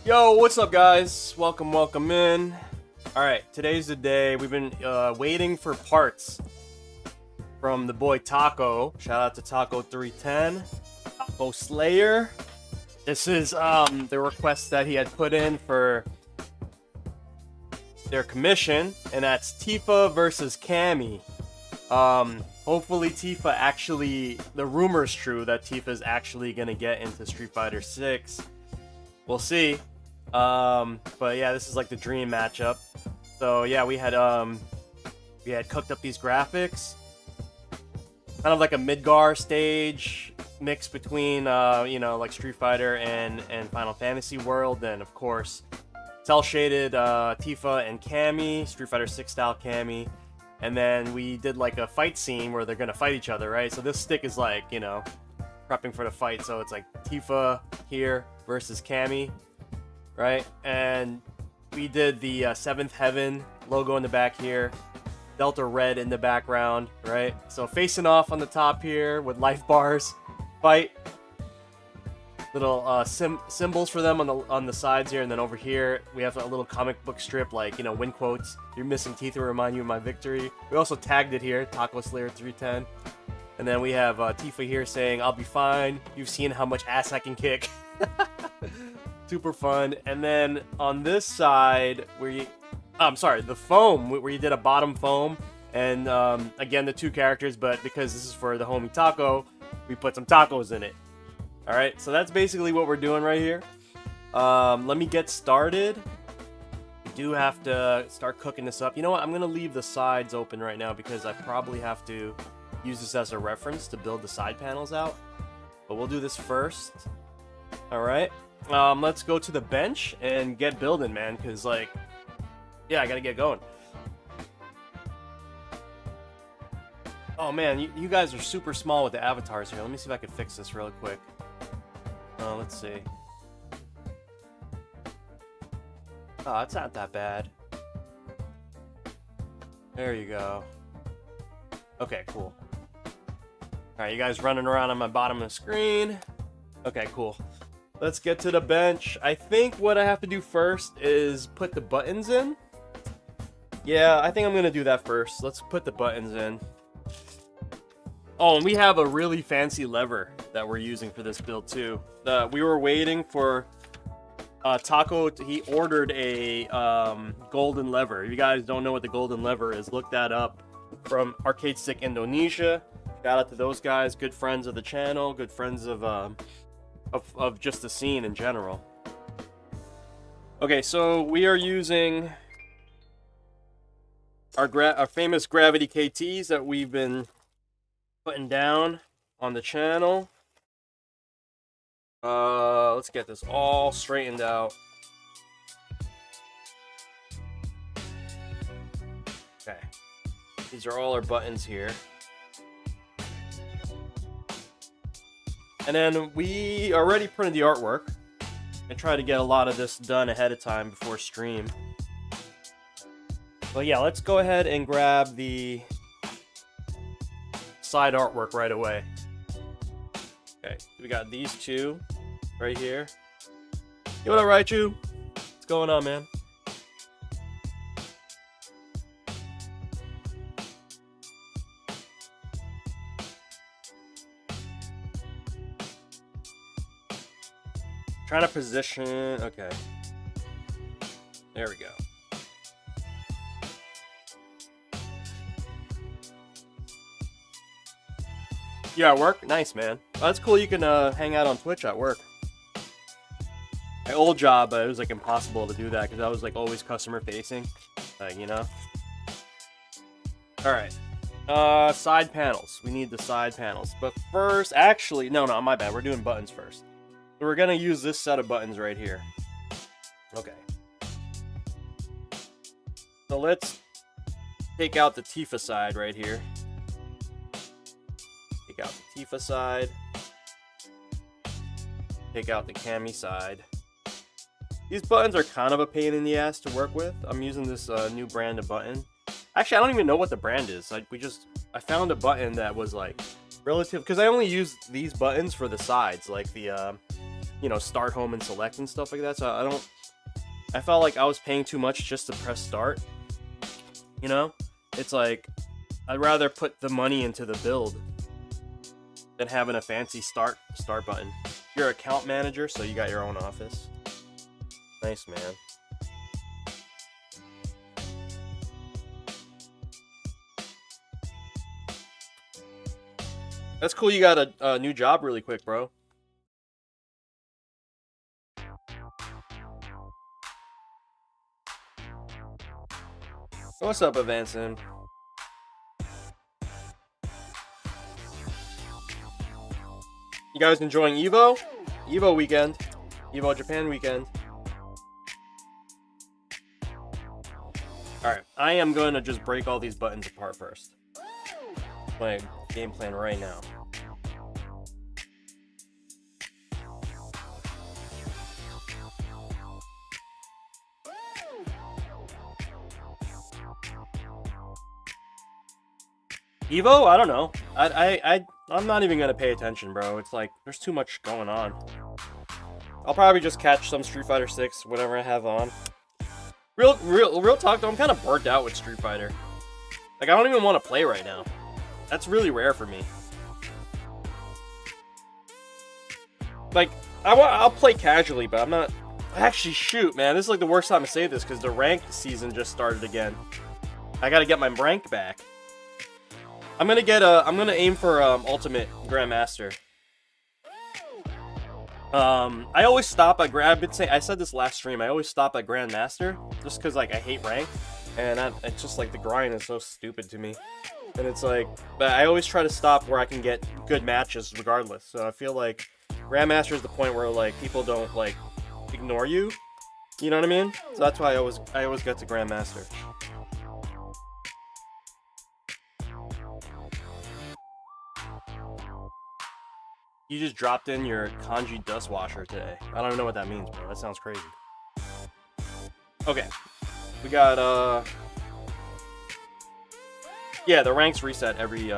Yo, what's up, guys? Welcome in. Alright, today's the day. We've been waiting for parts from the boy Taco. Shout out to Taco310. Taco Slayer. This is the request that he had put in for their commission, and that's Tifa versus Cammy. Hopefully Tifa actually, the rumor's true that Tifa is actually gonna get into Street Fighter 6. We'll see. But yeah, this is like the dream matchup. So yeah, we had cooked up these graphics, kind of like a Midgar stage mix between like Street Fighter and Final Fantasy world, and of course cel shaded Tifa and Cammy, Street Fighter 6 style Cammy. And then we did like a fight scene where they're gonna fight each other, right? So this stick is like, prepping for the fight. So it's like Tifa here versus Cammy, right? And we did the 7th Heaven logo in the back here, Delta Red in the background, right? So facing off on the top here with life bars, fight. Little symbols for them on the sides here, and then over here we have a little comic book strip, like win quotes. You're missing teeth to remind you of my victory. We also tagged it here, Taco Slayer 310, and then we have Tifa here saying, "I'll be fine. You've seen how much ass I can kick." Super fun. And then on this side, the foam where you did a bottom foam, and again the two characters, but because this is for the homie Taco, we put some tacos in it. Alright, so that's basically what we're doing right here. Let me get started. We do have to start cooking this up. You know what? I'm going to leave the sides open right now because I probably have to use this as a reference to build the side panels out. But we'll do this first. Alright. Let's go to the bench and get building, man. Because, I got to get going. Oh, man. You guys are super small with the avatars here. Let me see if I can fix this really quick. Let's see. Oh, it's not that bad. There you go. Okay, cool. Alright, you guys running around on my bottom of the screen. Okay, cool. Let's get to the bench. I think what I have to do first is put the buttons in. Yeah, I think I'm gonna do that first. Let's put the buttons in. Oh, and we have a really fancy lever that we're using for this build too. We were waiting for Taco. He ordered a golden lever. If you guys don't know what the golden lever is, look that up. From Arcade Stick Indonesia. Shout out to those guys. Good friends of the channel. Good friends of just the scene in general. Okay, so we are using our famous gravity KTs that we've been putting down on the channel. Let's get this all straightened out. Okay, these are all our buttons here. And then we already printed the artwork. I tried to get a lot of this done ahead of time before stream. But yeah, let's go ahead and grab the side artwork right away. Okay, we got these two right here. You wanna write you? What's going on, man? Trying to position. Okay, there we go. You at work? Nice, man. Oh, that's cool. You can hang out on Twitch at work. My old job, it was like impossible to do that because I was like always customer facing, All right. Side panels. We need the side panels, but first, actually, no, my bad. We're doing buttons first. So we're gonna use this set of buttons right here. Okay. So let's take out the Tifa side right here. Take out the Tifa side. Take out the Cammy side. These buttons are kind of a pain in the ass to work with. I'm using this new brand of button. Actually, I don't even know what the brand is. I found a button that was like relative, because I only use these buttons for the sides, like the start, home, and select and stuff like that. So I felt like I was paying too much just to press start. You know? It's like, I'd rather put the money into the build than having a fancy start button. You're an account manager, so you got your own office. Nice, man. That's cool you got a new job really quick, bro. What's up, Advancing? You guys enjoying Evo? Evo weekend. Evo Japan weekend. Alright, I am going to just break all these buttons apart first. My game plan right now. Evo? I don't know. I'm not even gonna pay attention, bro. It's like there's too much going on. I'll probably just catch some Street Fighter 6, whatever I have on. Real talk though, I'm kind of burnt out with Street Fighter. Like I don't even want to play right now. That's really rare for me. Like I'll play casually, but I'm not. Actually, shoot, man, this is like the worst time to say this because the ranked season just started again. I gotta get my rank back. I'm gonna aim for Ultimate Grandmaster. I always stop at I said this last stream. I always stop at Grandmaster just because like I hate rank, and it's just like the grind is so stupid to me. And it's like, but I always try to stop where I can get good matches regardless. So I feel like Grandmaster is the point where like people don't like ignore you. You know what I mean? So that's why I always get to Grandmaster. You just dropped in your kanji dust washer today. I don't even know what that means, bro. That sounds crazy. Okay. We got, yeah, the ranks reset every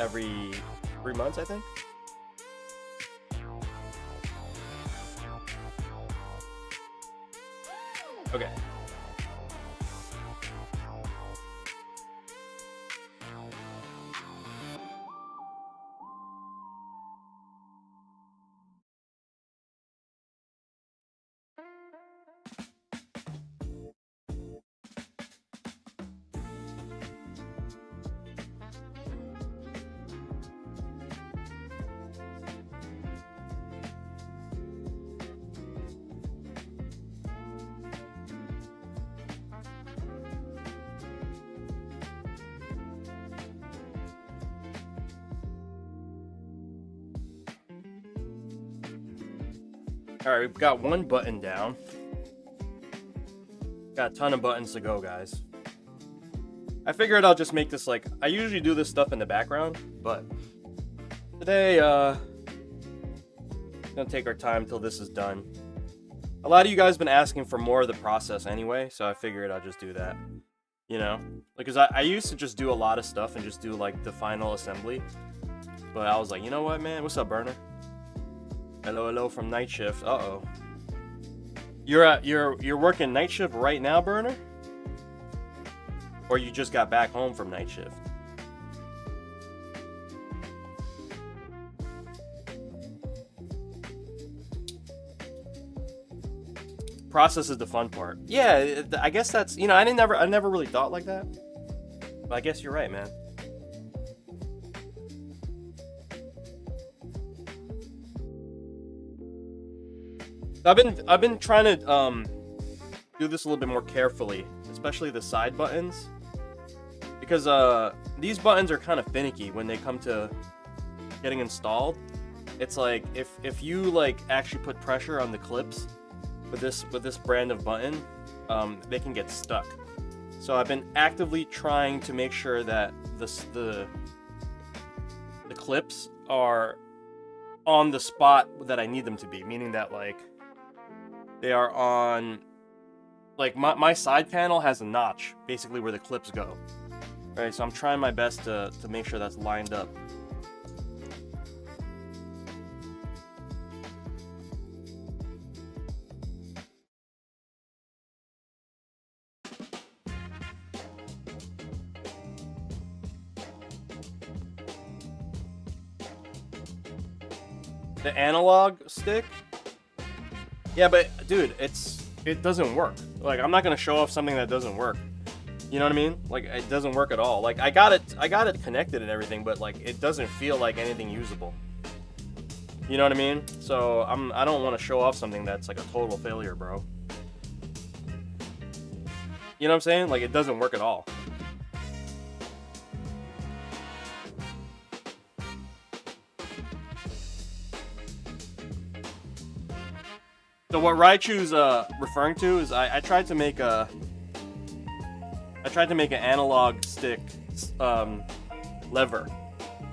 3 months, I think. Okay. Alright, we've got one button down. Got a ton of buttons to go, guys. I figured I'll just make this like... I usually do this stuff in the background, but... Today, gonna take our time till this is done. A lot of you guys have been asking for more of the process anyway, so I figured I'll just do that. You know? Because I used to just do a lot of stuff and just do like the final assembly. But I was like, you know what, man? What's up, Burner? Hello from night shift. Uh-oh. You're working night shift right now, Burner? Or you just got back home from night shift? Process is the fun part. Yeah, I guess that's, you know, I never really thought like that. But I guess you're right, man. I've been trying to do this a little bit more carefully, especially the side buttons, because these buttons are kind of finicky when they come to getting installed. It's like if you like actually put pressure on the clips with this brand of button, they can get stuck. So I've been actively trying to make sure that the clips are on the spot that I need them to be, meaning that like they are on, like my side panel has a notch basically where the clips go, right? So I'm trying my best to make sure that's lined up. The analog stick? Yeah, but dude, it doesn't work. Like, I'm not gonna show off something that doesn't work. You know what I mean? Like, it doesn't work at all. Like, I got it connected and everything, but like, it doesn't feel like anything usable. You know what I mean? So I don't want to show off something that's like a total failure, bro. You know what I'm saying? Like, it doesn't work at all. So what Raichu's referring to is I tried to make an analog stick lever,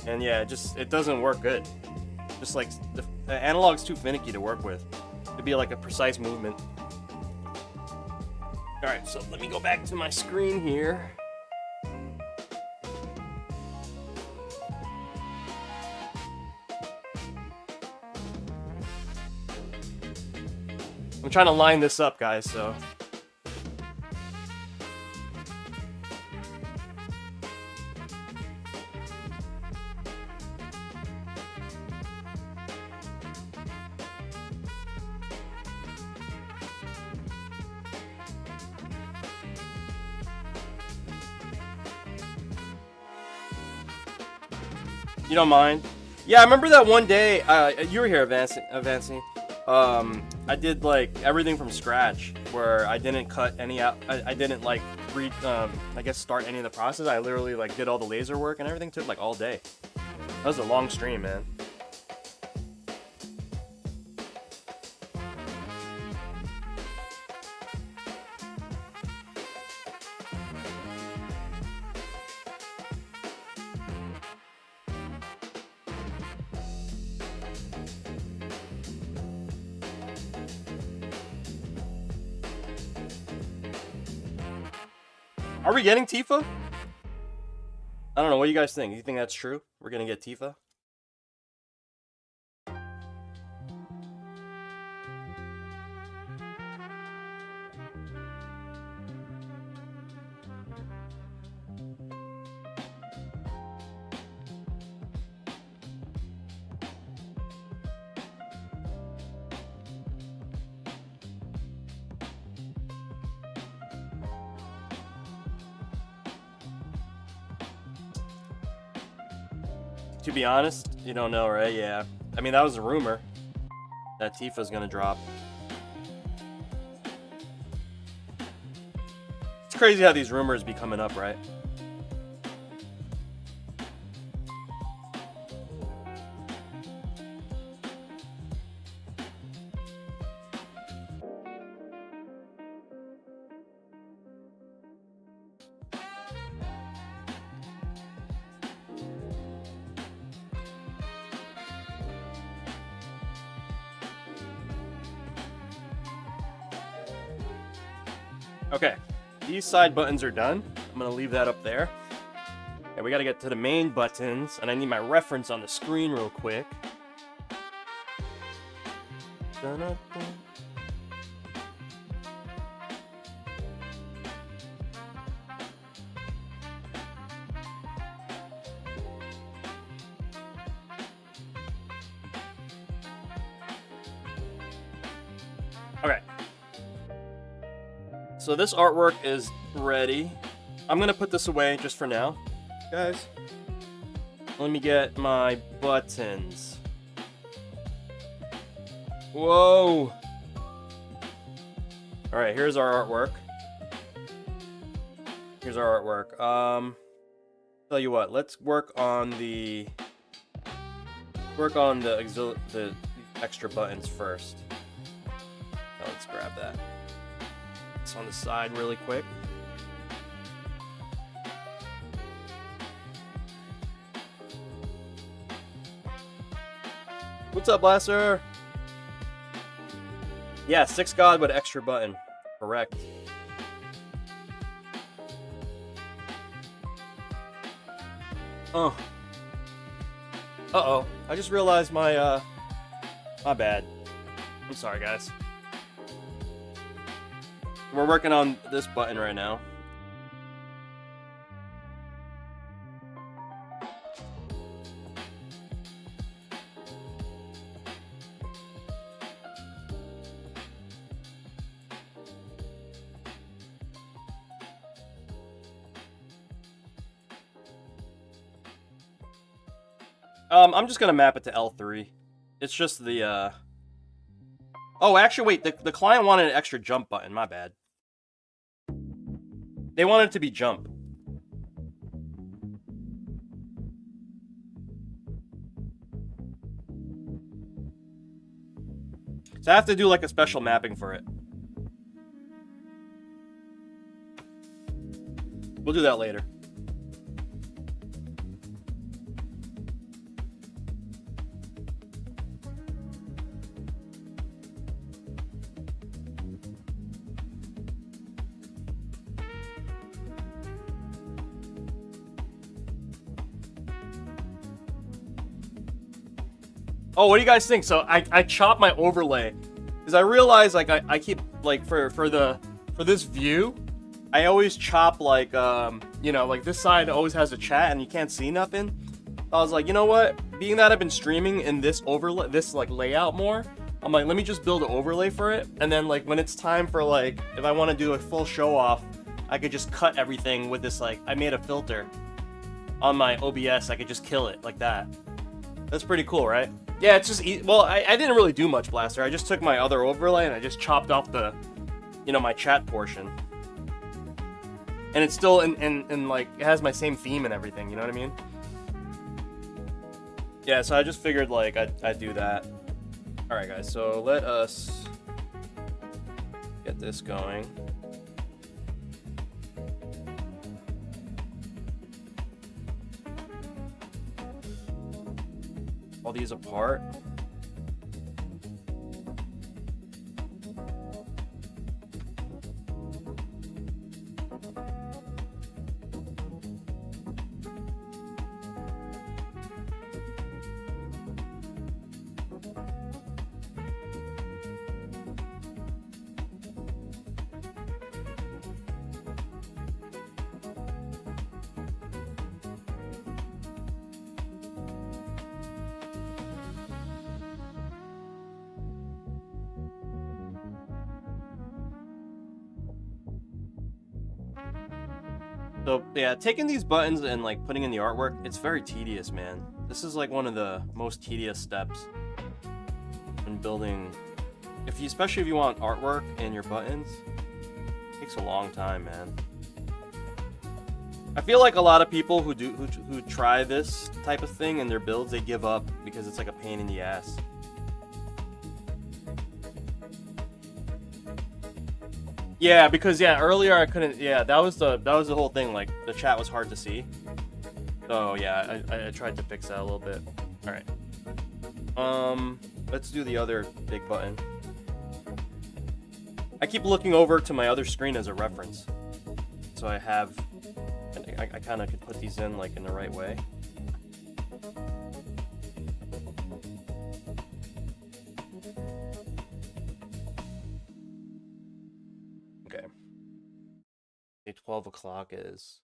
and yeah, it doesn't work good. Just like the analog's too finicky to work with. It'd be like a precise movement. All right, so let me go back to my screen here. I'm trying to line this up, guys, so. You don't mind? Yeah, I remember that one day, you were here, Advancing. I did like everything from scratch, where I didn't cut any out. I didn't like I guess start any of the process. I literally like did all the laser work and everything. Took like all day. That was a long stream, man. Are we getting Tifa? I don't know. What do you guys think? Do you think that's true? We're gonna get Tifa? To be honest, you don't know, right? Yeah. I mean, that was a rumor that Tifa's gonna drop. It's crazy how these rumors be coming up, right? Okay, these side buttons are done. I'm gonna leave that up there. And we gotta get to the main buttons, and I need my reference on the screen real quick. Okay. So this artwork is ready. I'm gonna put this away just for now, guys. Let me get my buttons. Whoa! Alright, here's our artwork. Here's our artwork. Tell you what, let's work on the extra buttons first. So let's grab that. It's on the side really quick. What's up, Blaster? Yeah, 6 God with extra button. Correct. Oh. Uh-oh. I just realized my bad. I'm sorry, guys. We're working on this button right now. I'm just gonna map it to L3. It's just the Oh, actually, wait. The client wanted an extra jump button. My bad. They wanted it to be jump. So I have to do like a special mapping for it. We'll do that later. Oh, what do you guys think? So I chopped my overlay because I realized like I keep like for this view, I always chop like you know, like this side always has a chat and you can't see nothing. I was like, you know what? Being that I've been streaming in this overlay, this like layout more, I'm like, let me just build an overlay for it, and then like when it's time for like if I want to do a full show off, I could just cut everything with this like I made a filter on my OBS. I could just kill it like that. That's pretty cool, right? Yeah, it's just well, I didn't really do much, Blaster. I just took my other overlay and I just chopped off the, you know, my chat portion. And it's still in like, it has my same theme and everything, you know what I mean? Yeah, so I just figured like I'd do that. Alright guys, so let us get this going. All these apart. So yeah, taking these buttons and like putting in the artwork, it's very tedious, man. This is like one of the most tedious steps in building. Especially if you want artwork in your buttons, it takes a long time, man. I feel like a lot of people who try this type of thing in their builds, they give up because it's like a pain in the ass. Yeah, because yeah, earlier I couldn't. Yeah, that was the whole thing. Like the chat was hard to see. So yeah, I tried to fix that a little bit. All right. Let's do the other big button. I keep looking over to my other screen as a reference, so I have. I kind of could put these in like in the right way. Okay. 12 o'clock is.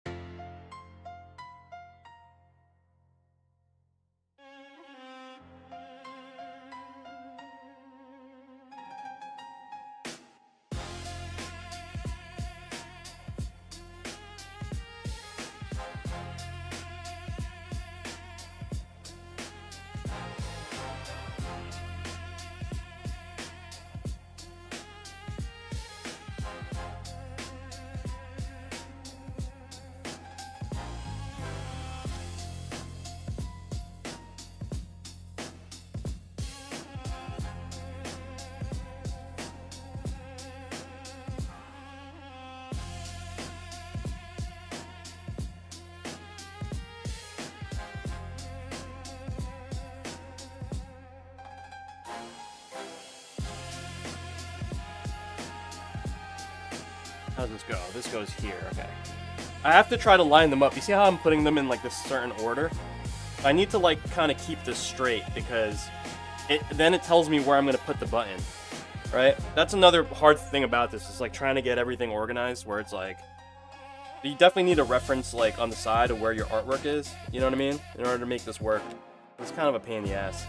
How does this go? This goes here, okay. I have to try to line them up. You see how I'm putting them in like this certain order? I need to like kind of keep this straight because then it tells me where I'm going to put the button, right? That's another hard thing about this, is like trying to get everything organized where it's like, you definitely need a reference like on the side of where your artwork is, you know what I mean? In order to make this work. It's kind of a pain in the ass.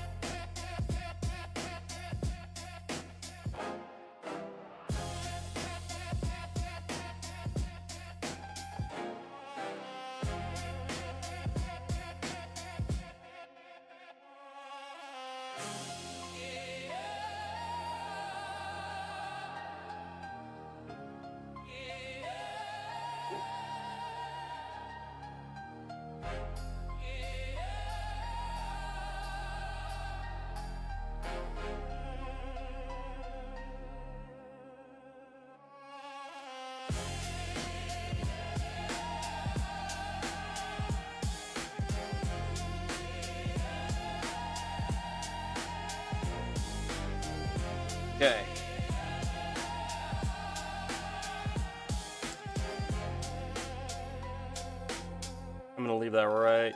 I'm gonna leave that right.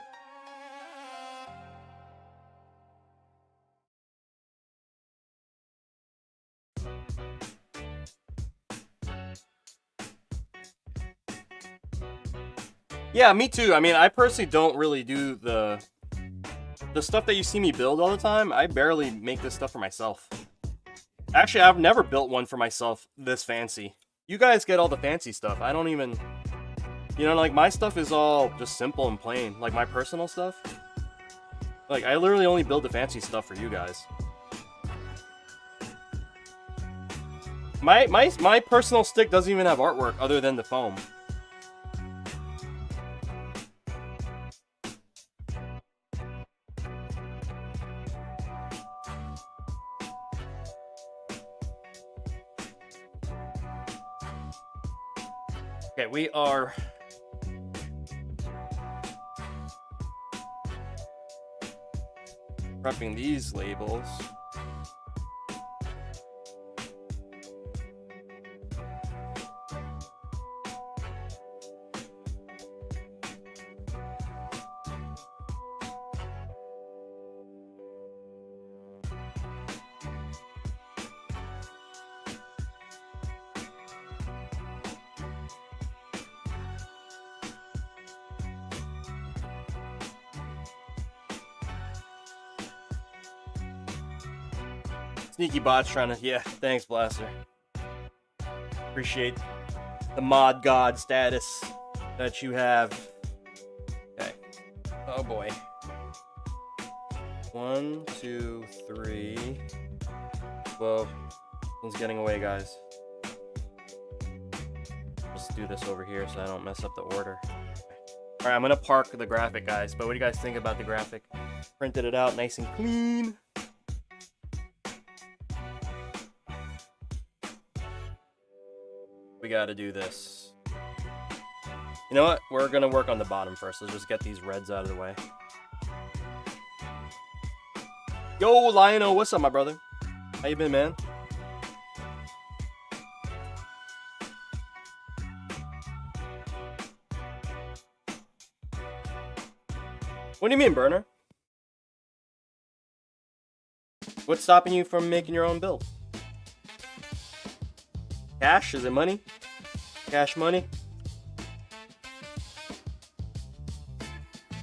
Yeah, me too. I mean, I personally don't really do the stuff that you see me build all the time. I barely make this stuff for myself. Actually, I've never built one for myself this fancy. You guys get all the fancy stuff. I don't even... You know, like, my stuff is all just simple and plain. Like, my personal stuff. Like, I literally only build the fancy stuff for you guys. My personal stick doesn't even have artwork other than the foam. Okay, we are... prepping these labels. Sneaky bot's trying to... Yeah, thanks, Blaster. Appreciate the mod god status that you have. Okay. Oh boy. 1, 2, 3. Whoa. One's getting away, guys. Let's do this over here so I don't mess up the order. Alright, I'm gonna park the graphic, guys. But what do you guys think about the graphic? Printed it out nice and clean. We gotta do this. You know what? We're gonna work on the bottom first. Let's just get these reds out of the way. Yo, Lionel, what's up, my brother? How you been, man? What do you mean, burner? What's stopping you from making your own build? Cash? Is it money? Cash money?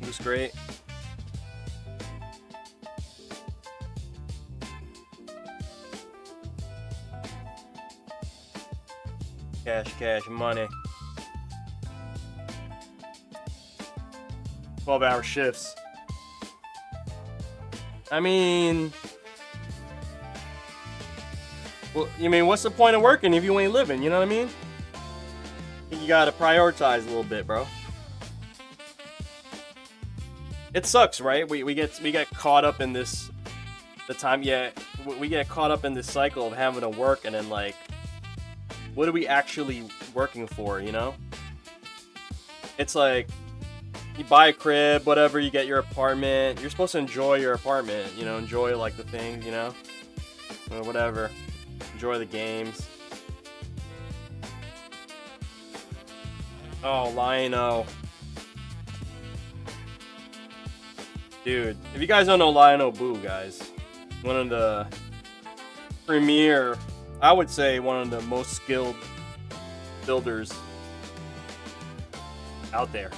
Looks great. Cash money. 12-hour shifts. I mean... Well, you mean, what's the point of working if you ain't living? You know what I mean? You gotta prioritize a little bit, bro. It sucks, right? We get caught up in this, we get caught up in this cycle of having to work, and then like, what are we actually working for? You know? It's like, you buy a crib, whatever. You get your apartment. You're supposed to enjoy your apartment. You know, enjoy like the things. You know, or whatever. Enjoy the games. Oh, Lionel. Dude, if you guys don't know Lionel Boo, guys, one of the premier, I would say one of the most skilled builders out there.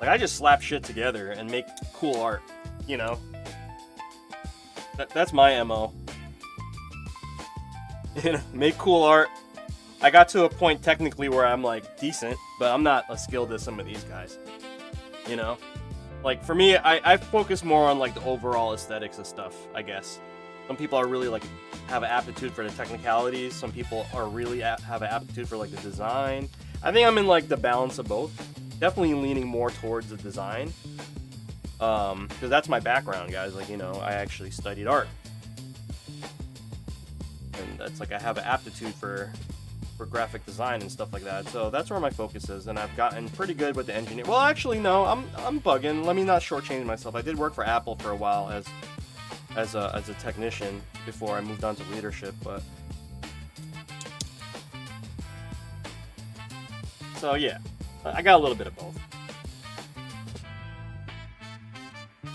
Like, I just slap shit together and make cool art, you know? That's my MO. You know, make cool art. I got to a point technically where I'm like decent, but I'm not as skilled as some of these guys. You know? Like, for me, I focus more on like the overall aesthetics of stuff, I guess. Some people are really like, have an aptitude for the technicalities. Some people are really have an aptitude for like the design. I think I'm in like the balance of both. Definitely leaning more towards the design. Because that's my background, guys. Like, you know, I actually studied art. And that's like, I have an aptitude for graphic design and stuff like that. So that's where my focus is, and I've gotten pretty good with the engineer. Well, actually, no, I'm bugging. Let me not shortchange myself. I did work for Apple for a while as a technician before I moved on to leadership, but So yeah, I got a little bit of both.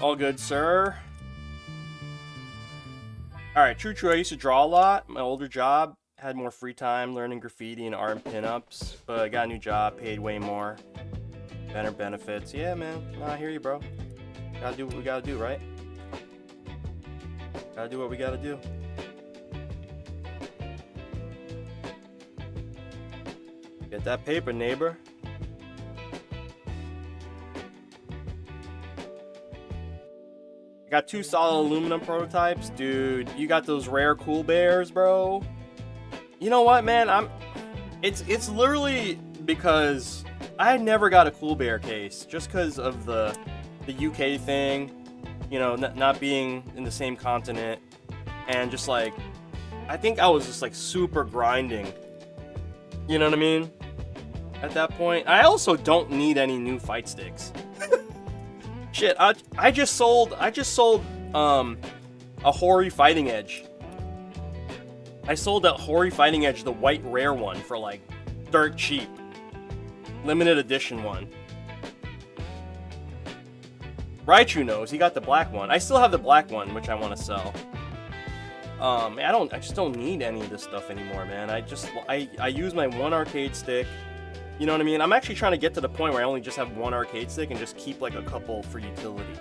All good, sir. Alright, true, I used to draw a lot. My older job had more free time learning graffiti and art and pinups, but I got a new job, paid way more. Better benefits. Yeah, man. Nah, I hear you, bro. Gotta do what we gotta do, right? Gotta do what we gotta do. Get that paper, neighbor. I got 2 solid aluminum prototypes. Dude, you got those rare cool bears, bro. You know what, man? It's literally because I never got a cool bear case just because of the UK thing, you know, not being in the same continent, and just like I think I was just like super grinding. You know what I mean? At that point, I also don't need any new fight sticks. Shit, I just sold a Hori Fighting Edge. I sold that Hori Fighting Edge, the white rare one, for like dirt cheap. Limited edition one. Raichu knows, he got the black one. I still have the black one, which I want to sell. I just don't need any of this stuff anymore, man. I use my one arcade stick. You know what I mean? I'm actually trying to get to the point where I only just have one arcade stick and just keep like a couple for utility.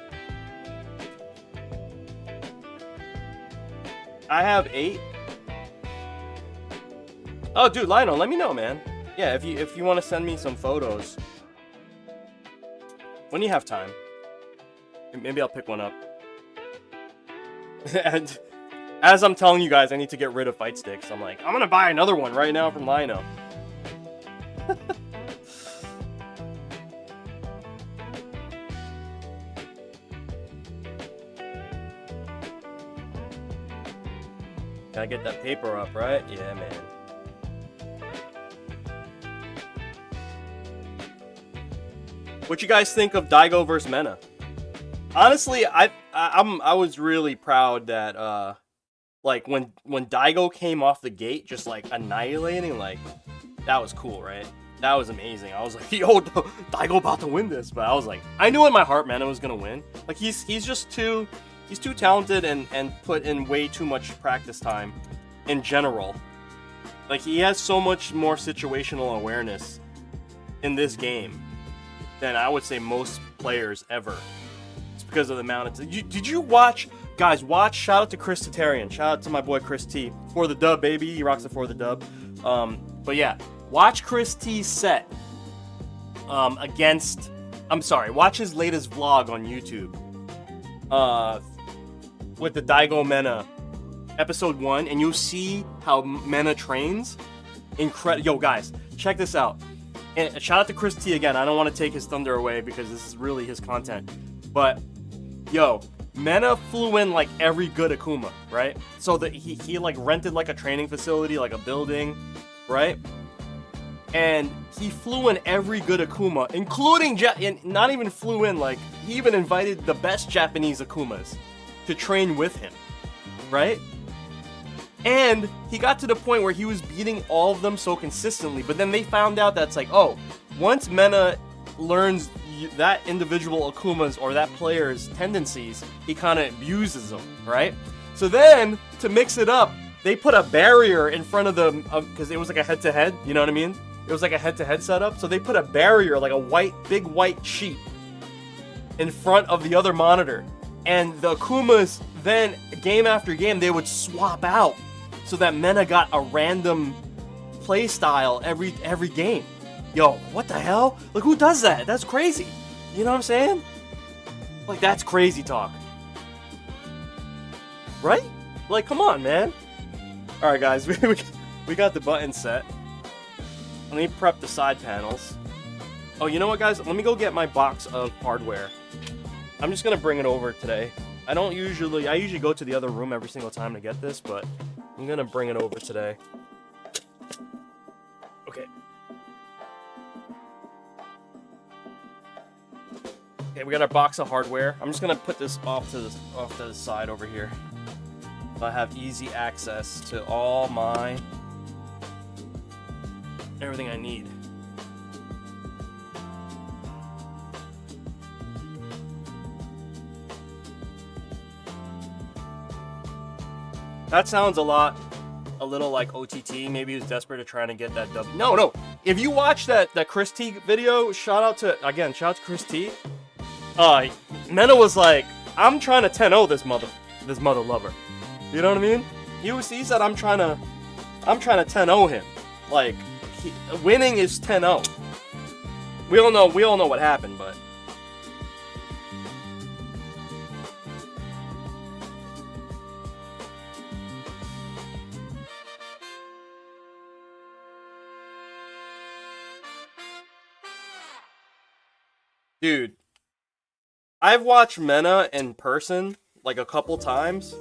I have 8. Oh, dude, Lionel, let me know, man. Yeah, if you want to send me some photos. When you have time. Maybe I'll pick one up. And as I'm telling you guys, I need to get rid of fight sticks. I'm like, I'm gonna buy another one right now from Lionel. Gotta get that paper up, right? Yeah, man. What you guys think of Daigo versus Mena? Honestly, I was really proud that like when Daigo came off the gate, just like annihilating, like that was cool, right? That was amazing. I was like, yo, Daigo about to win this, but I was like, I knew in my heart Mena was gonna win. Like he's just too talented and put in way too much practice time in general. Like he has so much more situational awareness in this game than I would say most players ever. It's because of the amount of... Did you watch... Guys, watch. Shout out to Chris Tatarian. Shout out to my boy Chris T. For the dub, baby. He rocks it for the dub. But yeah, watch Chris T's set against... I'm sorry, watch his latest vlog on YouTube. With the Daigo Mena episode 1, and you'll see how Mena trains. Incredible. Yo, guys, check this out. And shout out to Chris T again. I don't want to take his thunder away because this is really his content. But, yo, Mena flew in like every good Akuma, right? So that he like rented like a training facility, like a building, right? And he flew in every good Akuma, including and not even flew in, like he even invited the best Japanese Akumas to train with him, right? And he got to the point where he was beating all of them so consistently, but then they found out that's like, oh, once Mena learns that individual Akuma's or that player's tendencies, he kind of abuses them, right? So then, to mix it up, they put a barrier in front of them, because it was like a head-to-head, you know what I mean? It was like a head-to-head setup, so they put a barrier, like a big white sheet, in front of the other monitor. And the Akumas, then, game after game, they would swap out, so that Mena got a random play style every game. Yo, what the hell? Like, who does that? That's crazy. You know what I'm saying? Like, that's crazy talk. Right? Like, come on, man. Alright, guys, we got the button set. Let me prep the side panels. Oh, you know what, guys? Let me go get my box of hardware. I'm just gonna bring it over today. I usually go to the other room every single time to get this, but I'm gonna bring it over today. Okay. Okay, we got our box of hardware. I'm just gonna put this off to the side over here. So I have easy access to all my everything I need. That sounds a little like OTT. Maybe he was desperate to trying to get that W. No. If you watch that Chris T video, shout out to Chris T. Mena was like, I'm trying to 10-0 this mother lover. You know what I mean? He said I'm trying to 10-0 him. Like, winning is 10-0. We all know what happened, but. Dude, I've watched Mena in person like a couple times.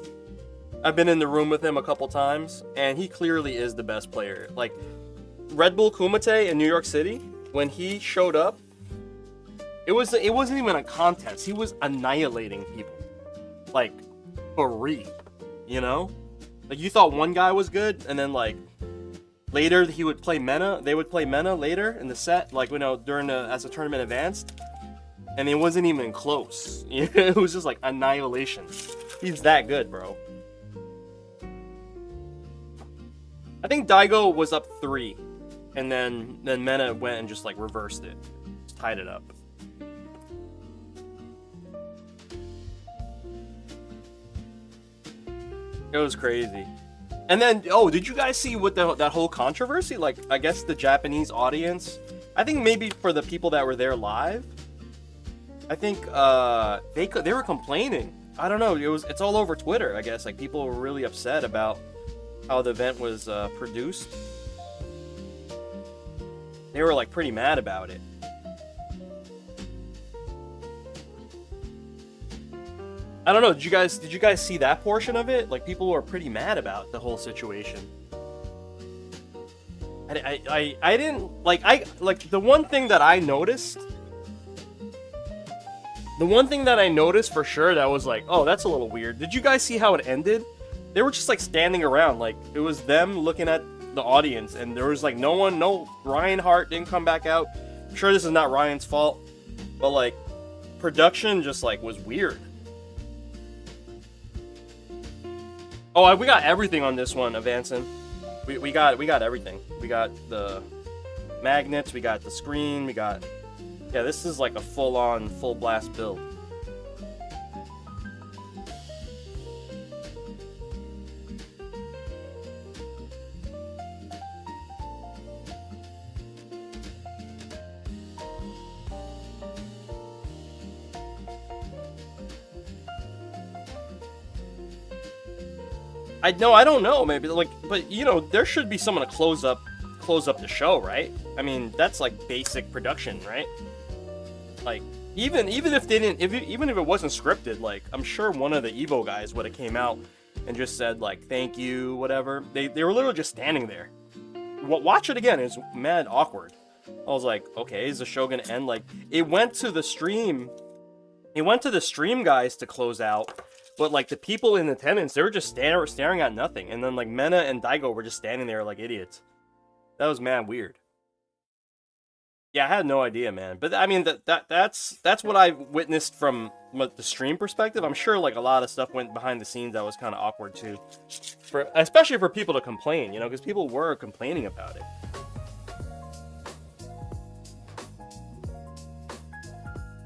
I've been in the room with him a couple times, and he clearly is the best player. Like, Red Bull Kumite in New York City, when he showed up, it wasn't even a contest. He was annihilating people. Like, for real. You know? Like, you thought one guy was good, and then, like, later he would play Mena. They would play Mena later in the set, like, you know, as the tournament advanced. And it wasn't even close. It was just like annihilation. He's that good, bro. I think Daigo was up 3. And then Mena went and just like reversed it. Just tied it up. It was crazy. And then, did you guys see what that whole controversy? Like, I guess the Japanese audience, I think maybe for the people that were there live, I think they were complaining. I don't know. It's all over Twitter. I guess like people were really upset about how the event was produced. They were like pretty mad about it. I don't know. Did you guys see that portion of it? Like people were pretty mad about the whole situation. I didn't like the one thing that I noticed. The one thing that I noticed for sure that was like, oh, that's a little weird. Did you guys see how it ended? They were just like standing around, like it was them looking at the audience, and there was like no Ryan Hart didn't come back out. I'm sure this is not Ryan's fault, but like production just like was weird. Oh, we got everything on this one, Avanson. We got everything. We got the magnets, we got the screen, yeah, this is like a full-on, full-blast build. I don't know, maybe like, but you know, there should be someone to close up the show, right? I mean, that's like basic production, right? Like, even if they didn't, even if it wasn't scripted, like, I'm sure one of the Evo guys would have came out and just said like, thank you, whatever. They were literally just standing there. Watch it again. It's mad awkward. I was like, okay, is the show gonna end? Like, it went to the stream guys to close out, but like the people in attendance, they were just staring at nothing. And then like Mena and Daigo were just standing there like idiots. That was mad weird. Yeah, I had no idea, man. But I mean, that's what I witnessed from the stream perspective. I'm sure like a lot of stuff went behind the scenes that was kind of awkward too, especially for people to complain, you know, because people were complaining about it.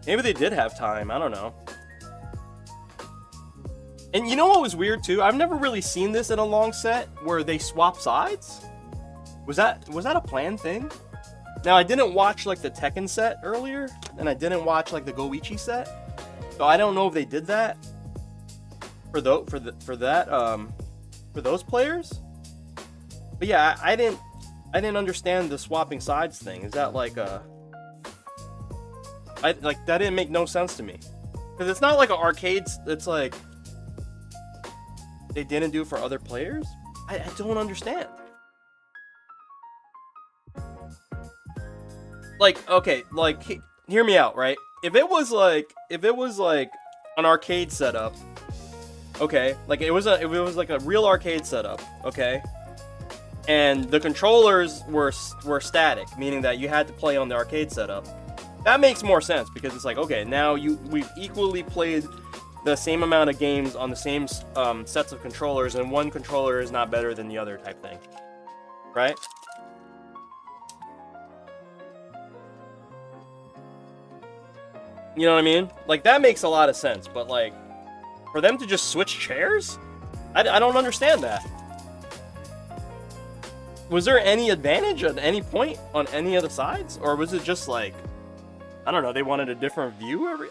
Maybe they did have time. I don't know. And you know what was weird too? I've never really seen this in a long set where they swap sides. Was that a planned thing? Now, I didn't watch like the Tekken set earlier, and I didn't watch like the Goichi set, so I don't know if they did that for those players. But yeah, I didn't understand the swapping sides thing. Is that like that didn't make no sense to me, because it's not like an arcade. It's like they didn't do for other players. I don't understand. Like, okay, like, hear me out, right? If it was like an arcade setup, okay, like it was like a real arcade setup, okay, and the controllers were static, meaning that you had to play on the arcade setup. That makes more sense, because it's like, okay, now we've equally played the same amount of games on the same sets of controllers, and one controller is not better than the other type thing, right? You know what I mean? Like, that makes a lot of sense, but like, for them to just switch chairs? I don't understand that. Was there any advantage at any point on any of the sides? Or was it just like, I don't know, they wanted a different view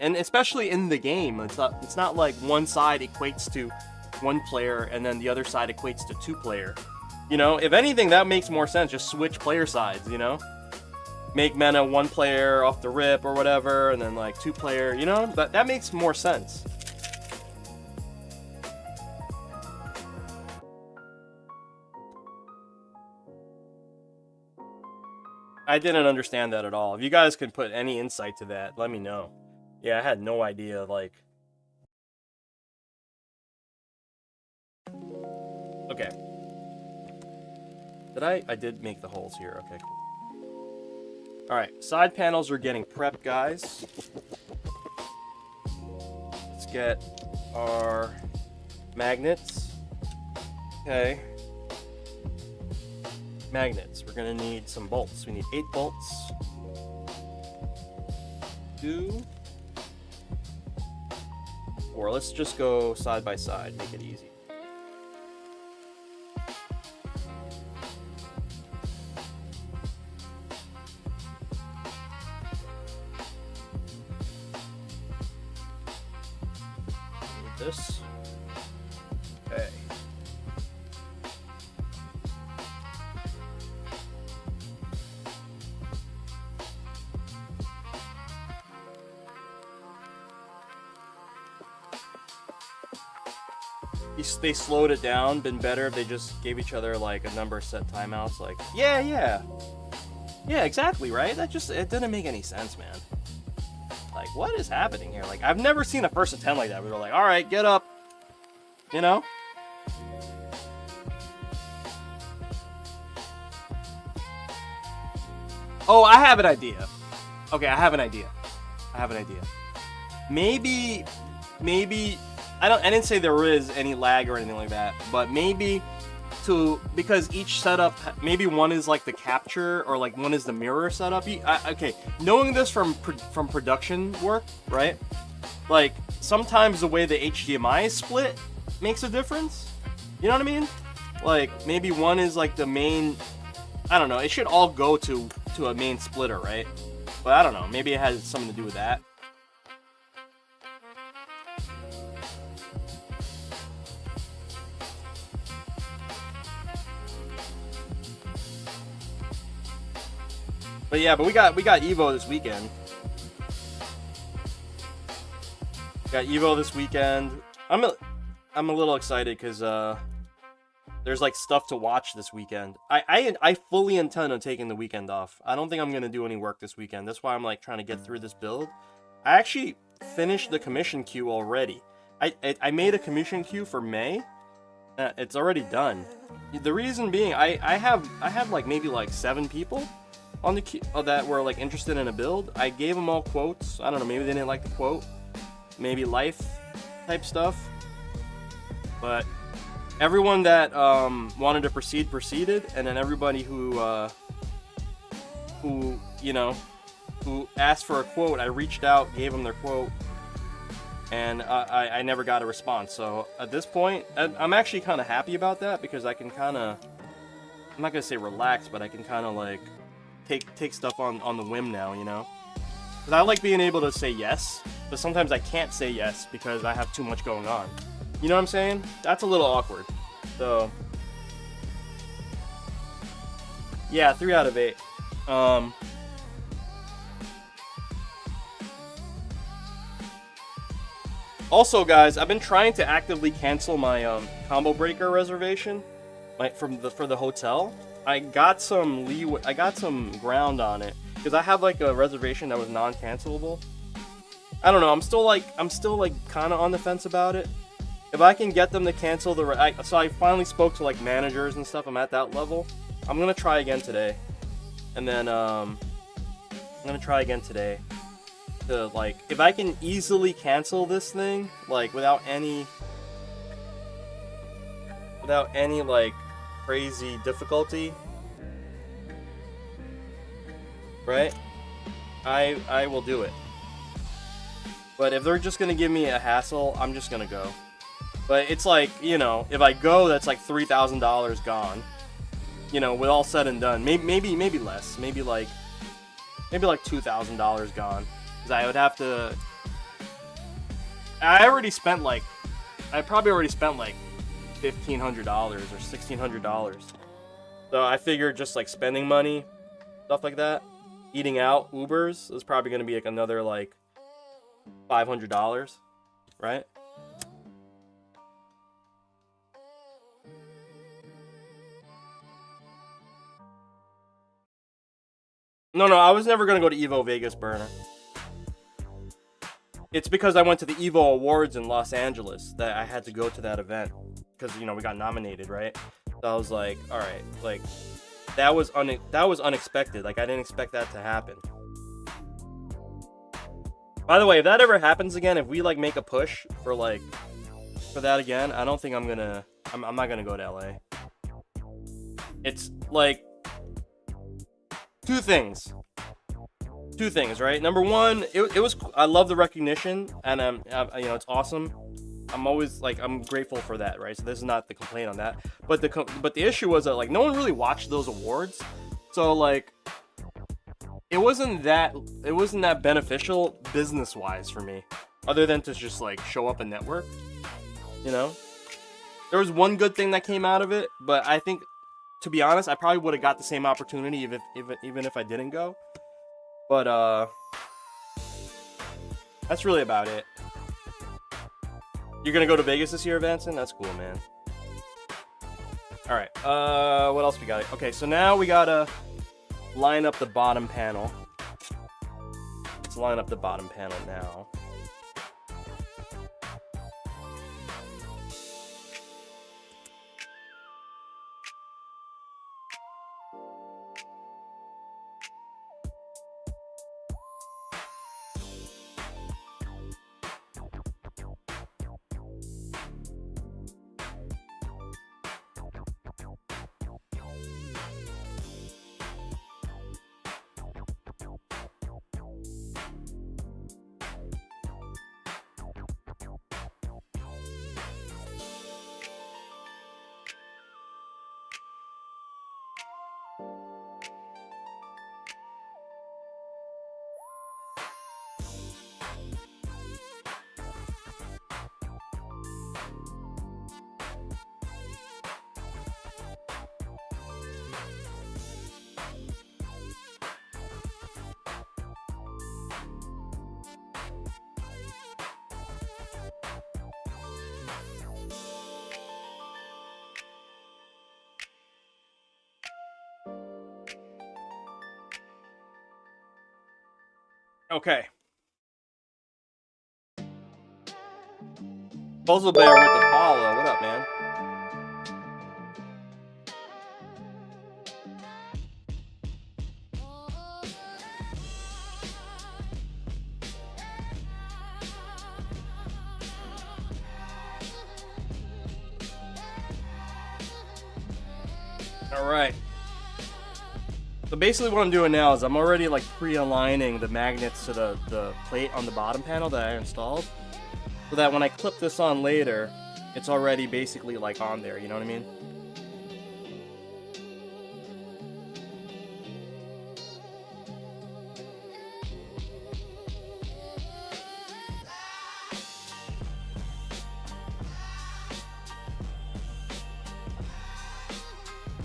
and especially in the game, it's not like one side equates to one player and then the other side equates to 2-player. You know, if anything, that makes more sense. Just switch player sides, you know? Make Mena 1-player off the rip or whatever, and then like 2-player, you know? That makes more sense. I didn't understand that at all. If you guys can put any insight to that, let me know. Yeah, I had no idea, like... Okay. I did make the holes here. Okay, cool. Alright, side panels are getting prepped, guys. Let's get our magnets. Okay. Magnets. We're gonna need some bolts. We need 8 bolts. 2. Or let's just go side by side, make it easy. Need this. Okay. They slowed it down. Been better if they just gave each other like a number of set timeouts. Like, yeah, exactly, right? It didn't make any sense, man. Like, what is happening here? Like, I've never seen a first and 10 like that. We were like, all right, get up, you know? Oh, I have an idea. Okay, I have an idea. Maybe. I didn't say there is any lag or anything like that, but maybe because each setup, maybe one is like the capture or like one is the mirror setup. Okay, knowing this from production work, right? Like sometimes the way the HDMI is split makes a difference. You know what I mean? Like maybe one is like the main. I don't know. It should all go to a main splitter, right? But I don't know. Maybe it has something to do with that. But yeah, we got Evo this weekend. Got Evo this weekend. I'm a little excited because there's like stuff to watch this weekend. I fully intend on taking the weekend off. I don't think I'm gonna do any work this weekend. That's why I'm like trying to get through this build. I actually finished the commission queue already. I made a commission queue for May. It's already done. The reason being, I had like maybe like 7 people on the queue that were like interested in a build. I gave them all quotes. I don't know, maybe they didn't like the quote, maybe life type stuff, but everyone that wanted to proceeded, and then everybody who asked for a quote, I reached out, gave them their quote, and I never got a response. So at this point, I'm actually kind of happy about that, because I can kind of, I'm not gonna say relax, but I can kind of like take stuff on the whim now, you know? Because I like being able to say yes, but sometimes I can't say yes because I have too much going on. You know what I'm saying? That's a little awkward. So yeah, 3 out of 8. Also, guys, I've been trying to actively cancel my combo breaker reservation, for the hotel. I got some leeway. I got some ground on it because I have like a reservation that was non-cancelable. I don't know. I'm still like kind of on the fence about it. If I can get them to cancel so I finally spoke to like managers and stuff. I'm at that level. I'm gonna try again today, and then I'm gonna try again today, to, like, if I can easily cancel this thing, like, without any like crazy difficulty, right? I will do it. But if they're just gonna give me a hassle, I'm just gonna go. But it's like, you know, if I go, that's like $3,000 gone. You know, with all said and done, maybe less, maybe like $2,000 gone. Because I would have to. I probably already spent like $1,500 or $1,600. So I figured just like spending money, stuff like that, eating out, Ubers is probably gonna be like another like $500, right? No, I was never gonna go to Evo Vegas, Burner. It's because I went to the Evo Awards in Los Angeles that I had to go to that event because, you know, we got nominated, right? So I was like, all right, like that was unexpected. Like I didn't expect that to happen. By the way, if that ever happens again, if we like make a push for that again, I don't think I'm not gonna go to LA. It's like two things, right? Number one, it was, I love the recognition, and you know, it's awesome. I'm grateful for that, right? So this is not the complaint on that, but the issue was that like no one really watched those awards, so like it wasn't that beneficial business wise for me, other than to just like show up and network. You know, there was one good thing that came out of it, but I think, to be honest, I probably would have got the same opportunity even if I didn't go. But that's really about it. You're gonna go to Vegas this year, Vanson? That's cool, man. All right. What else we got? Okay, so now we gotta line up the bottom panel. Let's line up the bottom panel now. Okay. Puzzle Bear with the follow. What up, man? All right. So basically what I'm doing now is I'm already like pre-aligning the magnets to the plate on the bottom panel that I installed, so that when I clip this on later, it's already basically like on there, you know what I mean?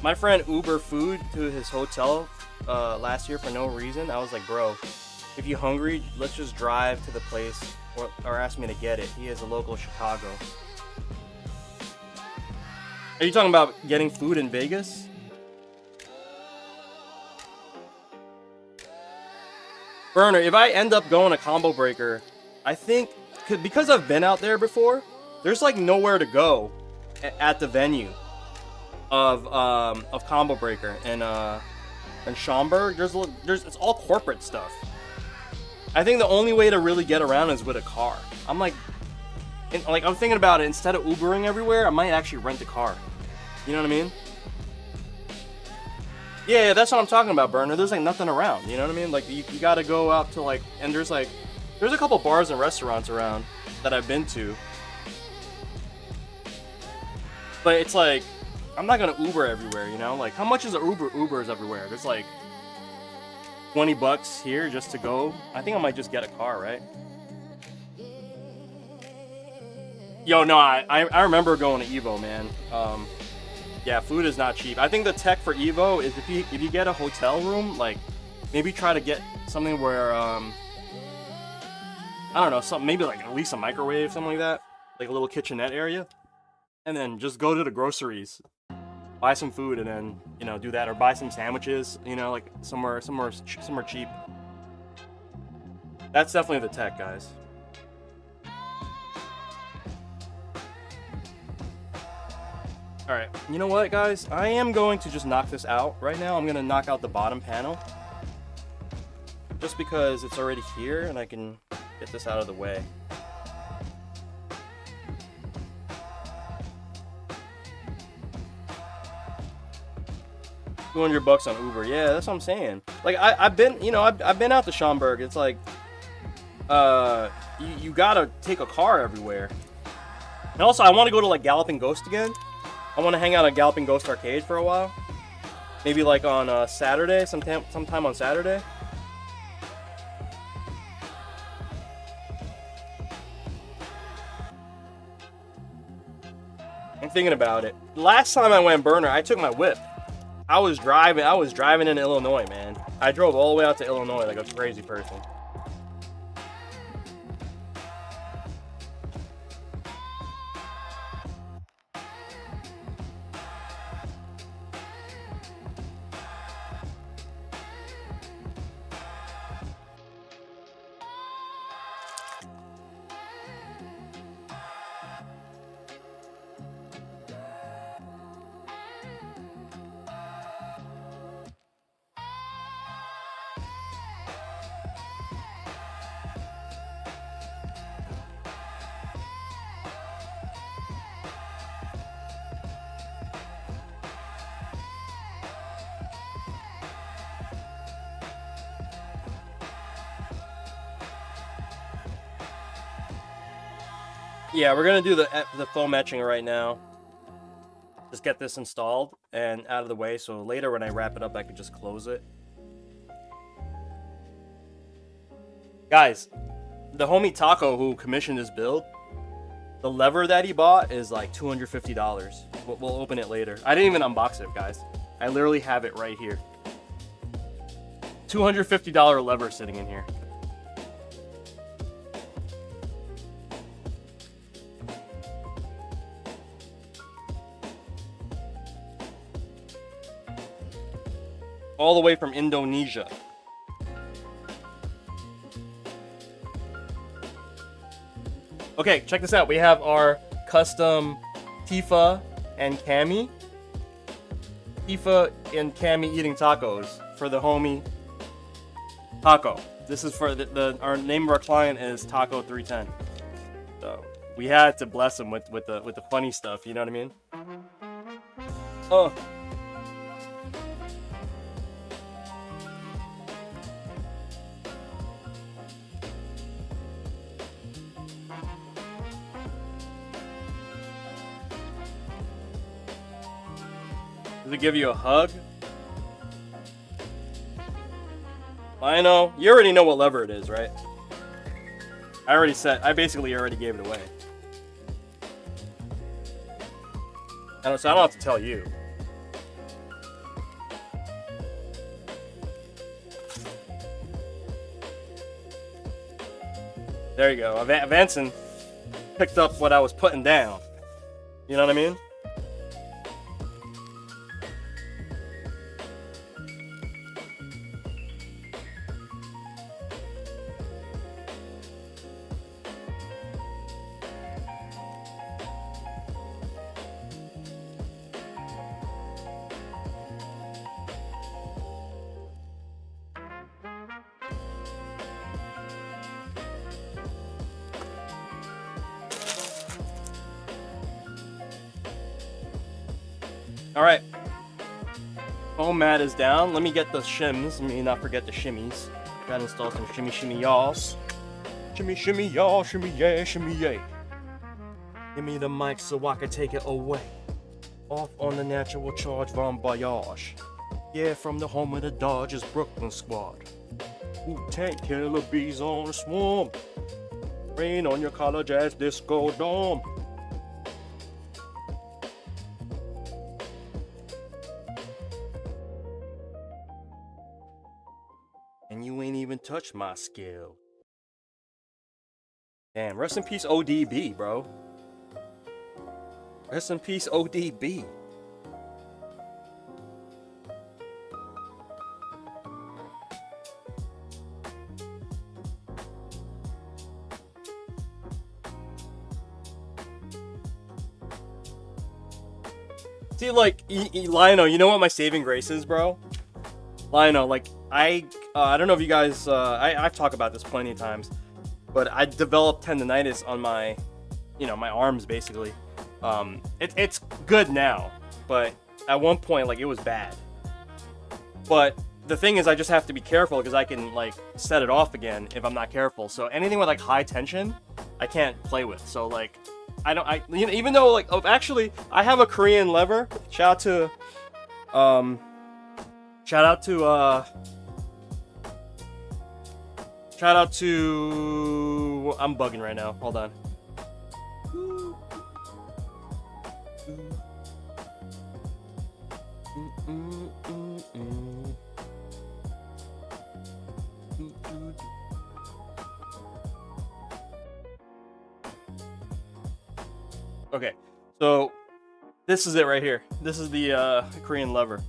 My friend Uber food to his hotel last year for no reason. I was like, bro, if you're hungry, let's just drive to the place or ask me to get it. He is a local Chicago. Are you talking about getting food in Vegas? Burner, if I end up going to Combo Breaker, I think, because I've been out there before, there's like nowhere to go at the venue of Combo Breaker and Schaumburg. There's it's all corporate stuff. I think the only way to really get around is with a car. I'm like I'm thinking about it. Instead of Ubering everywhere, I might actually rent a car. You know what I mean? Yeah, that's what I'm talking about, Burner. There's like nothing around. You know what I mean? Like you gotta go out to like, and there's a couple bars and restaurants around that I've been to. But it's like, I'm not gonna Uber everywhere, you know? Like, how much is an Uber? Ubers everywhere. There's like 20 bucks here just to go. I think I might just get a car, right? Yo, no, I remember going to Evo, man. Yeah, food is not cheap. I think the tech for Evo is if you get a hotel room, like maybe try to get something where I don't know, something maybe like at least a microwave, something like that, like a little kitchenette area, and then just go to the groceries, buy some food, and then do that, or buy some sandwiches, like somewhere cheap. That's definitely the tech, guys. Alright, you know what, guys? I am going to just knock this out right now. I'm going to knock out the bottom panel. Just because it's already here and I can get this out of the way. $200 on Uber. Yeah, that's what I'm saying. Like, I've been out to Schaumburg. It's like, you gotta take a car everywhere. And also, I want to go to, like, Galloping Ghost again. I want to hang out at Galloping Ghost Arcade for a while. Maybe like on Saturday, sometime on Saturday. I'm thinking about it. Last time I went Burner, I took my whip. I was driving in Illinois, man. I drove all the way out to Illinois like a crazy person. Yeah, we're gonna do the foam etching right now. Just get this installed and out of the way, so later when I wrap it up, I can just close it. Guys, the homie Taco who commissioned this build, the lever that he bought is like $250. We'll open it later. I didn't even unbox it, guys. I literally have it right here. $250 lever sitting in here. All the way from Indonesia. Okay, check this out. We have our custom Tifa and Cammy. Tifa and Cammy eating tacos for the homie Taco. This is for our name of our client is Taco 310. So we had to bless him with the funny stuff. You know what I mean? Oh. Does it give you a hug? I know. You already know what lever it is, right? I basically already gave it away. So I don't have to tell you. There you go. Vanson picked up what I was putting down. You know what I mean? All right. Foam mat is down. Let me get the shims. Let me not forget the shimmies. Gotta install some shimmy shimmy y'alls. Shimmy shimmy y'all, shimmy yeah, shimmy yeah. Give me the mic so I can take it away. Off on the natural charge von voyage. Yeah, from the home of the Dodgers Brooklyn squad. Wu-Tang killer bees on the swarm. Rain on your college ass disco dome. And you ain't even touched my skill. Damn, rest in peace ODB, bro. Rest in peace ODB. See, like, Lionel, you know what my saving grace is, bro? Lionel, like, I don't know if you guys, I've talked about this plenty of times, but I developed tendonitis on my, my arms, basically. It's good now, but at one point, like, it was bad. But the thing is, I just have to be careful, because I can, like, set it off again if I'm not careful. So anything with, like, high tension, I can't play with. So, like, even though, like, actually, I have a Korean lever. Shout out to, I'm bugging right now. Hold on. Okay, so this is it right here. This is the Korean lever.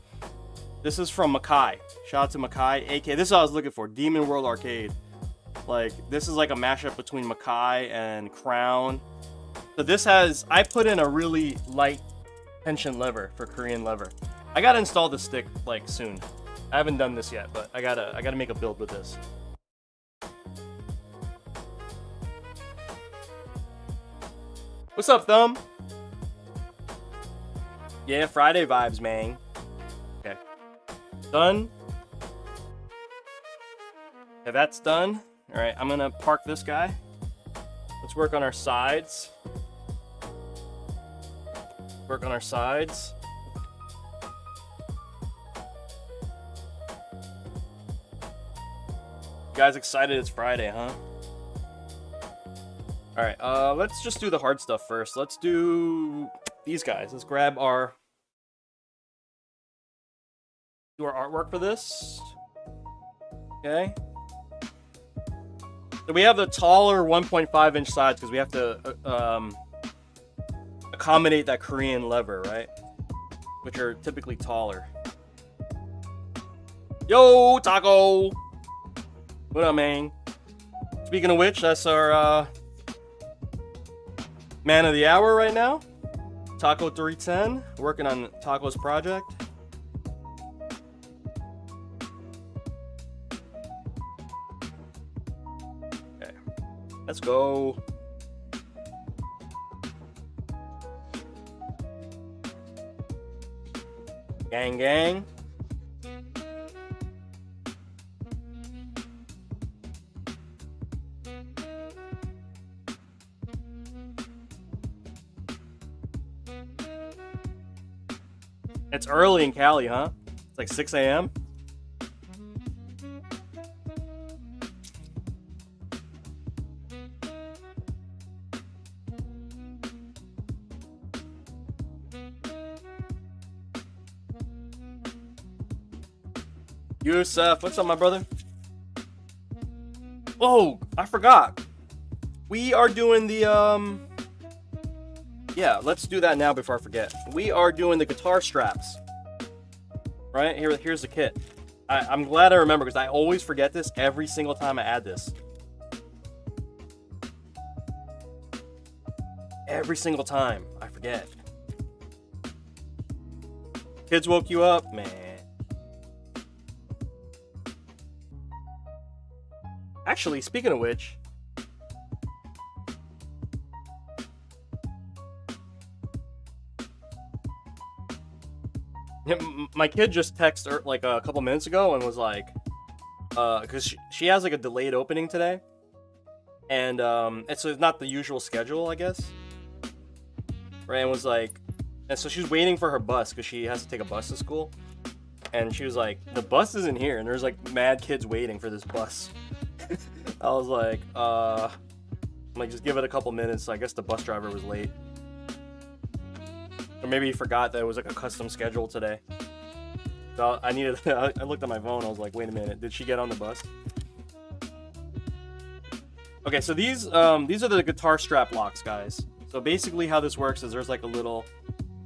This is from Makai. Shout out to Makai, aka this is what I was looking for. Demon World Arcade. Like, this is like a mashup between Makai and Crown. So this has, I put in a really light tension lever for Korean lever. I gotta install this stick like soon. I haven't done this yet, but I gotta make a build with this. What's up, Thumb? Yeah, Friday vibes, man. Okay. Done. Okay, that's done. Alright, I'm gonna park this guy. Let's work on our sides. Work on our sides. You guys excited it's Friday, huh? Alright, let's just do the hard stuff first. Let's do these guys. Let's grab our... do our artwork for this. Okay. So we have the taller 1.5 inch sides because we have to accommodate that Korean lever, right? Which are typically taller. Yo, Taco! What up, man? Speaking of which, that's our man of the hour right now. Taco 310, working on Taco's project. Okay, let's go. Gang, gang. It's early in Cali, huh? It's like 6 a.m. Yusuf, what's up, my brother? Oh, I forgot. We are doing the, yeah, let's do that now before I forget. We are doing the guitar straps. Right? Here's the kit. I'm glad I remember because I always forget this every single time I add this. Every single time I forget. Kids woke you up? Man. Actually, speaking of which, My kid just texted her like a couple minutes ago and was like, because she has like a delayed opening today, and it's not the usual schedule, I guess. Right, and was like, and so she's waiting for her bus because she has to take a bus to school, and she was like, the bus isn't here, and there's like mad kids waiting for this bus. I was like, I'm like, just give it a couple minutes. I guess the bus driver was late. Or maybe he forgot that it was like a custom schedule today. So I looked at my phone, I was like, wait a minute, did she get on the bus? Okay, so these are the guitar strap locks, guys. So basically how this works is there's like a little,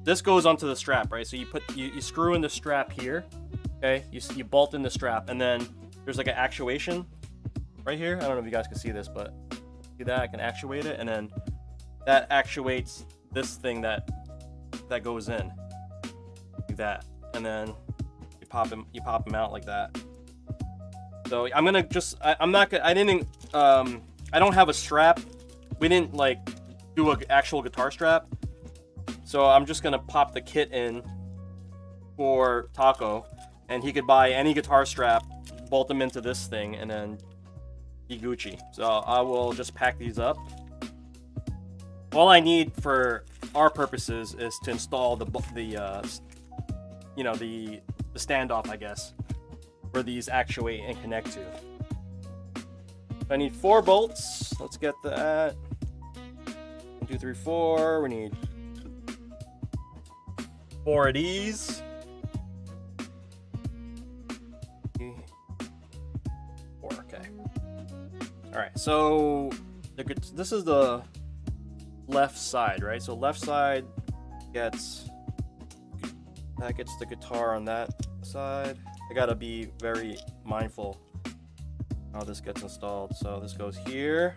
this goes onto the strap, right? So you screw in the strap here, okay? You bolt in the strap, and then there's like an actuation right here. I don't know if you guys can see this, but see that? I can actuate it, and then that actuates this thing that goes in like that, and then you pop them out like that. So I'm gonna just I don't have a strap. We didn't like do an actual guitar strap, so I'm just gonna pop the kit in for Taco, and he could buy any guitar strap, bolt them into this thing, and then be Gucci. So I will just pack these up. All I need for our purposes is to install the standoff, I guess, where these actuate and connect to. I need 4 bolts. Let's get that. 1, 2, 3, 4. We need 4 of these. 4. Okay. All right. So this is the left side, right? So left side gets the guitar on that side. I gotta be very mindful how this gets installed. So this goes here.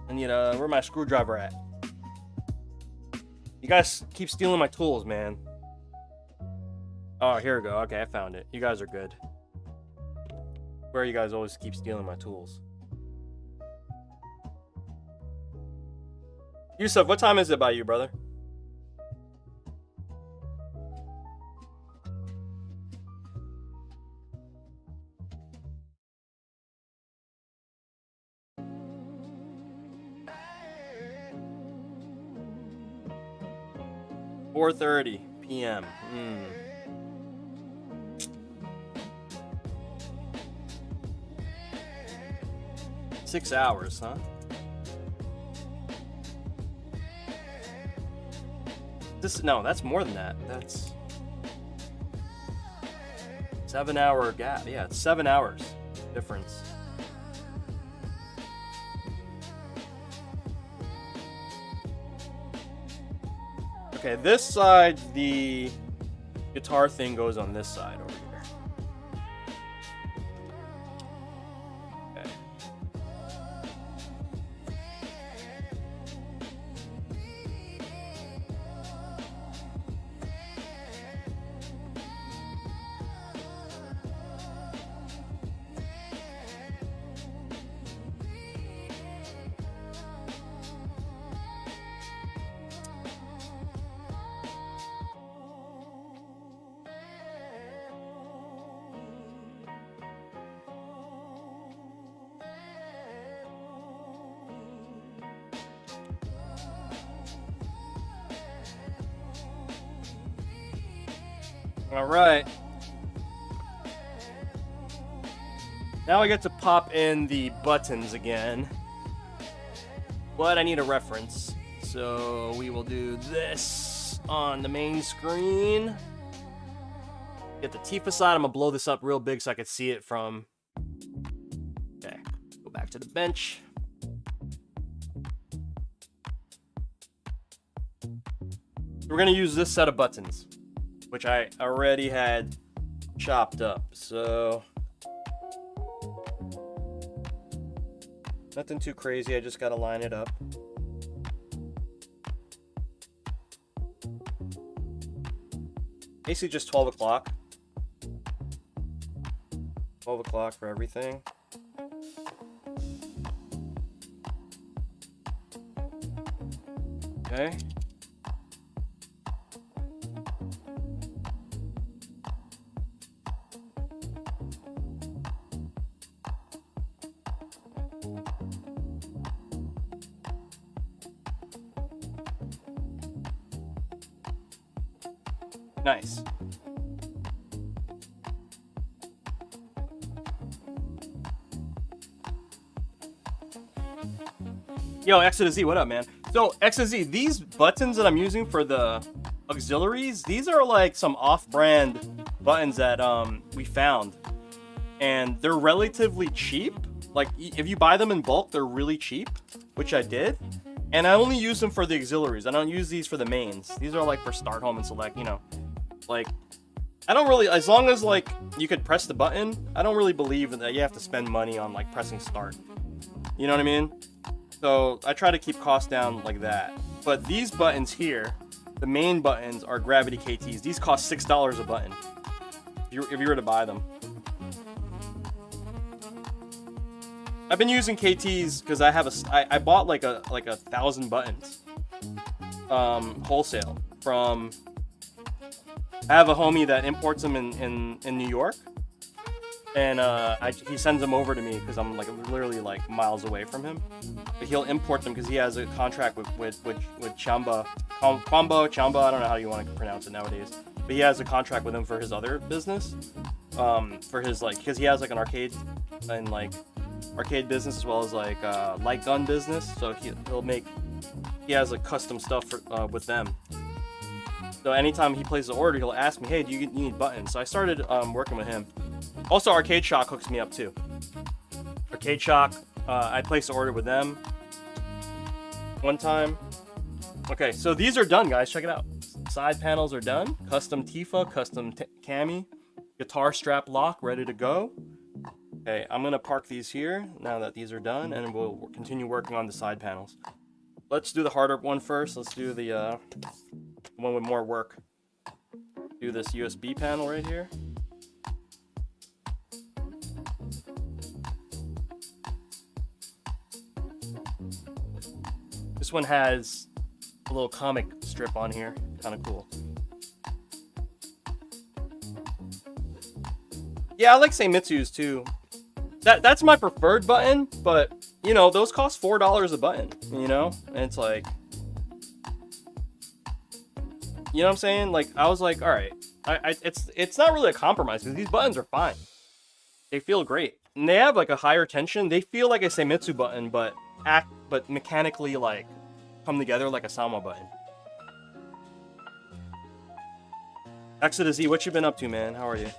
I need where my screwdriver at? You guys keep stealing my tools, man. Oh, here we go. Okay, I found it. You guys are good. Where you guys always keep stealing my tools? Yusuf, what time is it by you, brother? $4:30 p.m. 6 hours, huh? No, that's more than that. That's 7-hour gap. Yeah, it's 7 hours difference. Okay, this side, the guitar thing goes on this side over here. Okay. All right. Now I get to pop in the buttons again. But I need a reference. So we will do this on the main screen. Get the Tifa side. I'm gonna blow this up real big so I can see it from. Okay. Go back to the bench. We're gonna use this set of buttons, which I already had chopped up, so nothing too crazy, I just gotta line it up. Basically just 12 o'clock. 12 o'clock for everything. Okay. Nice. Yo, X to the Z, what up, man? So, X to Z, these buttons that I'm using for the auxiliaries, these are like some off-brand buttons that we found. And they're relatively cheap. Like, if you buy them in bulk, they're really cheap, which I did. And I only use them for the auxiliaries. I don't use these for the mains. These are like for start, home, and select, you know. Like, I don't really, as long as like you could press the button, I don't really believe that you have to spend money on like pressing start. You know what I mean? So I try to keep costs down like that. But these buttons here, the main buttons are gravity KTs. These cost $6 a button if you were to buy them. I've been using KTs because I have I bought like a 1,000 buttons wholesale from. I have a homie that imports them in New York, and he sends them over to me because I'm like literally like miles away from him. But he'll import them because he has a contract with Chamba, Chamba. I don't know how you want to pronounce it nowadays, but he has a contract with him for his other business, for his like because he has like an arcade and like arcade business as well as like light gun business. So he has like custom stuff for, with them. So anytime he places an order, he'll ask me, hey, do you need buttons? So I started working with him. Also, Arcade Shock hooks me up too. Arcade Shock, I placed an order with them one time. Okay, so these are done, guys. Check it out. Side panels are done. Custom Tifa, custom Cammy, guitar strap lock ready to go. Okay, I'm going to park these here now that these are done, and we'll continue working on the side panels. Let's do the harder one first. Let's do the one with more work. Do this USB panel right here. This one has a little comic strip on here. Kind of cool. Yeah, I like Seimitsu's too. That's my preferred button, but you know, those cost $4 a button, you know? And it's like, you know what I'm saying? Like, I was like, all right, it's not really a compromise because these buttons are fine. They feel great. And they have like a higher tension. They feel like a Seimitsu button, but mechanically like come together like a Sama button. Exodus Z, what you been up to, man? How are you?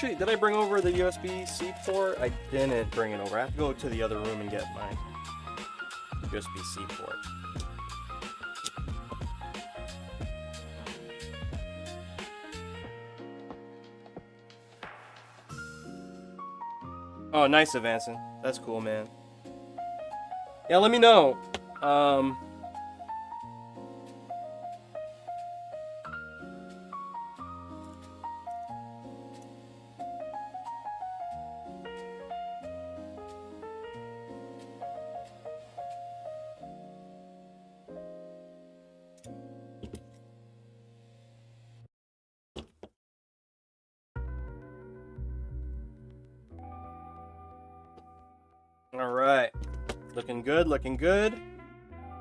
Did I bring over the USB-C port? I didn't bring it over. I have to go to the other room and get my USB-C port. Oh, nice advancing. That's cool, man. Yeah, let me know. All right, looking good, looking good.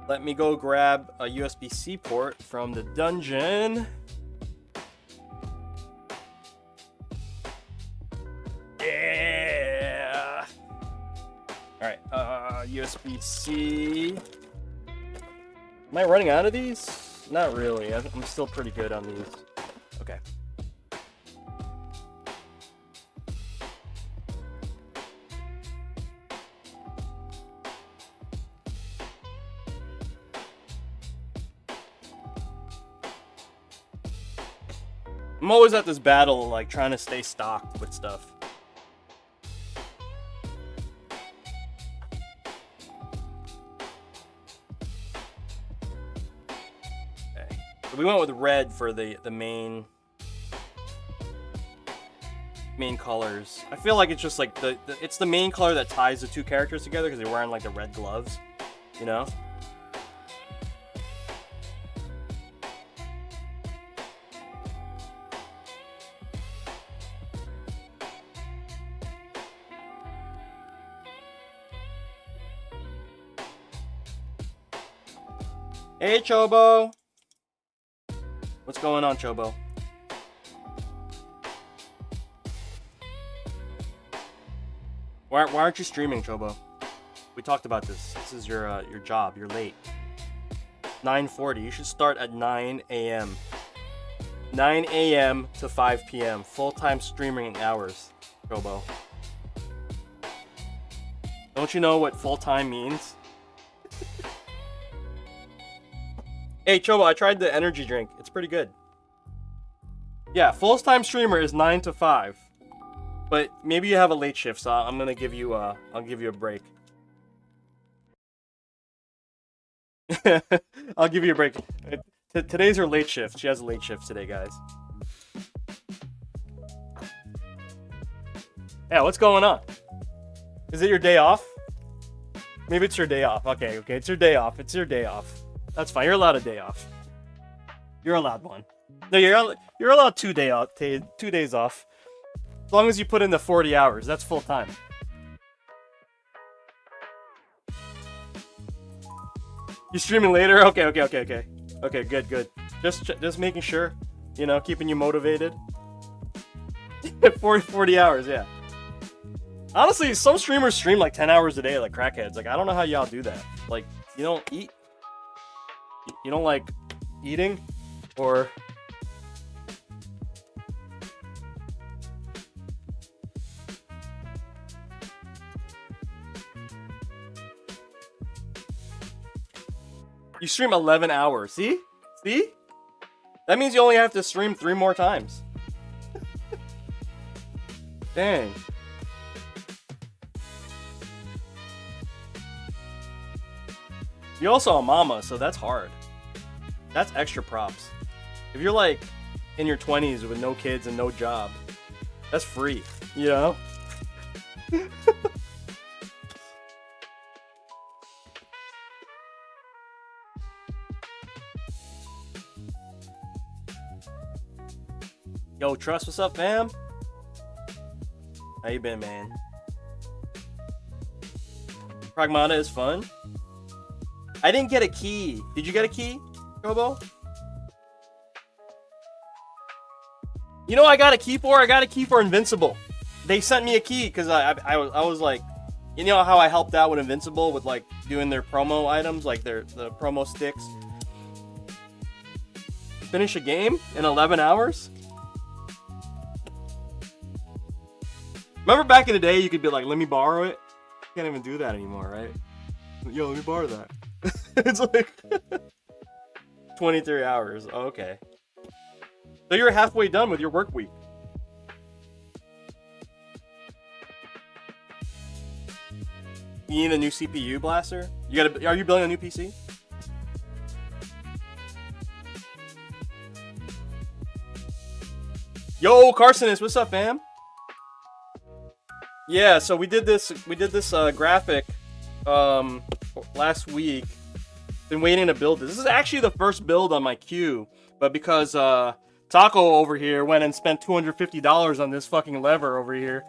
Let me go grab a USB-C port from the dungeon. Yeah. All right, USB-C. Am I running out of these? Not really. I'm still pretty good on these. Okay. I'm always at this battle, like, trying to stay stocked with stuff. Okay. So we went with red for the main colors. I feel like it's just like it's the main color that ties the two characters together because they're wearing like the red gloves, you know? Hey, Chobo! What's going on, Chobo? Why aren't you streaming, Chobo? We talked about this. This is your job. You're late. 9:40. You should start at 9 a.m. 9 a.m. to 5 p.m. Full-time streaming hours, Chobo. Don't you know what full-time means? Hey, Chobo, I tried the energy drink. It's pretty good. Yeah, full-time streamer is 9 to 5. But maybe you have a late shift, so I'm gonna give you I'll give you a break. I'll give you a break. Today's her late shift. She has a late shift today, guys. Yeah, what's going on? Is it your day off? Maybe it's your day off. Okay, it's your day off. It's your day off. That's fine. You're allowed a day off. You're allowed one. No, you're allowed 2 days off. As long as you put in the 40 hours, that's full time. You streaming later? Okay. Okay, good. Just making sure, you know, keeping you motivated. 40 hours, yeah. Honestly, some streamers stream like 10 hours a day, like crackheads. Like, I don't know how y'all do that. Like, you don't eat. You don't like eating, or you stream 11 hours. See? That means you only have to stream 3 more times. Dang. You're also a mama, so that's hard. That's extra props. If you're like in your 20s with no kids and no job, that's free, you know? Yo, Trust, what's up, fam? How you been, man? Pragmata is fun. I didn't get a key. Did you get a key, Kobo? You know what I got a key for? I got a key for Invincible. They sent me a key because I was like, you know how I helped out with Invincible with like doing their promo items, like the promo sticks. Finish a game in 11 hours? Remember back in the day, you could be like, let me borrow it? Can't even do that anymore, right? Yo, let me borrow that. It's like 23 hours. Oh, okay. So you're halfway done with your work week. You need a new CPU blaster? Are you building a new PC? Yo, Carsonis, what's up, fam? Yeah, so we did this graphic last week. Been waiting to build this. This is actually the first build on my queue, but because Taco over here went and spent $250 on this fucking lever over here.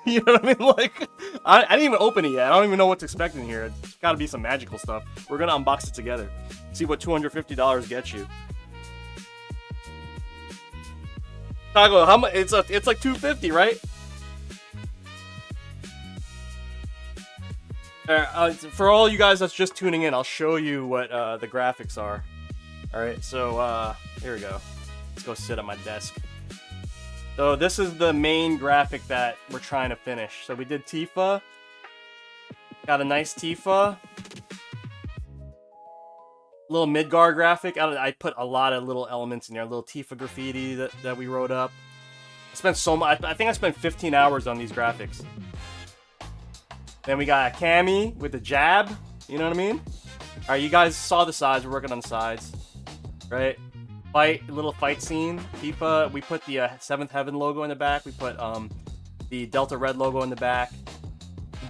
You know what I mean? Like, I didn't even open it yet. I don't even know what to expect in here. It's gotta be some magical stuff. We're gonna unbox it together. See what $250 gets you. Taco, how much? It's like $250, right? For all you guys that's just tuning in, I'll show you what the graphics are. Alright, so here we go. Let's go sit at my desk. So this is the main graphic that we're trying to finish. So we did Tifa. Got a nice Tifa. Little Midgar graphic. I put a lot of little elements in there. A little Tifa graffiti that we wrote up. I spent so much. I think I spent 15 hours on these graphics. Then we got a Cammy with the jab. You know what I mean? Alright, you guys saw the sides. We're working on the sides. Right? Little fight scene. Tifa. We put the 7th Heaven logo in the back. We put the Delta Red logo in the back.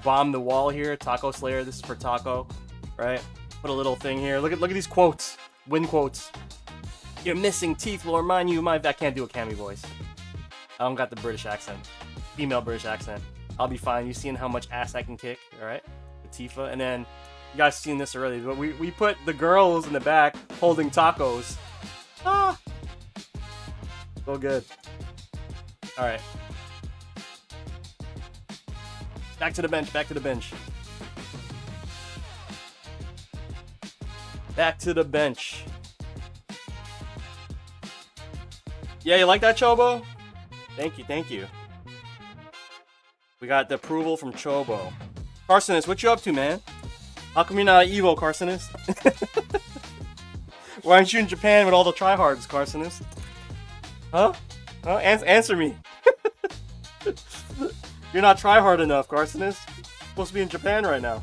Bomb the wall here. Taco Slayer. This is for Taco. Right? Put a little thing here. Look at these quotes. Win quotes. Your missing teeth will remind you of my... I can't do a Cammy voice. I don't got the British accent. Female British accent. I'll be fine. You seen how much ass I can kick, alright? With Tifa. And then, you guys seen this already, but we put the girls in the back holding tacos. Ah! So good. Alright. Back to the bench, back to the bench. Back to the bench. Yeah, you like that, Chobo? Thank you, thank you. We got the approval from Chobo. Carsonist, what you up to, man? How come you're not Evo, Carsonist? Why aren't you in Japan with all the tryhards, Carsonist? Huh? Huh? Answer me. You're not tryhard enough, Carsonist. You're supposed to be in Japan right now.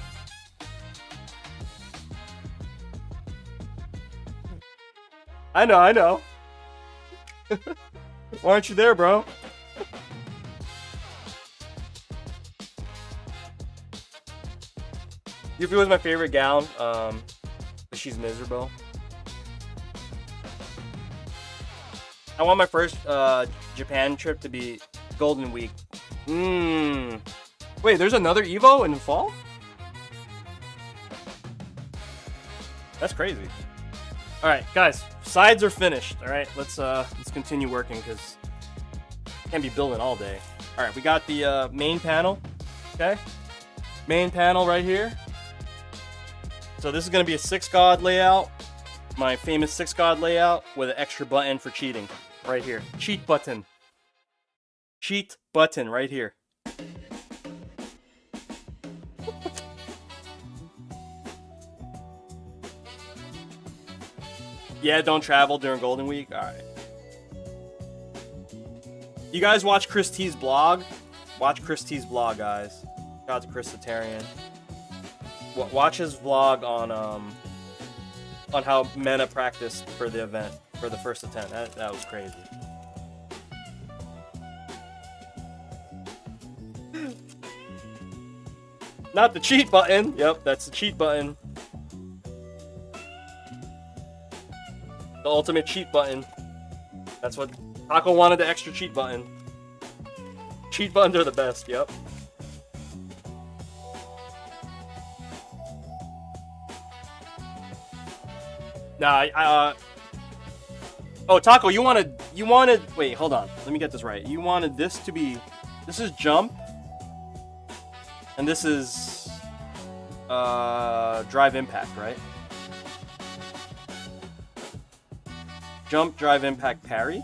I know. Why aren't you there, bro? Yuffie was my favorite gown. She's miserable. I want my first Japan trip to be Golden Week. Wait, there's another Evo in the fall? That's crazy. All right, guys, sides are finished. All right, let's continue working because can't be building all day. All right, we got the main panel. Okay, main panel right here. So this is gonna be a 6-god layout, my famous 6-god layout with an extra button for cheating right here. Cheat button. Cheat button right here. Yeah, don't travel during Golden Week. All right. You guys watch Chris T's blog? Watch Chris T's blog, guys. Shout out to Chris Satarian. Watch his vlog on how Mena practiced for the event for the first attempt. That was crazy. Not the cheat button. Yep, that's the cheat button. The ultimate cheat button. That's what Taco wanted, the extra cheat button. Cheat buttons are the best, yep. Nah, oh, Taco, you wanted, wait, hold on. Let me get this right. You wanted this to be, this is jump. And this is, drive impact, right? Jump, drive, impact, parry.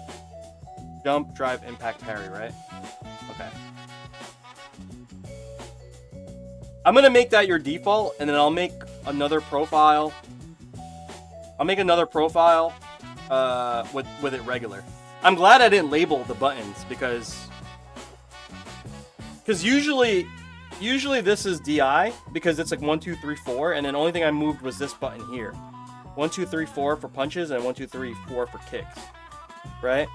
Jump, drive, impact, parry, right? Okay. I'm gonna make that your default, and then I'll make another profile. I'll make another profile with it regular. I'm glad I didn't label the buttons because usually this is DI because it's like 1, 2, 3, 4, and then the only thing I moved was this button here. 1, 2, 3, 4 for punches and 1, 2, 3, 4 for kicks, right?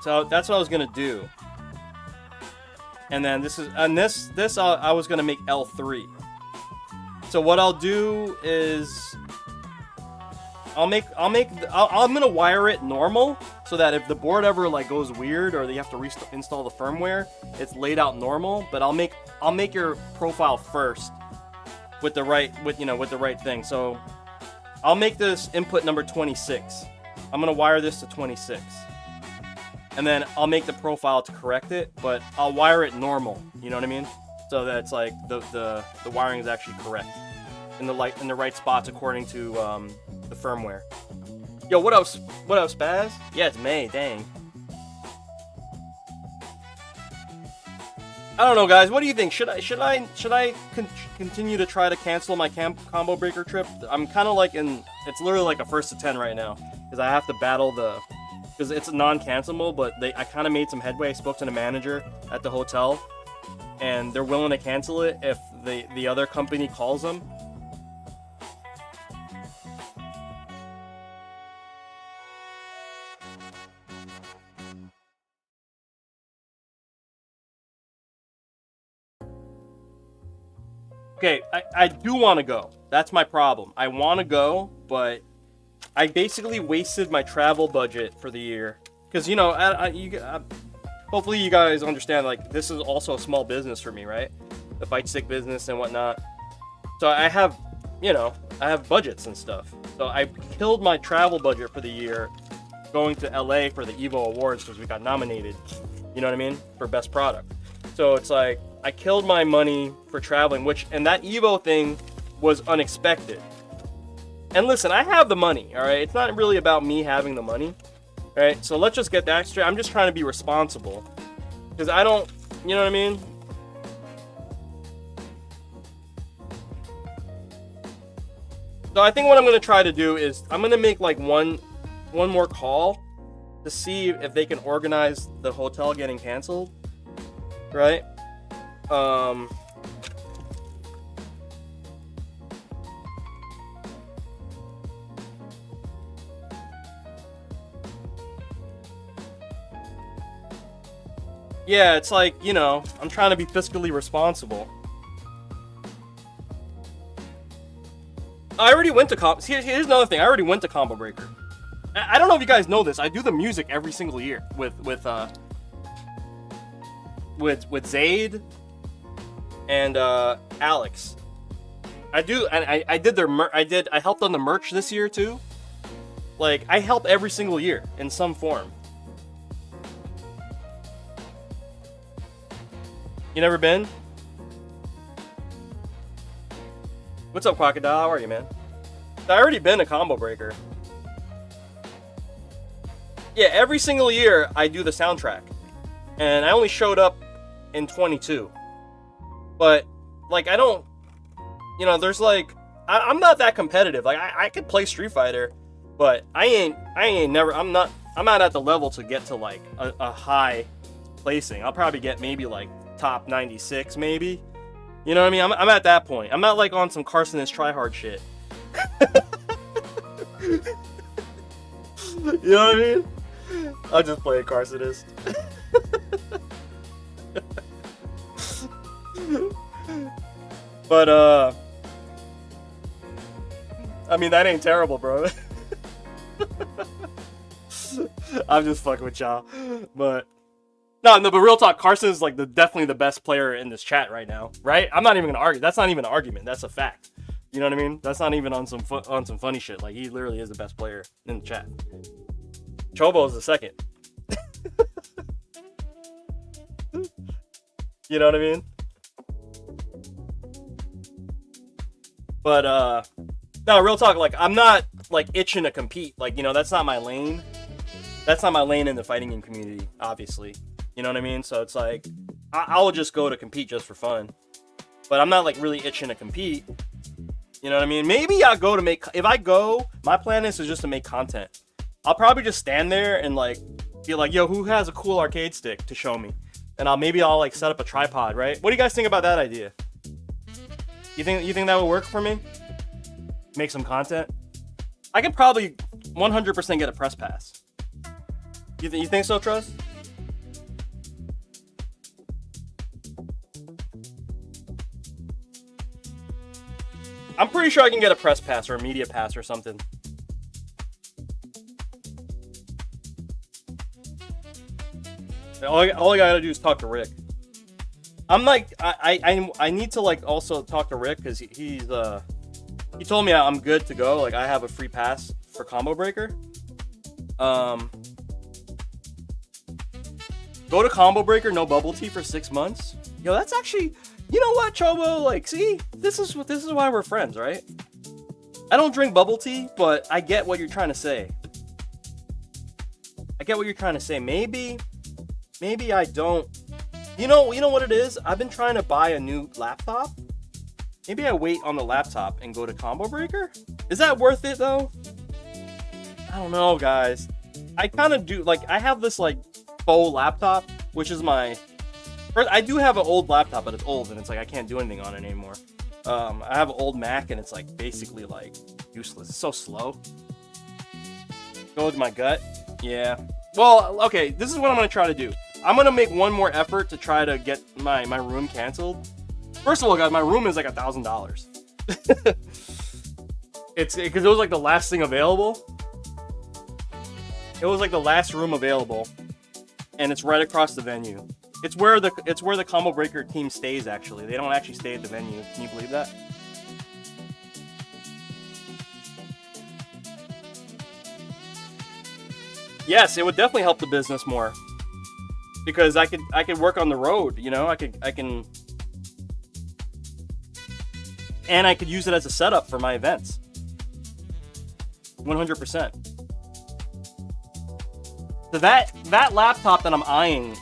So that's what I was gonna do. And then this is, and this I was gonna make L3. So what I'll do is I'm gonna wire it normal so that if the board ever like goes weird or they have to install the firmware, it's laid out normal. But I'll make your profile first with the right thing. So I'll make this input number 26. I'm gonna wire this to 26, and then I'll make the profile to correct it, but I'll wire it normal. You know what I mean? So that it's like the wiring is actually correct in the right spots according to the firmware. Yo, what else? What else, Spaz? Yeah, it's May. Dang. I don't know, guys. What do you think? Should I continue to try to cancel my combo breaker trip? I'm kind of like it's literally like a 1st to 10 right now because I have to battle because it's non-cancelable. But I kind of made some headway. I spoke to the manager at the hotel, and they're willing to cancel it if the other company calls them. Okay, I do want to go. That's my problem. I want to go, but I basically wasted my travel budget for the year. Because, you know, hopefully you guys understand, like, this is also a small business for me, right? The Fightstick business and whatnot. So I have, you know, I have budgets and stuff. So I killed my travel budget for the year going to LA for the Evo Awards because we got nominated, you know what I mean, for Best Product. So it's like, I killed my money for traveling, and that Evo thing was unexpected. And listen, I have the money, all right? It's not really about me having the money, all right? So let's just get that straight. I'm just trying to be responsible because I don't, you know what I mean? So I think what I'm going to try to do is I'm going to make like one more call to see if they can organize the hotel getting canceled, right? Yeah, it's like, you know, I'm trying to be fiscally responsible. I already went to here's another thing. I already went to Combo Breaker. I don't know if you guys know this. I do the music every single year with Zayd and Alex. I do, and I did I helped on the merch this year too. Like, I help every single year in some form. You never been? What's up, Crocodile? How are you, man? I already been a Combo Breaker. Yeah, every single year I do the soundtrack. And I only showed up in 22. But, like, I don't... You know, there's, like... I'm not that competitive. Like, I could play Street Fighter, but I'm not at the level to get to, like, a high placing. I'll probably get maybe, like, top 96, maybe. You know what I mean? I'm at that point. I'm not, like, on some Carsonist tryhard shit. You know what I mean? I'll just play a Carsonist. But, I mean, that ain't terrible, bro. I'm just fucking with y'all. But, no, but real talk, Carson's, like, definitely the best player in this chat right now, right? I'm not even gonna argue. That's not even an argument. That's a fact. You know what I mean? That's not even on some funny shit. Like, he literally is the best player in the chat. Chobo is the second. You know what I mean? But, no, real talk, like, I'm not, like, itching to compete. Like, you know, that's not my lane. That's not my lane in the fighting game community, obviously. You know what I mean? So it's like, I'll just go to compete just for fun. But I'm not, like, really itching to compete. You know what I mean? Maybe I'll go to make... If I go, my plan is just to make content. I'll probably just stand there and, like, be like, yo, who has a cool arcade stick to show me? And maybe I'll, like, set up a tripod, right? What do you guys think about that idea? You think that would work for me? Make some content? I could probably 100% get a press pass. You think so, Trust? I'm pretty sure I can get a press pass or a media pass or something. All I gotta do is talk to Rick. I'm like, I need to like also talk to Rick because he told me I'm good to go. Like I have a free pass for Combo Breaker. Go to Combo Breaker, no bubble tea for 6 months. Yo, that's actually, you know what, Chobo? Like, see, this is why we're friends, right? I don't drink bubble tea, but I get what you're trying to say. Maybe I don't. You know what it is? I've been trying to buy a new laptop. Maybe I wait on the laptop and go to Combo Breaker. Is that worth it though? I don't know, guys. I kind of do. Like, I have this like faux laptop, which is my. I do have an old laptop, but it's old and it's like I can't do anything on it anymore. I have an old Mac and it's like basically like useless. It's so slow. Go with my gut. Yeah. Well, okay. This is what I'm gonna try to do. I'm gonna make one more effort to try to get my room canceled. First of all, guys, my room is like $1,000. It's because it was like the last thing available. It was like the last room available, and it's right across the venue. It's where the Combo Breaker team stays. Actually, they don't actually stay at the venue. Can you believe that? Yes, it would definitely help the business more. Because I could work on the road, you know, I can and I could use it as a setup for my events. 100%. So that laptop that I'm eyeing,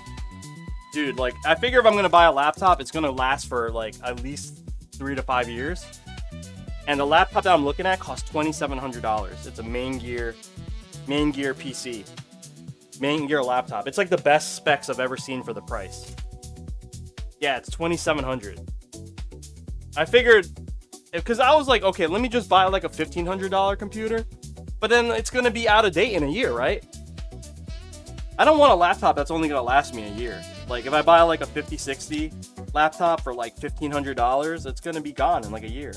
dude, like I figure if I'm gonna buy a laptop, it's gonna last for like at least 3 to 5 years. And the laptop that I'm looking at costs $2,700. It's a main gear PC. Main gear laptop. It's like the best specs I've ever seen for the price. Yeah, it's $2,700. I figured, because I was like, okay, let me just buy like a $1,500 computer, but then it's gonna be out of date in a year, right? I don't want a laptop that's only gonna last me a year. Like if I buy like a 5060 laptop for like $1,500, it's gonna be gone in like a year.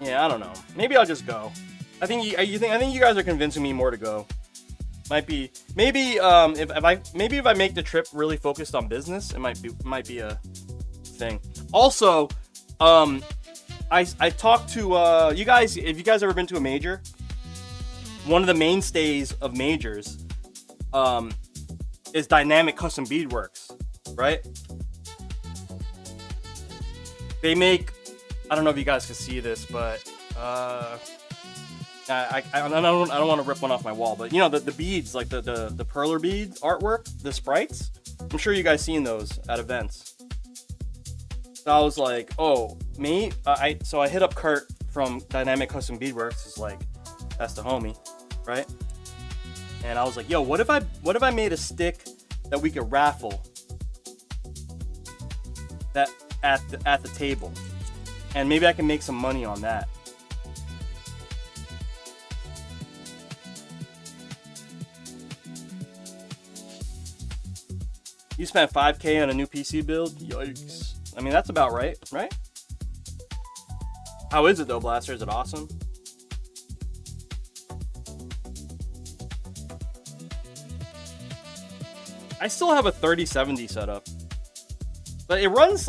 Yeah, I don't know. Maybe I'll just go. I think you guys are convincing me more to go. Maybe if I make the trip really focused on business, it might be a thing. Also, I talked to you guys. If you guys ever been to a major, one of the mainstays of majors is dynamic custom beadworks, right? They make. I don't know if you guys can see this, but I don't want to rip one off my wall, but you know the beads, like the perler beads artwork, the sprites. I'm sure you guys seen those at events. So I was like, oh, me? So I hit up Kurt from Dynamic Custom Beadworks. It's like, that's the homie, right? And I was like, yo, what if I made a stick that we could raffle that at the table? And maybe I can make some money on that. You spent $5K on a new PC build? Yikes. I mean, that's about right? How is it though, Blaster? Is it awesome? I still have a 3070 setup. But it runs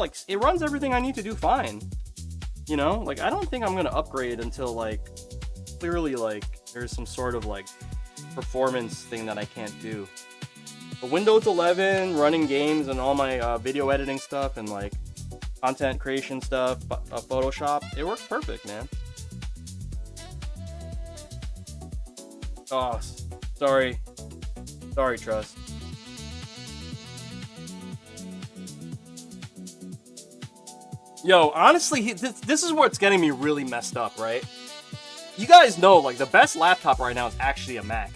everything I need to do fine. You know, like I don't think I'm gonna upgrade until like clearly like there's some sort of like performance thing that I can't do. But Windows 11 running games and all my video editing stuff and like content creation stuff, Photoshop, it works perfect, man. Oh, sorry, Trust. Yo, honestly, this is what's getting me really messed up, right? You guys know, like, the best laptop right now is actually a Mac.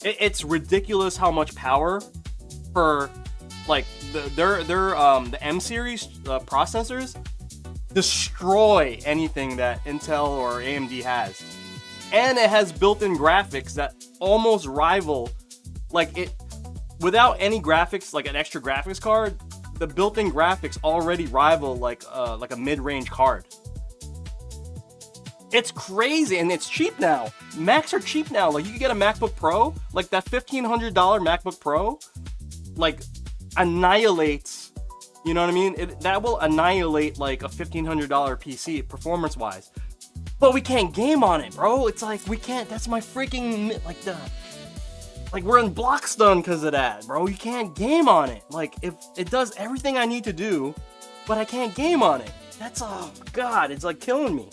It's ridiculous how much power for, like, the M series processors destroy anything that Intel or AMD has. And it has built-in graphics that almost rival, like, it, without any graphics, like an extra graphics card, the built-in graphics already rival like a mid-range card. It's crazy, and it's cheap now. Macs are cheap now. Like, you can get a MacBook Pro, like that $1,500 MacBook Pro, like, annihilates, you know what I mean? That will annihilate, like, a $1,500 PC, performance-wise. But we can't game on it, bro. It's like, we can't, that's my freaking, like, we're in block stun because of that, bro. You can't game on it. Like, if it does everything I need to do, but I can't game on it. That's, oh, God, it's, like, killing me.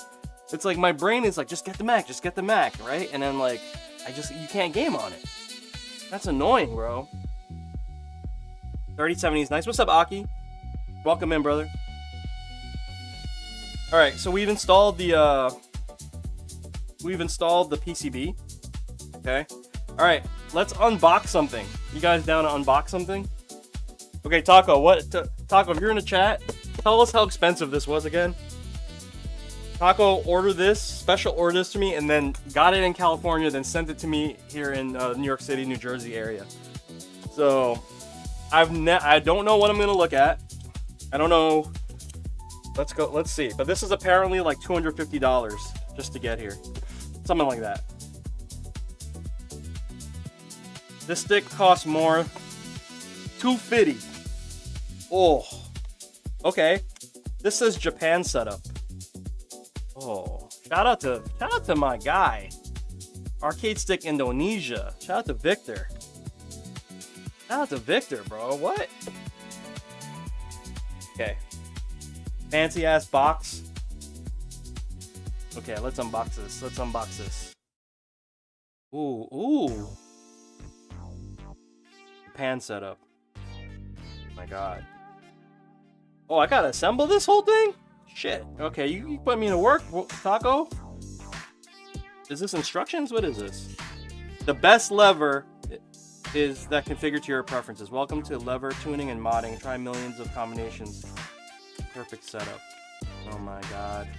It's like my brain is like, just get the Mac, right? And then like, you can't game on it. That's annoying, bro. 3070 is nice. What's up, Aki? Welcome in, brother. All right, so we've installed the PCB. Okay. All right, let's unbox something. You guys down to unbox something? Okay, Taco, Taco, if you're in the chat, tell us how expensive this was again. Taco ordered this, special ordered this to me, and then got it in California, then sent it to me here in New York City, New Jersey area. So, I don't know what I'm gonna look at. I don't know. Let's see. But this is apparently like $250 just to get here. Something like that. This stick costs more. $250. Oh. Okay. This says Japan setup. Oh, shout out to my guy, Arcade Stick Indonesia. Shout out to Victor. Shout out to Victor, bro. What? Okay. Fancy ass box. Okay, let's unbox this. Ooh. Japan setup. Oh my God. Oh, I gotta assemble this whole thing? Shit. Okay, you put me to work, Taco. Is this instructions? What is this? The best lever is that configured to your preferences. Welcome to lever tuning and modding. Try millions of combinations. Perfect setup. Oh my God.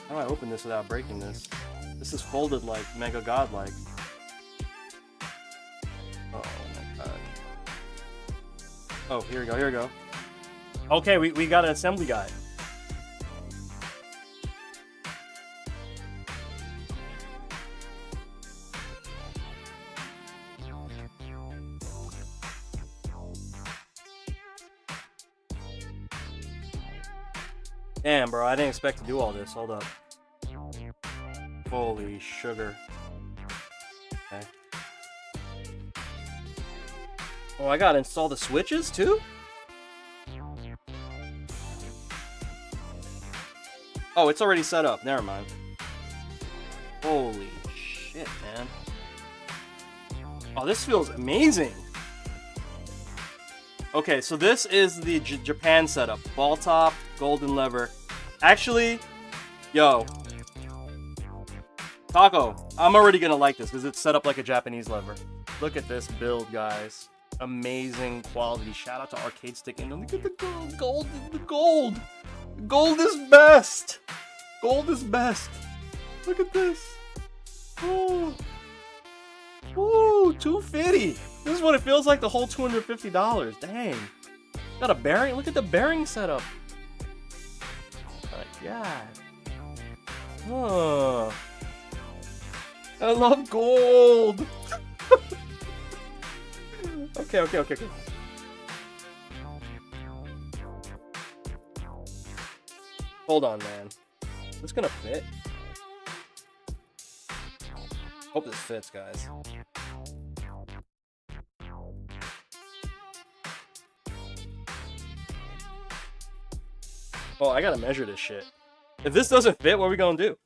How do I open this without breaking this? This is folded like mega godlike. Oh my God. Oh, here we go. Okay, we got an assembly guide. Damn, bro, I didn't expect to do all this. Hold up. Holy sugar. Okay. Oh, I gotta install the switches too? Oh, it's already set up. Never mind. Holy shit, man. Oh, this feels amazing. Okay, so this is the Japan setup. Ball top, golden lever. Actually, yo. Taco, I'm already gonna like this because it's set up like a Japanese lever. Look at this build, guys. Amazing quality. Shout out to Arcade Stick. And look at the gold. The gold. Gold is best. Gold is best. Look at this. Oh. Ooh, $250. This is what it feels like, the whole $250. Dang. Got a bearing. Look at the bearing setup. My God. Oh. I love gold. Okay. Hold on, man. Is this gonna fit? Hope this fits, guys. Oh, I gotta measure this shit. If this doesn't fit, what are we gonna do?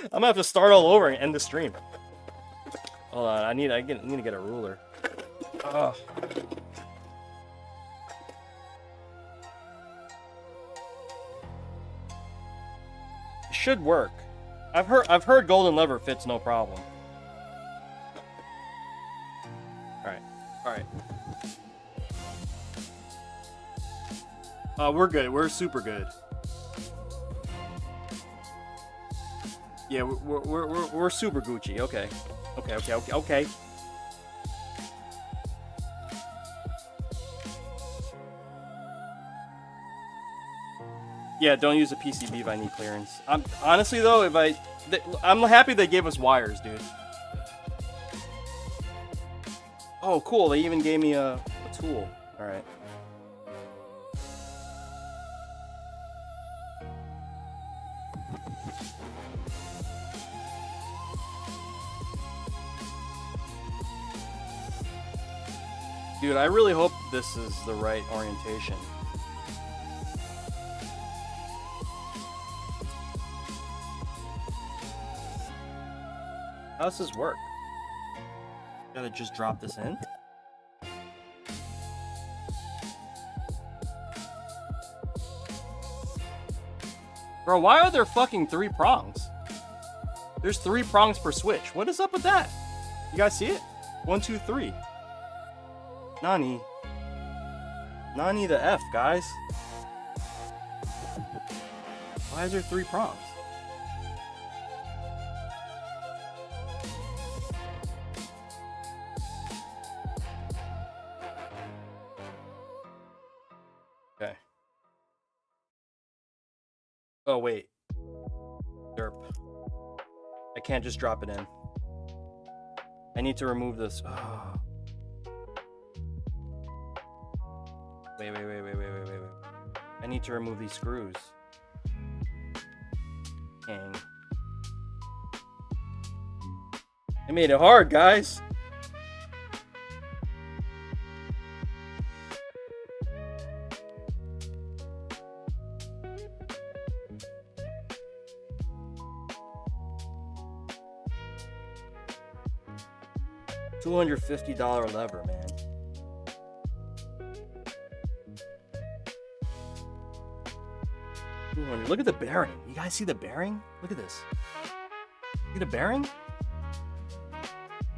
I'm gonna have to start all over and end the stream. Hold on, I need to get a ruler. Ugh. It should work. I've heard golden lever fits no problem. All right. We're good. We're super good. Yeah, we're super Gucci. Okay. Yeah, don't use a PCB if I need clearance. Honestly though, I'm happy they gave us wires, dude. Oh, cool. They even gave me a tool. All right. Dude, I really hope this is the right orientation. How does this work? Gotta just drop this in? Bro, why are there fucking 3 prongs? There's 3 prongs per switch. What is up with that? You guys see it? 1, 2, 3. Nani the F, guys. Why is there 3 prongs? Okay. Oh, wait. Derp. I can't just drop it in. I need to remove this. Oh. Wait. I need to remove these screws. Dang. I made it hard, guys. $250 lever, man. Look at the bearing. You guys see the bearing? Look at this. Look at the bearing?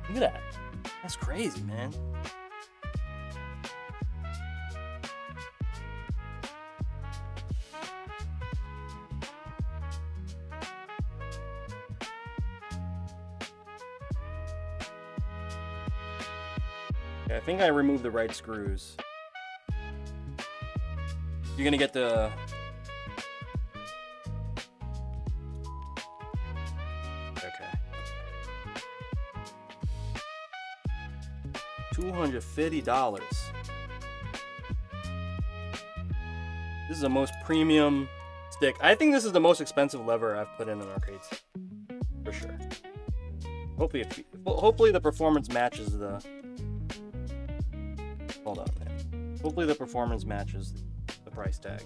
Look at that. That's crazy, man. Okay, I think I removed the right screws. You're gonna get the... $250. This is the most premium stick. I think this is the most expensive lever I've put in arcades, for sure. Hopefully the performance matches the... Hold on, man. Hopefully the performance matches the price tag.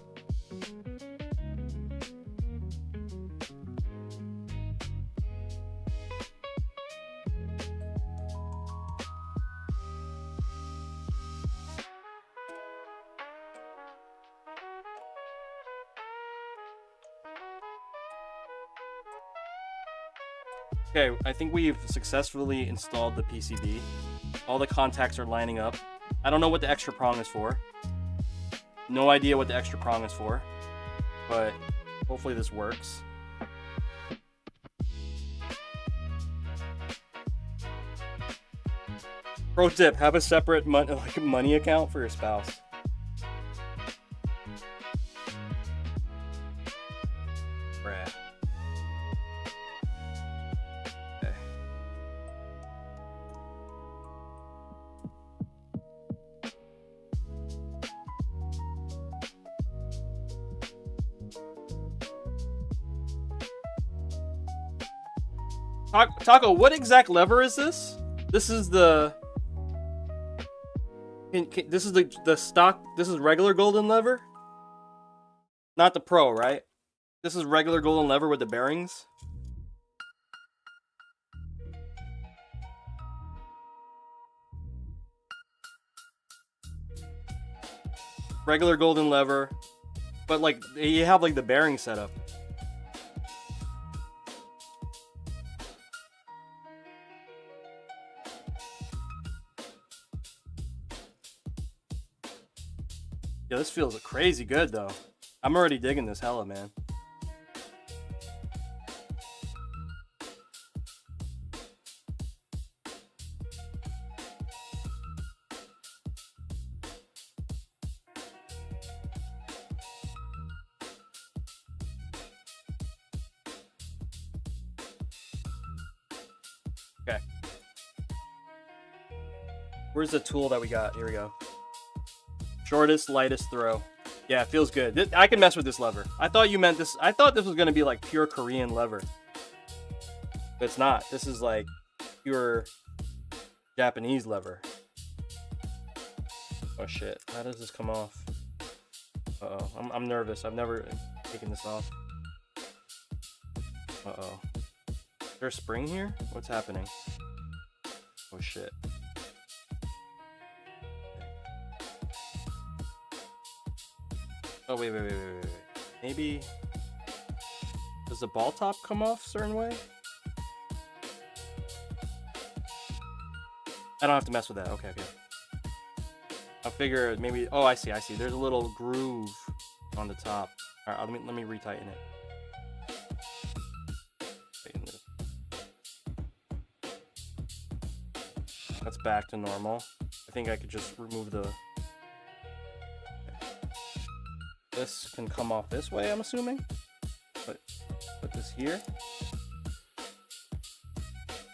Okay, I think we've successfully installed the PCB. All the contacts are lining up. I don't know what the extra prong is for. No idea what the extra prong is for. But hopefully this works. Pro tip, have a separate money account for your spouse. Taco, what exact lever is this? This is the... This is the stock... This is regular golden lever? Not the pro, right? This is regular golden lever with the bearings? Regular golden lever. But, like, you have, like, the bearing setup. Yeah, this feels crazy good, though. I'm already digging this hella, man. Okay. Where's the tool that we got? Here we go. Shortest, lightest throw. Yeah, it feels good. I can mess with this lever. I thought you meant this. I thought this was going to be like pure Korean lever. But it's not. This is like pure Japanese lever. Oh shit. How does this come off? Uh-oh. I'm nervous. I've never taken this off. Uh-oh. Is there a spring here? What's happening? Oh shit. Oh, wait. Maybe... Does the ball top come off a certain way? I don't have to mess with that. Okay. I'll figure maybe... Oh, I see. There's a little groove on the top. All right, let me retighten it. Tighten this. That's back to normal. I think I could just remove the... This can come off this way, I'm assuming. Put this here.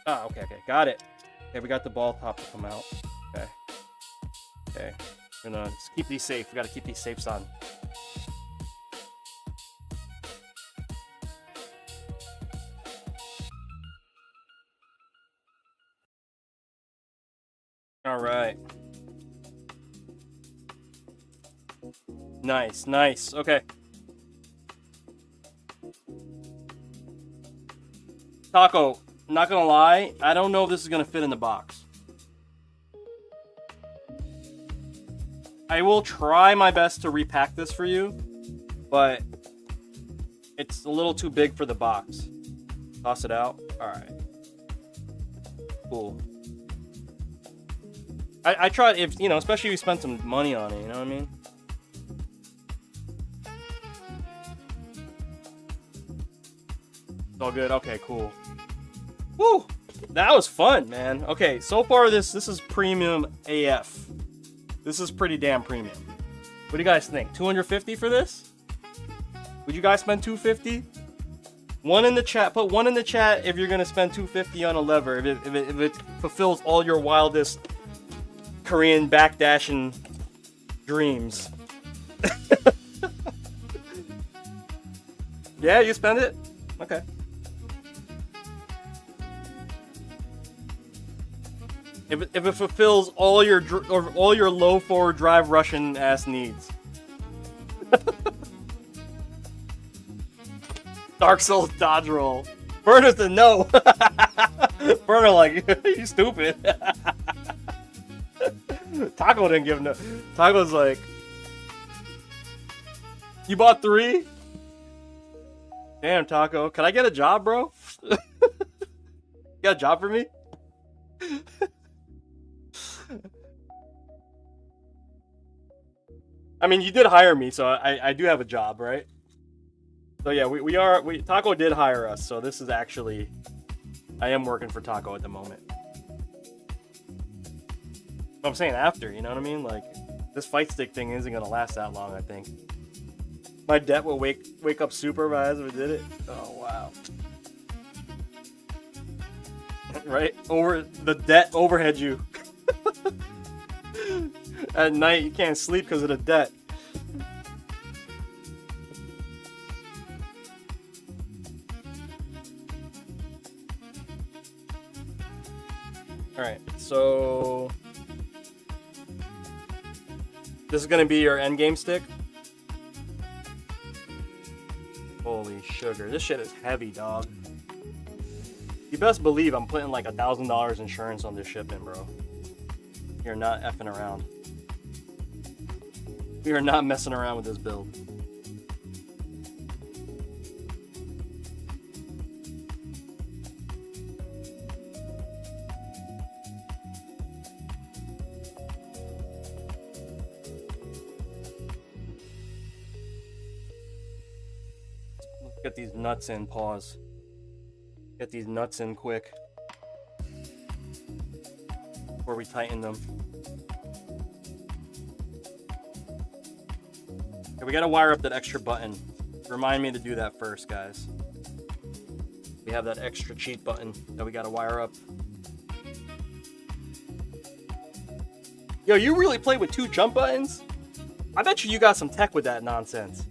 Ah, okay. Got it. Okay, we got the ball top to come out. Okay. We're gonna keep these safe. We gotta keep these safes on. All right. Nice. Okay. Taco, not gonna lie, I don't know if this is gonna fit in the box. I will try my best to repack this for you, but it's a little too big for the box. Toss it out. Alright. Cool. I tried, if you know, especially if you spend some money on it, you know what I mean? It's all good. Okay, cool. Woo! That was fun, man. Okay, so far this is premium AF. This is pretty damn premium. What do you guys think? 250 for this? Would you guys spend 250? One in the chat. Put one in the chat if you're gonna spend 250 on a lever. If it fulfills all your wildest Korean backdashing dreams. Yeah, you spend it? Okay. If it fulfills all your low forward drive Russian ass needs. Dark Souls dodge roll. Burner said no. Burner like, you stupid. Taco didn't give no. Taco's like, you bought 3? Damn, Taco. Can I get a job, bro? You got a job for me? I mean, you did hire me, so I do have a job, right? So yeah, Taco did hire us, so this is actually, I am working for Taco at the moment. I'm saying after, you know what I mean? Like, this fight stick thing isn't gonna last that long, I think. My debt will wake up supervisor if we did it. Oh wow. Right? The debt overhead you. At night you can't sleep because of the debt. Alright, so this is gonna be your endgame stick. Holy sugar, this shit is heavy, dog. You best believe I'm putting like $1,000 insurance on this shipment, bro. You're not effing around. We are not messing around with this build. Get these nuts in, pause. Get these nuts in quick before we tighten them. Okay, we gotta wire up that extra button. Remind me to do that first, guys. We have that extra cheat button that we gotta wire up. Yo, you really play with 2 jump buttons? I bet you got some tech with that nonsense.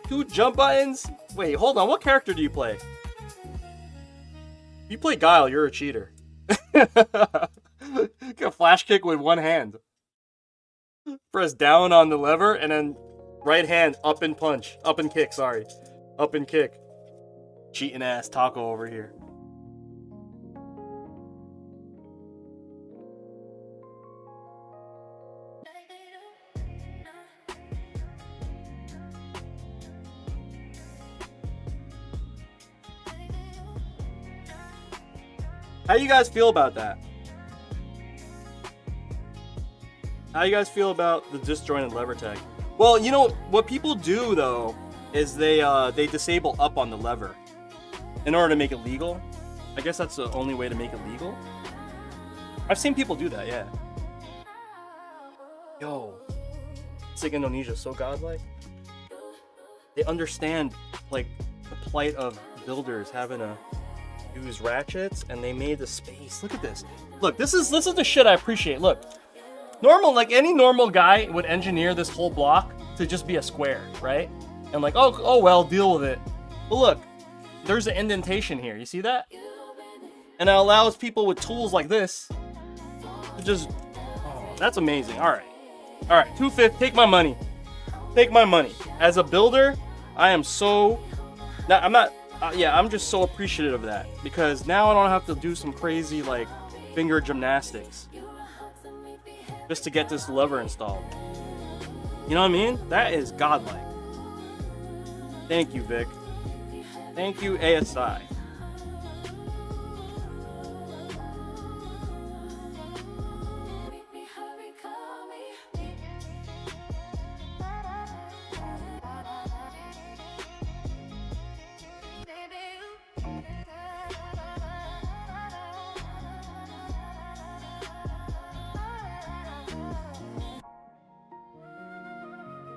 2 jump buttons? Wait, hold on. What character do you play? If you play Guile, you're a cheater. You can flash kick with 1 hand. Press down on the lever and then right hand up and punch. Up and kick, sorry. Up and kick. Cheating ass taco over here. How you guys feel about that? How you guys feel about the disjointed lever tech? Well, you know what people do though is they disable up on the lever in order to make it legal. I guess that's the only way to make it legal. I've seen people do that, yeah. Yo, it's like Indonesia, so godlike. They understand like the plight of builders having to use ratchets, and they made the space. Look at this. Look, this is the shit I appreciate. Look, like any normal guy would engineer this whole block to just be a square, right? And like, oh well, deal with it. But look, there's an indentation here. You see that? And it allows people with tools like this to just. Oh, that's amazing. All right, 250. Take my money. Take my money. As a builder, I am so. I'm not. Yeah, I'm just so appreciative of that because now I don't have to do some crazy like finger gymnastics just to get this lever installed. You know what I mean? That is godlike. Thank you, Vic. Thank you, ASI.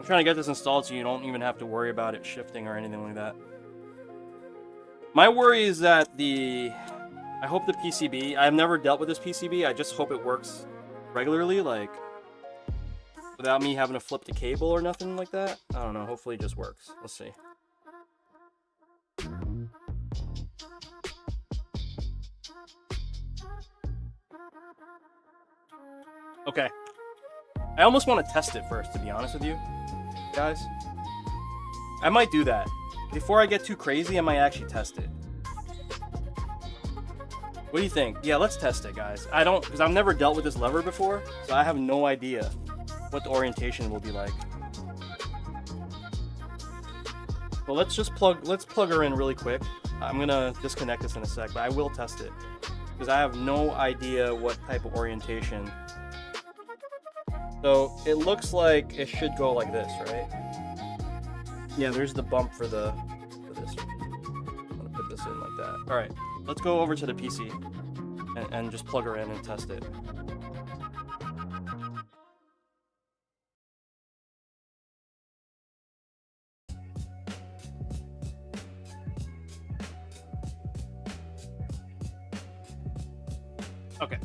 Trying to get this installed so you don't even have to worry about it shifting or anything like that. My worry is that I hope the PCB, I've never dealt with this PCB, I just hope it works regularly, like without me having to flip the cable or nothing like that. I don't know, hopefully it just works. Let's see. Okay. I almost want to test it first, to be honest with you, guys. I might do that. Before I get too crazy, I might actually test it. What do you think? Yeah, let's test it, guys. Because I've never dealt with this lever before, so I have no idea what the orientation will be like. But let's plug her in really quick. I'm gonna disconnect this in a sec, but I will test it. Because I have no idea what type of orientation. So it looks like it should go like this, right? Yeah, there's the bump for this. I'm gonna put this in like that. All right, let's go over to the PC and just plug her in and test it. Okay.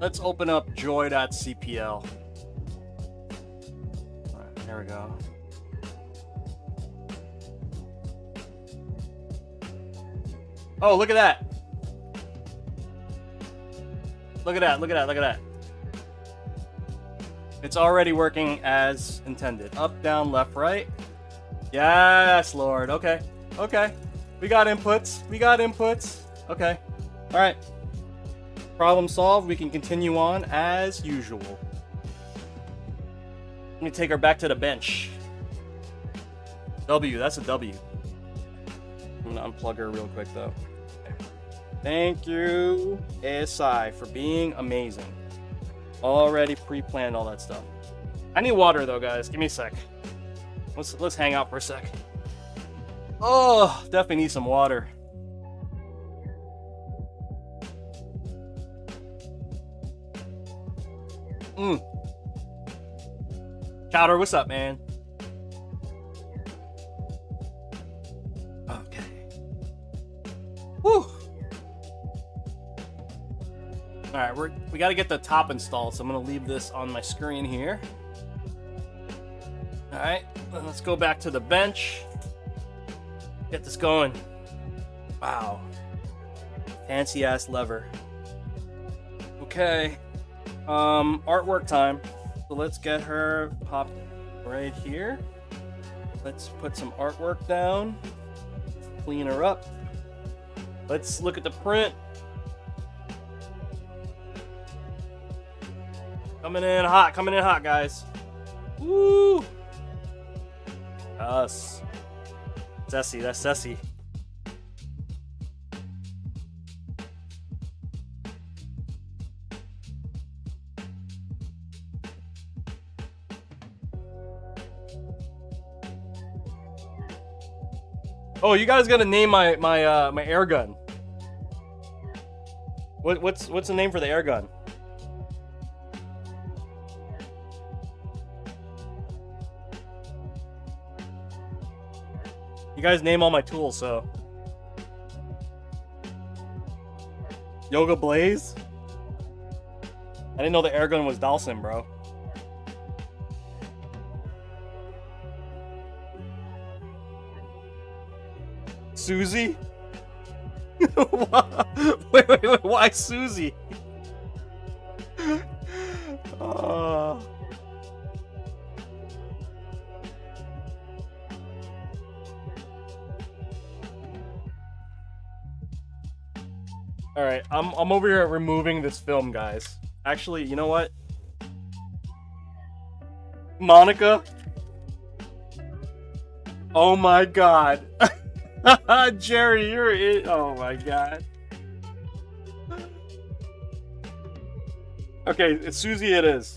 Let's open up joy.cpl. Alright, there we go. Oh, look at that. Look at that, look at that, look at that. It's already working as intended. Up, down, left, right. Yes, Lord. Okay. Okay. We got inputs. We got inputs. Okay. All right. Problem solved. We can continue on as usual. Let me take her back to the bench. W. That's a W. I'm going to unplug her real quick, though. Okay. Thank you, ASI, for being amazing. Already pre-planned all that stuff. I need water though, guys. Give me a sec. Let's hang out for a sec. Oh, definitely need some water. Chowder, what's up, man? Whew. All right, we got to get the top installed, so I'm gonna leave this on my screen here. All right, let's go back to the bench. Get this going. Wow, fancy ass lever. Okay, artwork time. So let's get her popped right here. Let's put some artwork down. Clean her up. Let's look at the print. Coming in hot, guys. Woo! Us. Ceci, that's Ceci. Oh, you guys gotta name my air gun. What's the name for the air gun? You guys name all my tools, so. Yoga Blaze? I didn't know the air gun was Dalsim, bro. Susie? wait, why Susie? Alright, I'm over here removing this film, guys. Actually, you know what? Monica? Oh my god. Jerry, you're it. Oh my god. Okay, it's Susie it is.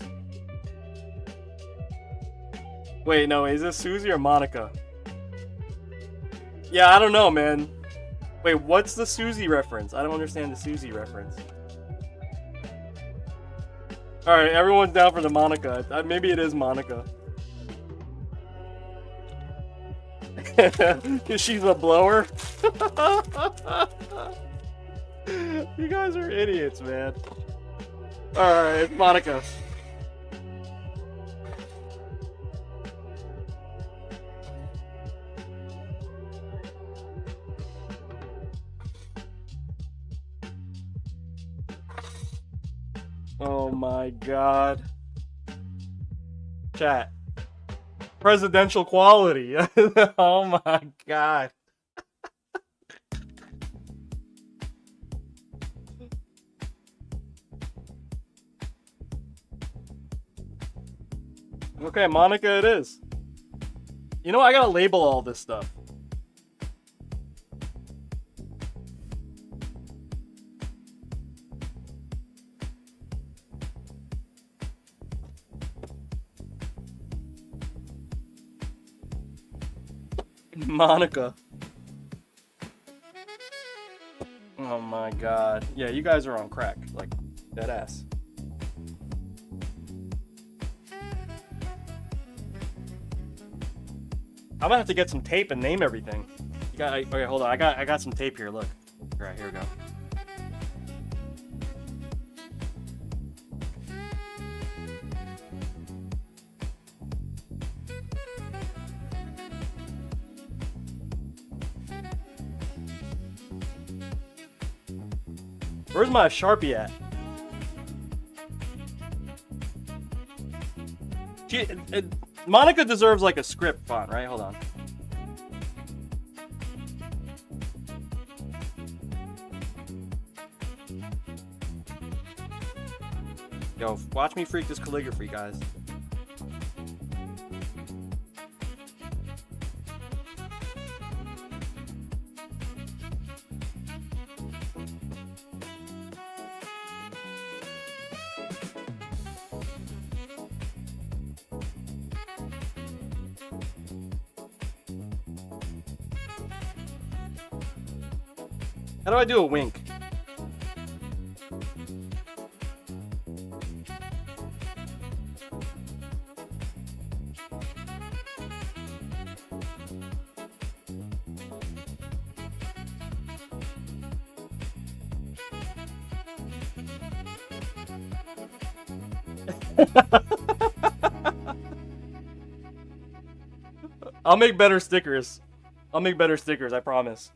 Wait, no, is this Susie or Monica? Yeah, I don't know, man. Wait, what's the Susie reference? I don't understand the Susie reference. Alright, everyone's down for the Monica. Maybe it is Monica. Cause she's a blower. You guys are idiots, man. Alright, Monica. Oh my god. Chat. Presidential quality. Oh my god. Okay, Monica it is. You know, I gotta label all this stuff. Monica. Oh my god. Yeah, you guys are on crack. Like, dead ass. I'm gonna have to get some tape and name everything. You got, okay, hold on. I got some tape here. Look. All right, here we go. Where's my Sharpie at? Monica deserves like a script font, right? Hold on. Yo, watch me freak this calligraphy, guys. How do I do a wink? I'll make better stickers. I'll make better stickers, I promise.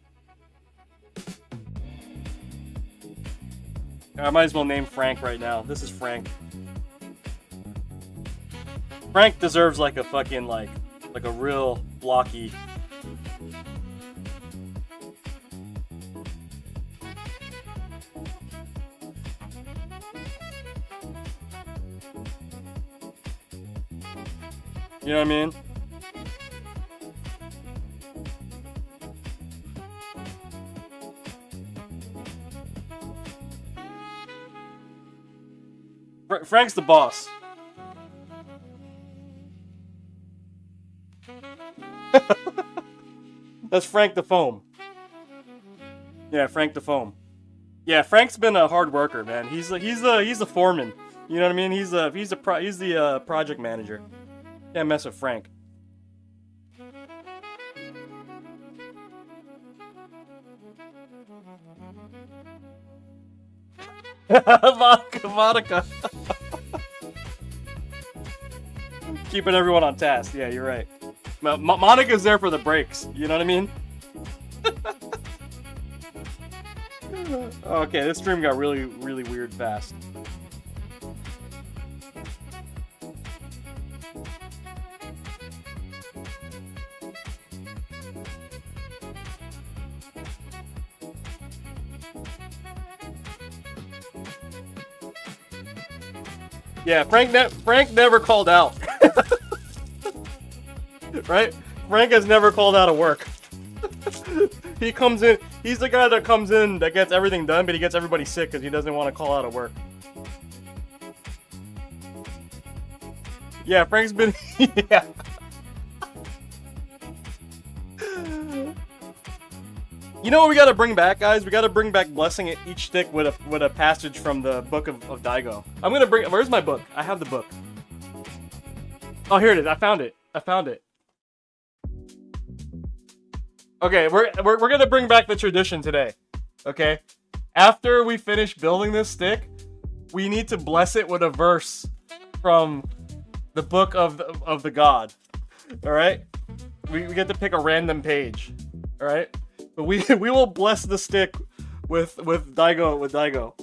I might as well name Frank right now. This is Frank. Frank deserves like a fucking like a real blocky. You know what I mean? Frank's the boss. That's Frank the Foam. Yeah, Frank the Foam. Yeah, Frank's been a hard worker, man. He's the foreman. You know what I mean? He's the project manager. Can't mess with Frank. Vodka. Keeping everyone on task. Yeah, you're right. Monica's there for the breaks. You know what I mean? Okay, this stream got really weird fast. Yeah, Frank never called out. Right? Frank has never called out of work. He comes in, he's the guy that comes in that gets everything done, but he gets everybody sick because he doesn't want to call out of work. Yeah, Frank's been... yeah. You know what we gotta bring back, guys? We gotta bring back blessing each stick with a passage from the book of Daigo. I'm gonna bring... Where's my book? I have the book. Oh, here it is. I found it. Okay, we're gonna bring back the tradition today. Okay? After we finish building this stick, we need to bless it with a verse from the book of the god. Alright? We get to pick a random page. Alright? But we will bless the stick with Daigo.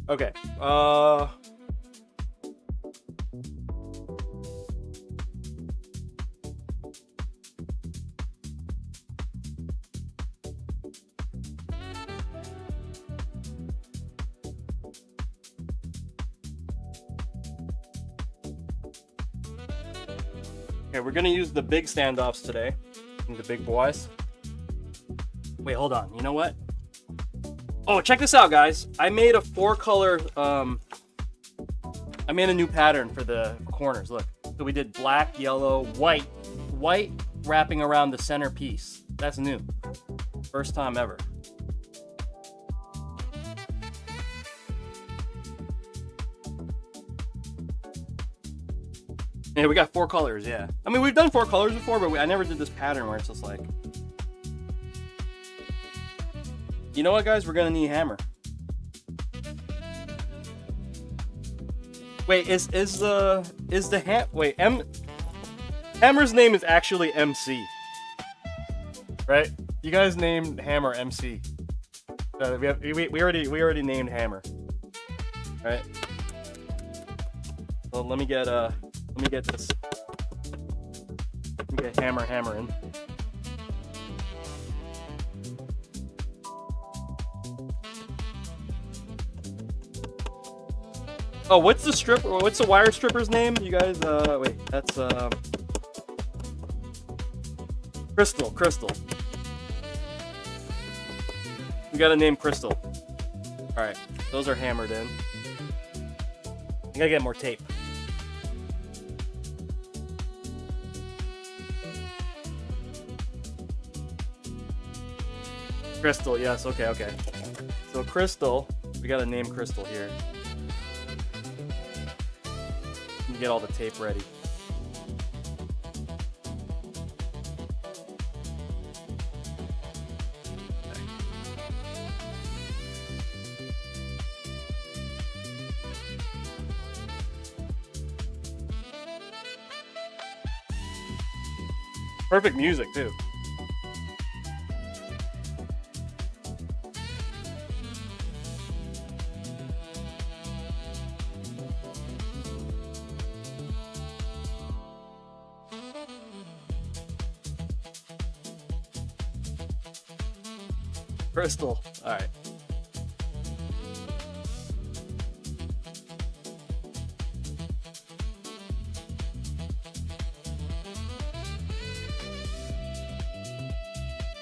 Okay. Okay, we're gonna use the big standoffs today. The big boys. Wait, hold on. You know what? Oh, check this out, guys. I made a 4-color, I made a new pattern for the corners. Look. So we did black, yellow, white. White wrapping around the center piece. That's new. First time ever. Yeah, we got 4 colors, yeah. I mean, we've done 4 colors before, but I never did this pattern where it's just like... You know what, guys? We're gonna need hammer. Wait, Hammer's name is actually MC. Right? You guys named Hammer MC. We already named Hammer. Right? So let me get this. Let me get hammer in. Oh, what's the wire stripper's name? You guys, wait, that's, Crystal. We gotta name Crystal. Alright, those are hammered in. I gotta get more tape. Crystal, yes, okay. So Crystal, we gotta name Crystal here. Get all the tape ready. Perfect music too. Crystal. All right.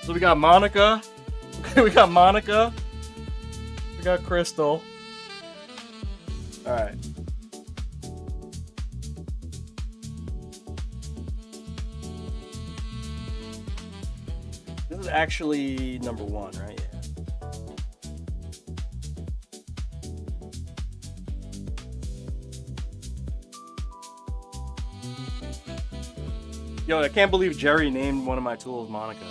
So we got Monica. We got Monica. We got Crystal. All right. This is actually number 1, right? Yeah. Yo, I can't believe Jerry named one of my tools Monica.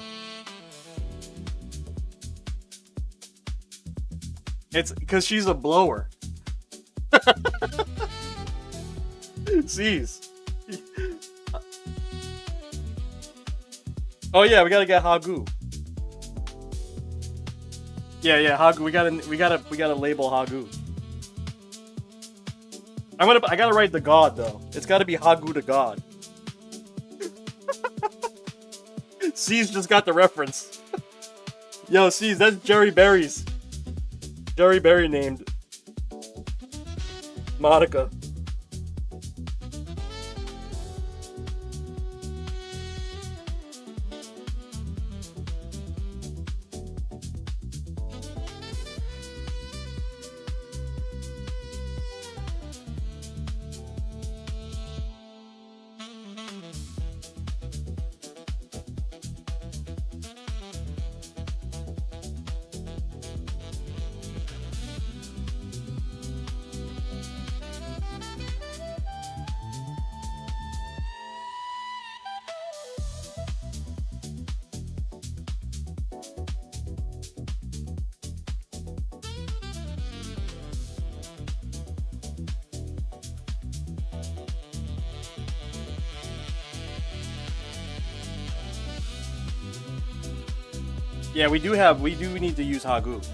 It's because she's a blower. Sees. Oh yeah, we gotta get Hagu. Yeah, Hagu. We gotta label Hagu. I gotta write the god though. It's gotta be Hagu the god. C's just got the reference. Yo, C's, that's Jerry Berry's. Jerry Berry named Monica. Yeah, we do need to use Hagu.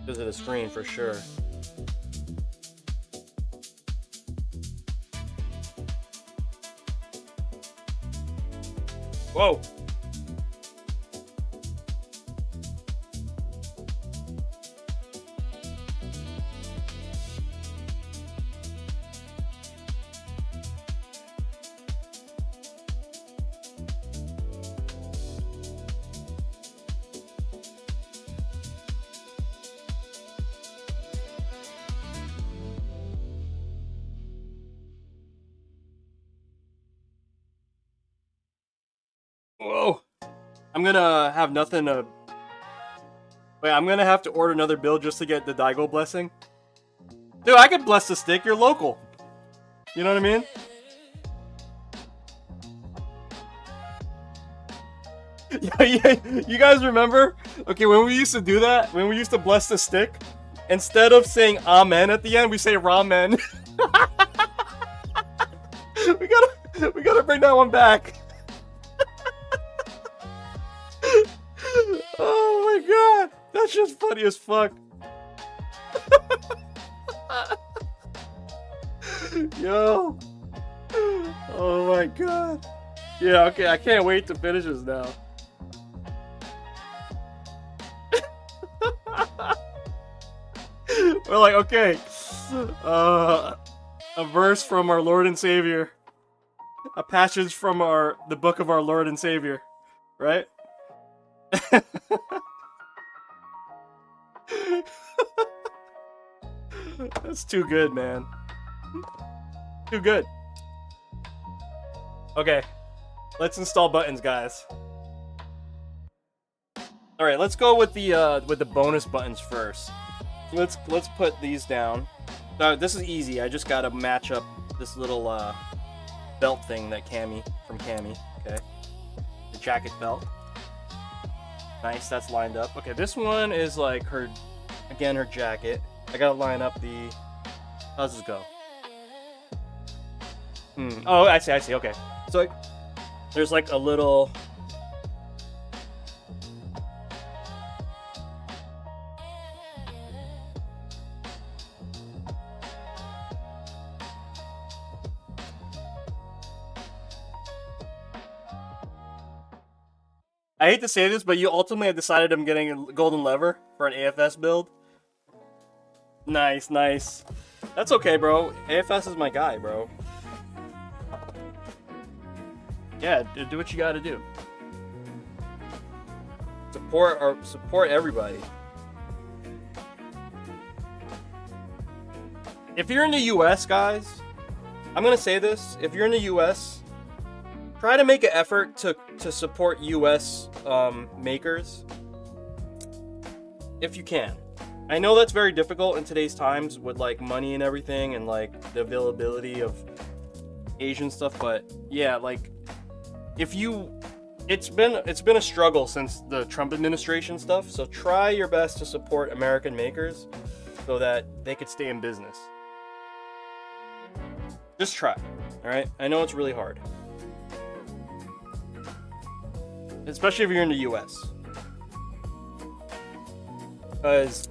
Because of the screen for sure. Whoa. Whoa. I'm gonna have nothing to... Wait, I'm gonna have to order another build just to get the Daigo blessing? Dude, I could bless the stick. You're local. You know what I mean? Yeah, you guys remember? Okay, when we used to do that, when we used to bless the stick, instead of saying amen at the end, we say ramen. we gotta bring that one back. Oh my god, that's just funny as fuck. Yo. Oh my god. Yeah, okay, I can't wait to finish this now. We're like, okay, a verse from our Lord and Savior, a passage from the book of our Lord and Savior, right? That's too good, man. Too good. Okay, let's install buttons, guys. All right, let's go with the bonus buttons first. Let's put these down. This is easy. I just gotta match up this little belt thing that from Cammy. Okay, the jacket belt. Nice, that's lined up. Okay, this one is like her jacket. I gotta line up the. How's this go? Oh, I see. Okay, so There's like a little... I hate to say this, but you ultimately have decided I'm getting a golden lever for an AFS build. Nice, nice. That's okay, bro. AFS is my guy, bro. Yeah, do what you gotta do. Support everybody. If you're in the US, guys, I'm gonna say this. If you're in the US, try to make an effort to support US makers. If you can. I know that's very difficult in today's times with like money and everything and like the availability of Asian stuff, but yeah, like if you it's been a struggle since the Trump administration stuff, so try your best to support American makers so that they could stay in business. Just try, all right? I know it's really hard. Especially if you're in the US. Because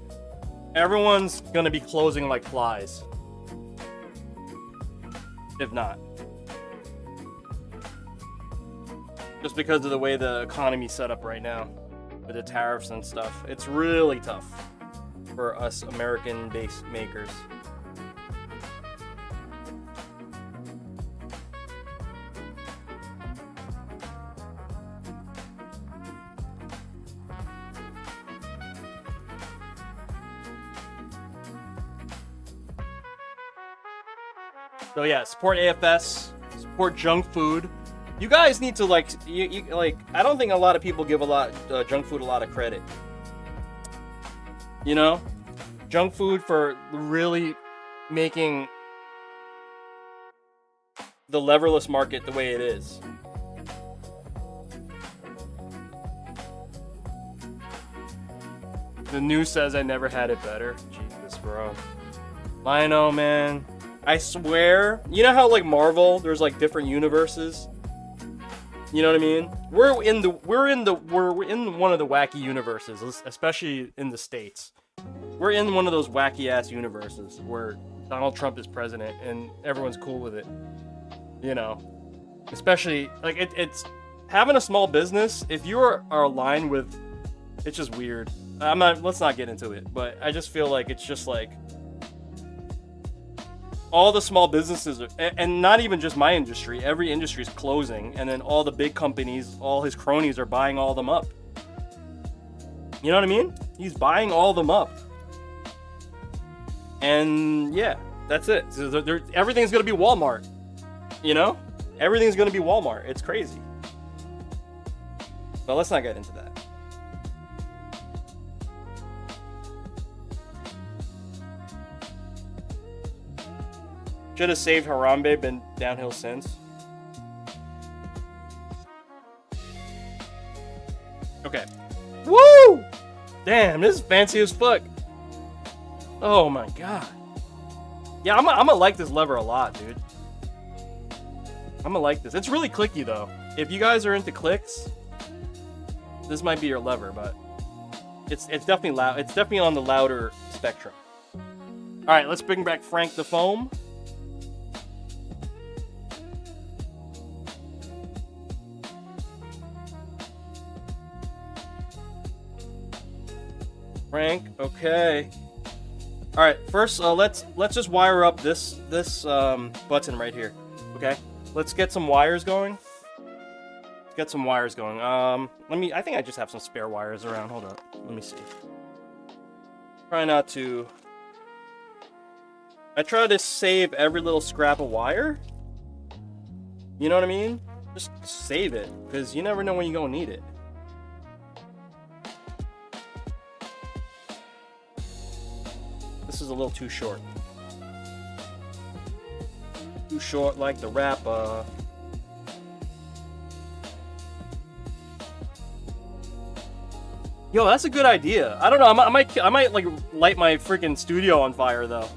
everyone's gonna be closing like flies. If not. Just because of the way the economy's set up right now. With the tariffs and stuff. It's really tough for us American-based makers. So yeah, support AFS, support junk food. You guys need to like, I don't think a lot of people give junk food a lot of credit. You know, junk food for really making the leverless market the way it is. The news says I never had it better. Jesus, bro. I know, man. I swear, you know how like Marvel, there's like different universes. You know what I mean? We're in one of the wacky universes, especially in the States. We're in one of those wacky ass universes where Donald Trump is president and everyone's cool with it. You know, especially like it's having a small business. If you are aligned with, it's just weird. Let's not get into it, but I just feel like it's just like. All the small businesses, and not even just my industry, every industry is closing, and then all the big companies, all his cronies are buying all them up. You know what I mean? He's buying all them up. And yeah, that's it. So everything's going to be Walmart. You know? Everything's going to be Walmart. It's crazy. But let's not get into that. Should have saved Harambe, been downhill since. Okay. Woo! Damn, this is fancy as fuck. Oh my god. Yeah, I'm gonna like this lever a lot, dude. I'm gonna like this. It's really clicky though. If you guys are into clicks, this might be your lever, but it's definitely loud. It's definitely on the louder spectrum. All right, let's bring back Frank the Foam. Frank, okay. All right, first let's just wire up this button right here. Okay, let's get some wires going. Let's get some wires going. I think I just have some spare wires around. Hold up, let me see. Try not to. I try to save every little scrap of wire. You know what I mean? Just save it, because you never know when you're gonna need it. This is a little too short. Too short like the rapper. Yo, that's a good idea. I don't know. I might like light my freaking studio on fire though.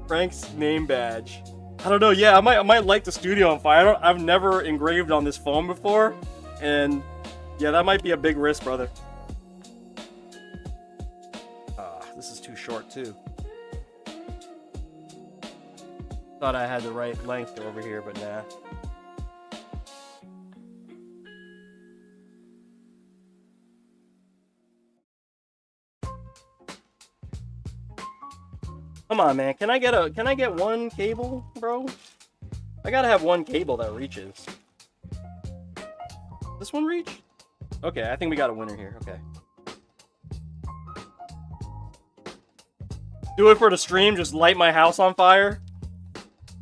Frank's name badge. I don't know. Yeah, I might light the studio on fire. I've never engraved on this phone before, and yeah, that might be a big risk, brother. This is too short too. Thought I had the right length over here, but nah. Come on, man. Can I get one cable, bro? I gotta have one cable that reaches. This one reach? Okay, I think we got a winner here. Okay. Do it for the stream, just light my house on fire?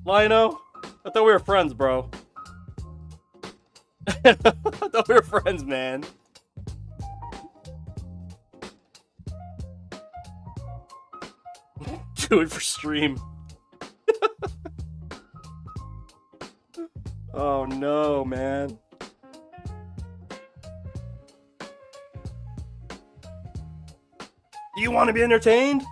Lino? I thought we were friends, bro. I thought we were friends, man. Do it for stream. Oh no, man. Do you want to be entertained?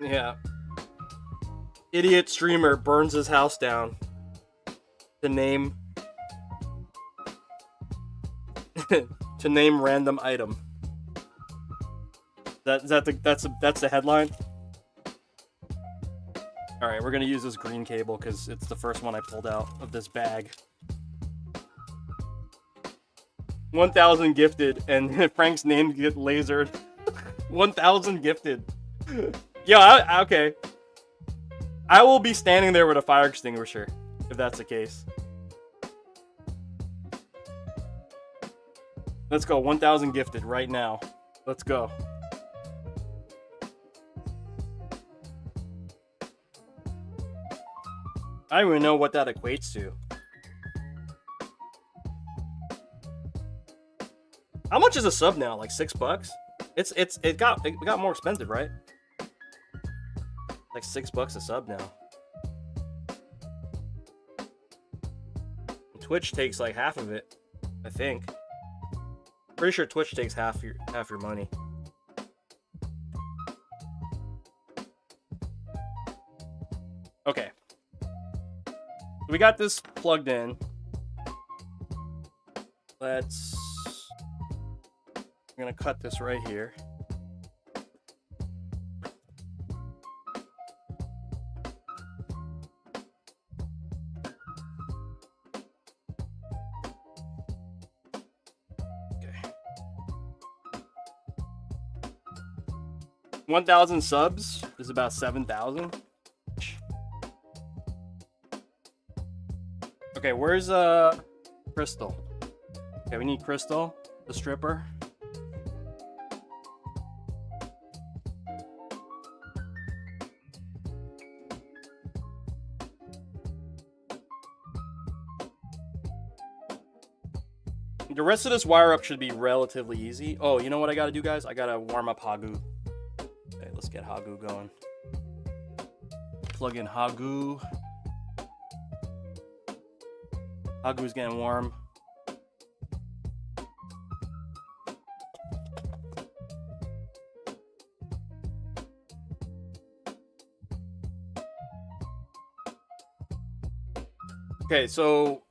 Yeah. Idiot streamer burns his house down. To name to name random item. That's the headline. All right, we're gonna use this green cable because it's the first one I pulled out of this bag. 1,000 gifted, and Frank's name get lasered. 1,000 gifted. Yeah, okay. I will be standing there with a fire extinguisher if that's the case. Let's go. 1,000 gifted right now. Let's go. I don't even know what that equates to. How much is a sub now? Like $6? It got more expensive, right? Like $6 a sub now. Twitch takes like half of it, I think. Pretty sure Twitch takes half your money. Okay. We got this plugged in. I'm gonna cut this right here. Okay. 1,000 subs is about 7,000. Okay, where's Crystal? Okay, we need Crystal, the stripper. The rest of this wire up should be relatively easy. Oh, you know what I gotta do, guys? I gotta warm up Hagu. Okay, let's get Hagu going. Plug in Hagu. Hagu's getting warm. Okay, so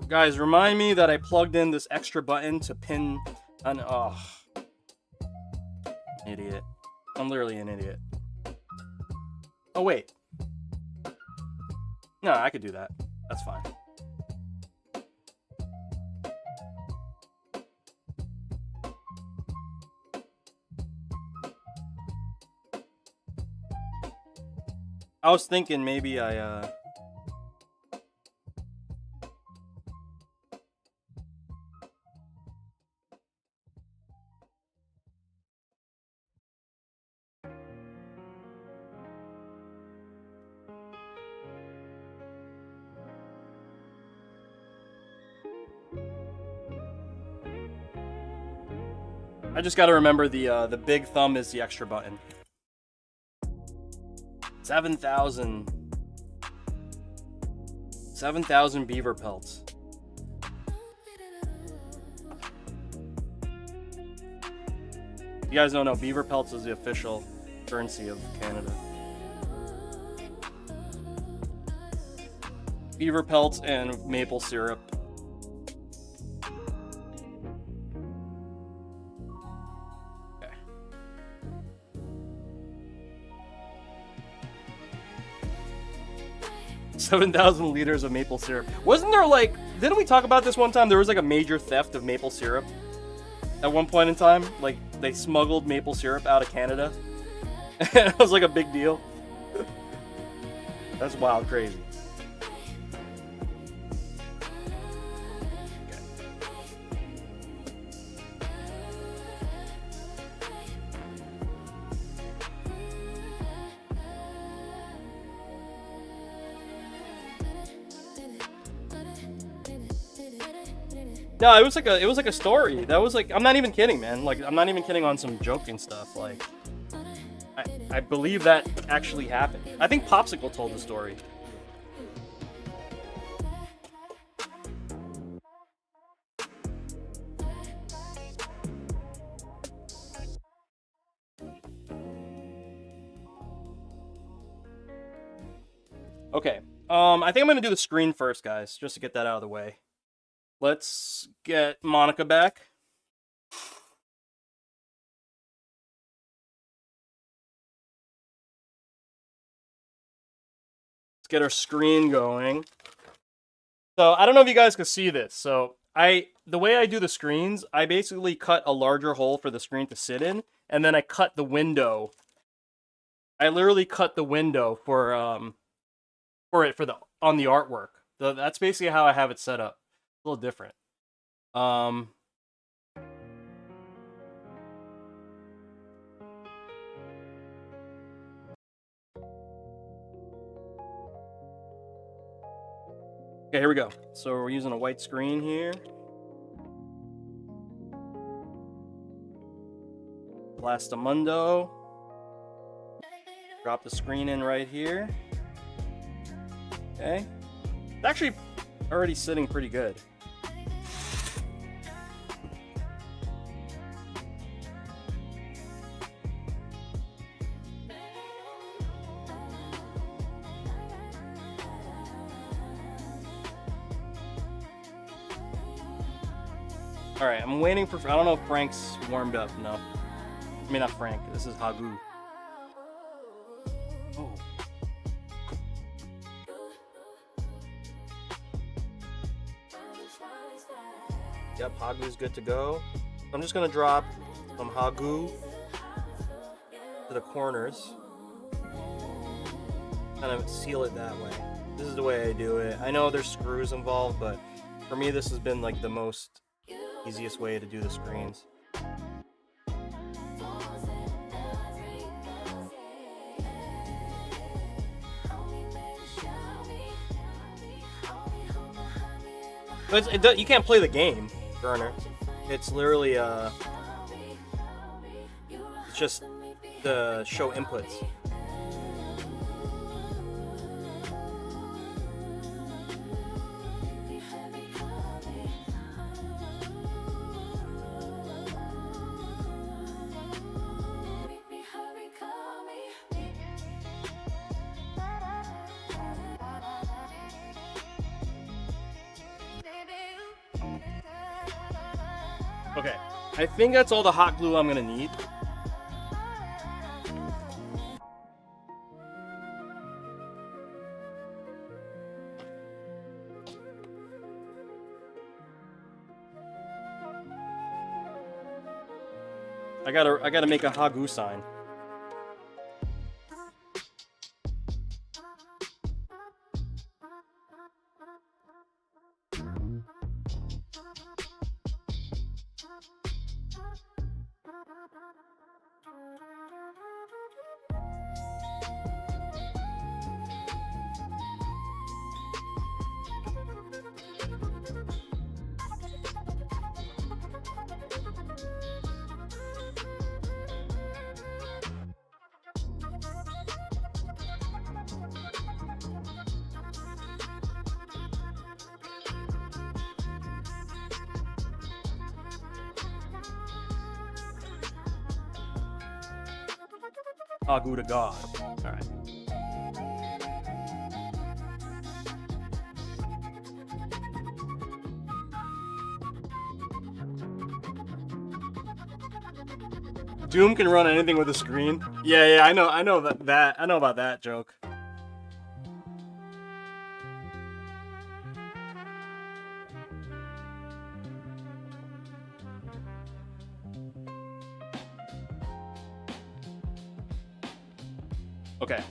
guys, remind me that I plugged in this extra button to pin an idiot. I'm literally an idiot. Oh wait. No, I could do that. That's fine. I was thinking maybe I just got to remember the big thumb is the extra button. 7,000 beaver pelts. You guys don't know, beaver pelts is the official currency of Canada. Beaver pelts and maple syrup. Okay. 7,000 liters of maple syrup. Wasn't there like, didn't we talk about this one time? There was like a major theft of maple syrup at one point in time. Like they smuggled maple syrup out of Canada. And it was like a big deal. That's wild crazy. No, it was like a story. That was like, I'm not even kidding, man. Like, I'm not even kidding on some joking stuff. Like, I believe that actually happened. I think Popsicle told the story. Okay. I think I'm gonna do the screen first, guys, just to get that out of the way. Let's get Monica back. Let's get our screen going. So I don't know if you guys can see this. So the way I do the screens, I basically cut a larger hole for the screen to sit in, and then I cut the window. I literally cut the window for on the artwork. That's basically how I have it set up. A little different. Okay, here we go. So we're using a white screen here. Blastamundo. Drop the screen in right here. Okay. It's actually already sitting pretty good. Alright, I'm waiting for... I don't know if Frank's warmed up. No. I mean, not Frank. This is Hagu. Oh. Yep, Hagu's good to go. I'm just going to drop some Hagu to the corners. Kind of seal it that way. This is the way I do it. I know there's screws involved, but for me this has been like the most easiest way to do the screens. But you can't play the game, Burner. It's literally it's just the show inputs. Okay, I think that's all the hot glue I'm gonna need. I gotta make a Hagu sign. Hagu to God. Alright. Doom can run anything with a screen. Yeah, I know I know about that joke. Okay.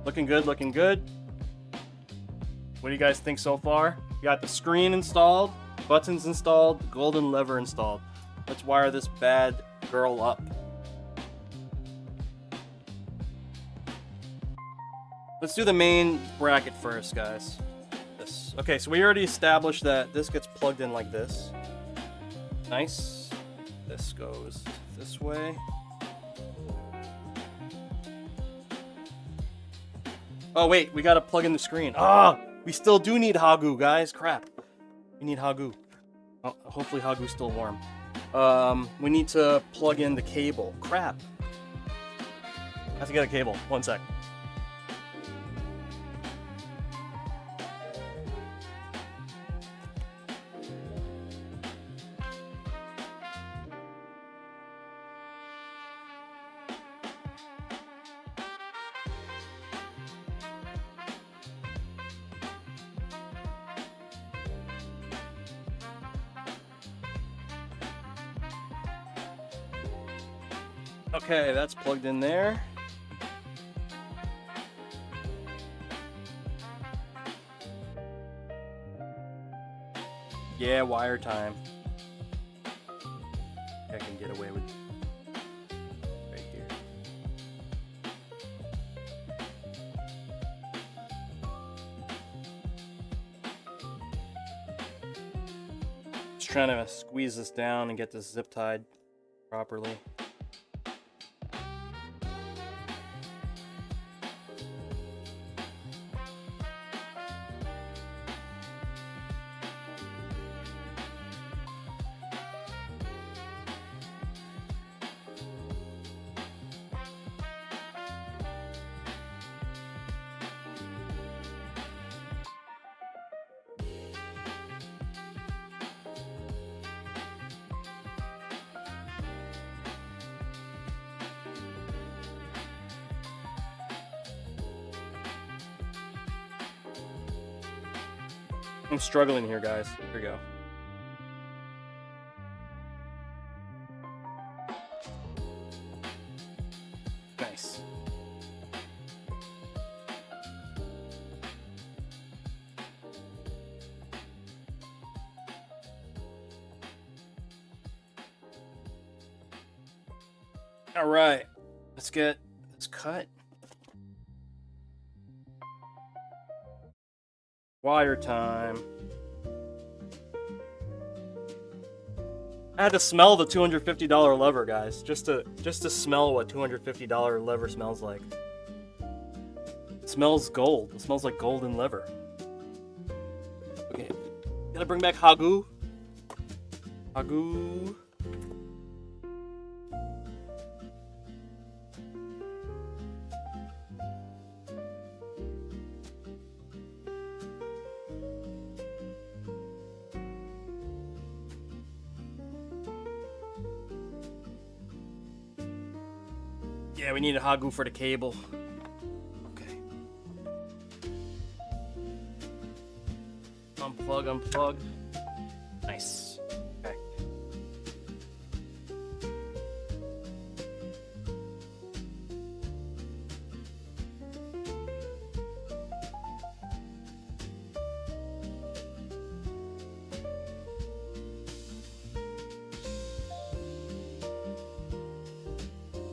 Looking good, looking good. What do you guys think so far? We got the screen installed, buttons installed, golden lever installed. Let's wire this bad girl up. Let's do the main bracket first, guys. This. Okay, so we already established that this gets plugged in like this. Nice. This goes this way. Oh wait, we gotta plug in the screen. Ah, we still do need Hagu, guys. Crap. We need Hagu. Oh, hopefully Hagu's still warm. We need to plug in the cable. Crap. I have to get a cable. 1 sec. Okay, that's plugged in there. Yeah, wire time. I can get away with right here. Just trying to squeeze this down and get this zip tied properly. I'm struggling here, guys. Here we go. Nice. All right, let's get this cut. Wire time. I had to smell the $250 lever, guys, just to smell what $250 lever smells like. It smells gold. It smells like golden lever. Okay, gotta bring back Hagu. Hagu. Yeah, we need a Hagu for the cable. Okay. Unplug. Nice. Okay.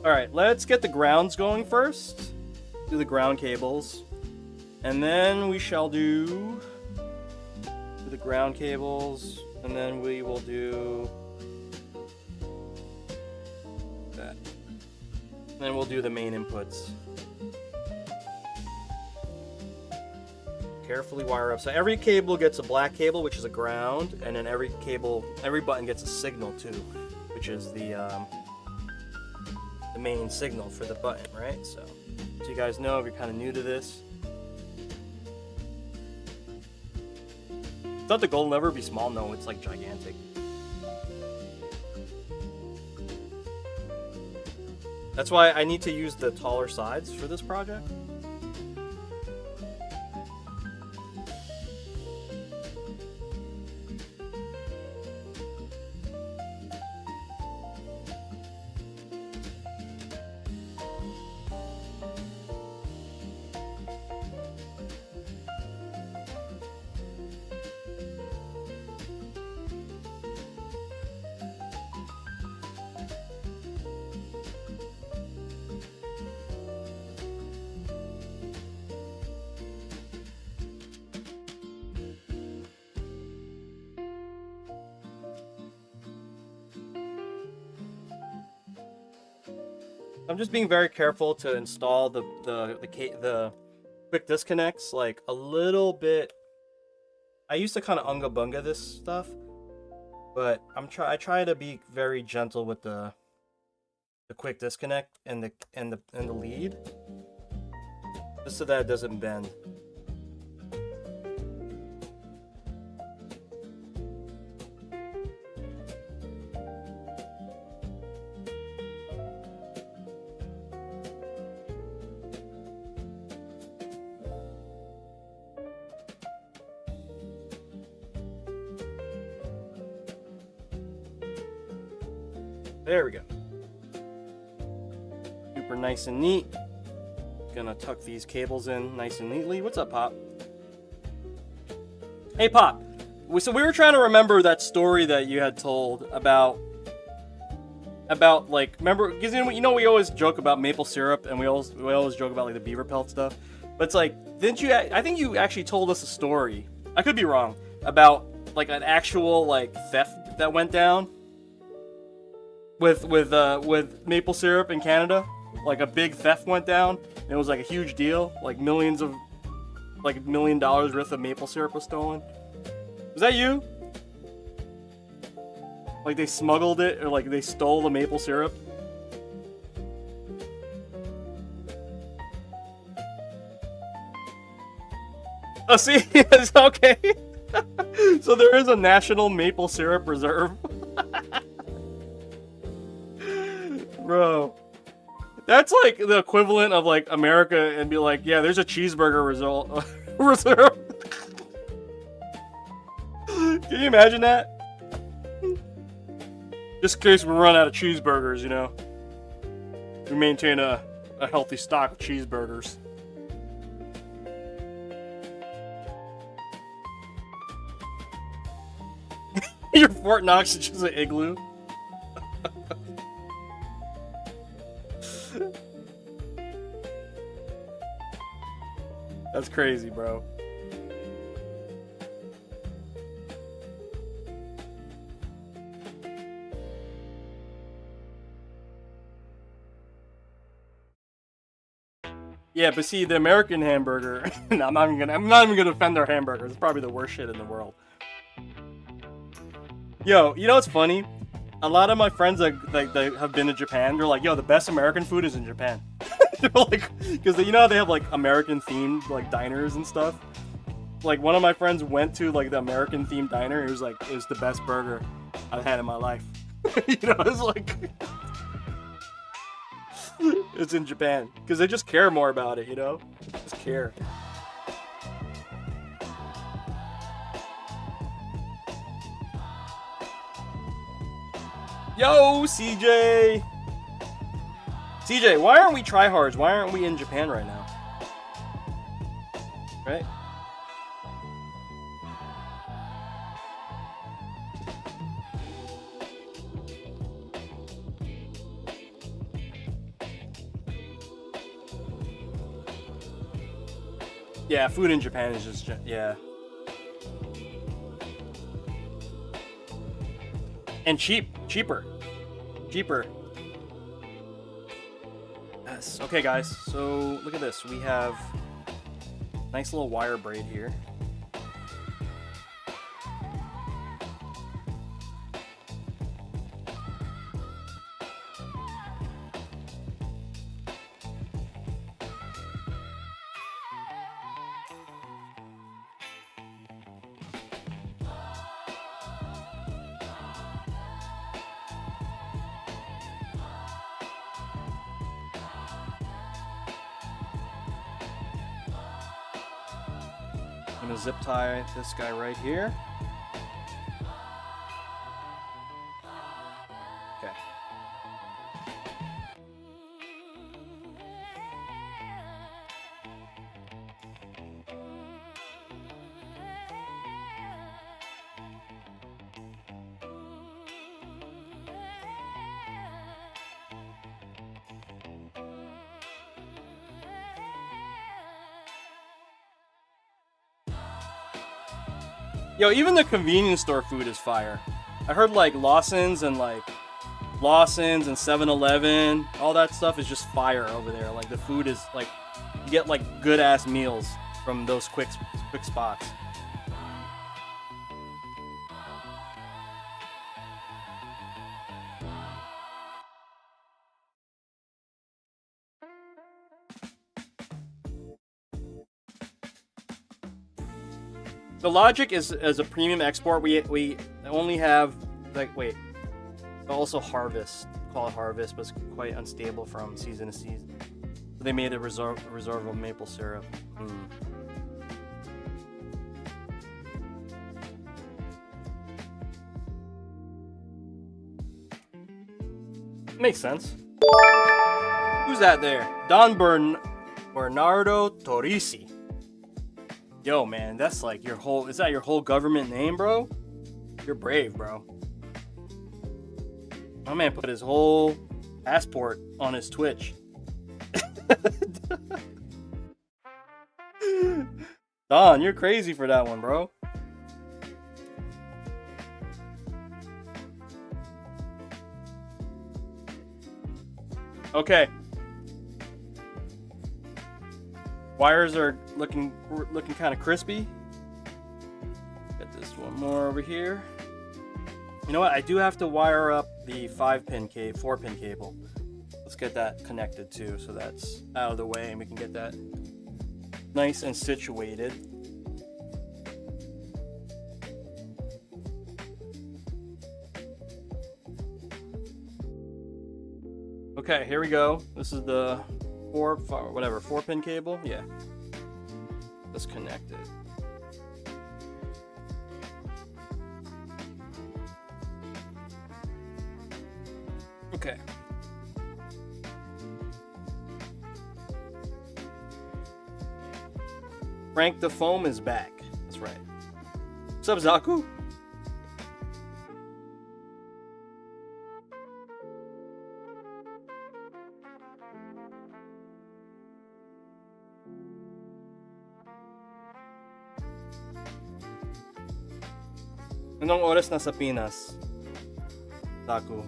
Alright, let's get the grounds going first. Do the ground cables. And then we shall do the ground cables. And then we will do that. And then we'll do the main inputs. Carefully wire up. So every cable gets a black cable, which is a ground. And then every button gets a signal too, which is the the main signal for the button, right? So you guys know if you're kind of new to this. Thought the goal will never be small. No, it's like gigantic. That's why I need to use the taller sides for this project. I'm just being very careful to install the quick disconnects like a little bit. I used to kind of unga bunga this stuff, but I try to be very gentle with the quick disconnect and the lead, just so that it doesn't bend. There we go. Super nice and neat. Gonna tuck these cables in nice and neatly. What's up, Pop? Hey, Pop. So we were trying to remember that story that you had told about like, remember, because you know we always joke about maple syrup and we always joke about like the beaver pelt stuff. But it's like, didn't you? I think you actually told us a story. I could be wrong, about like an actual like theft that went down with maple syrup in Canada. Like a big theft went down. And it was like a huge deal. Like $1 million worth of maple syrup was stolen. Was that you? Like they smuggled it, or like they stole the maple syrup? Oh, see, it's okay. So there is a national maple syrup reserve. Bro, that's like the equivalent of like America and be like, yeah, there's a cheeseburger reserve. Can you imagine that? Just in case we run out of cheeseburgers, you know. We maintain a healthy stock of cheeseburgers. Your Fort Knox is just an igloo. That's crazy, bro. Yeah, but see, the American hamburger. No, I'm not even gonna offend their hamburgers. It's probably the worst shit in the world. Yo, you know what's funny? A lot of my friends that have been to Japan, they're like, yo, the best American food is in Japan. They're like, because you know how they have like American themed like diners and stuff. Like one of my friends went to like the American themed diner. And it was like, it was the best burger I've had in my life. You know, it's like, it's in Japan because they just care more about it. You know, just care. Yo, CJ! CJ, why aren't we tryhards? Why aren't we in Japan right now? Right? Yeah, food in Japan is just, yeah. And cheaper. Yes. Okay, guys. So look at this. We have nice little wire braid here. I'm gonna zip tie this guy right here. Okay. Yo, even the convenience store food is fire. I heard like Lawson's and 7-Eleven, all that stuff is just fire over there. Like the food is like, you get like good ass meals from those quick spots. The logic is as a premium export, we only have like also harvest, call it harvest, but it's quite unstable from season to season. So they made a reserve maple syrup. Makes sense. Who's that there? Bernardo Torrisi. Yo, man, that's like your whole... Is that your whole government name, bro? You're brave, bro. My man put his whole passport on his Twitch. Don, you're crazy for that one, bro. Okay. Wires are looking kind of crispy. Get this one more over here. You know what? I do have to wire up the 4-pin cable. Let's get that connected too, so that's out of the way and we can get that nice and situated. Okay, here we go. This is the 4-pin cable. Yeah, let's connect it. Okay. Frank the Foam is back. That's right. What's up, Zaku? Anong oras na sa Pinas? Zaku.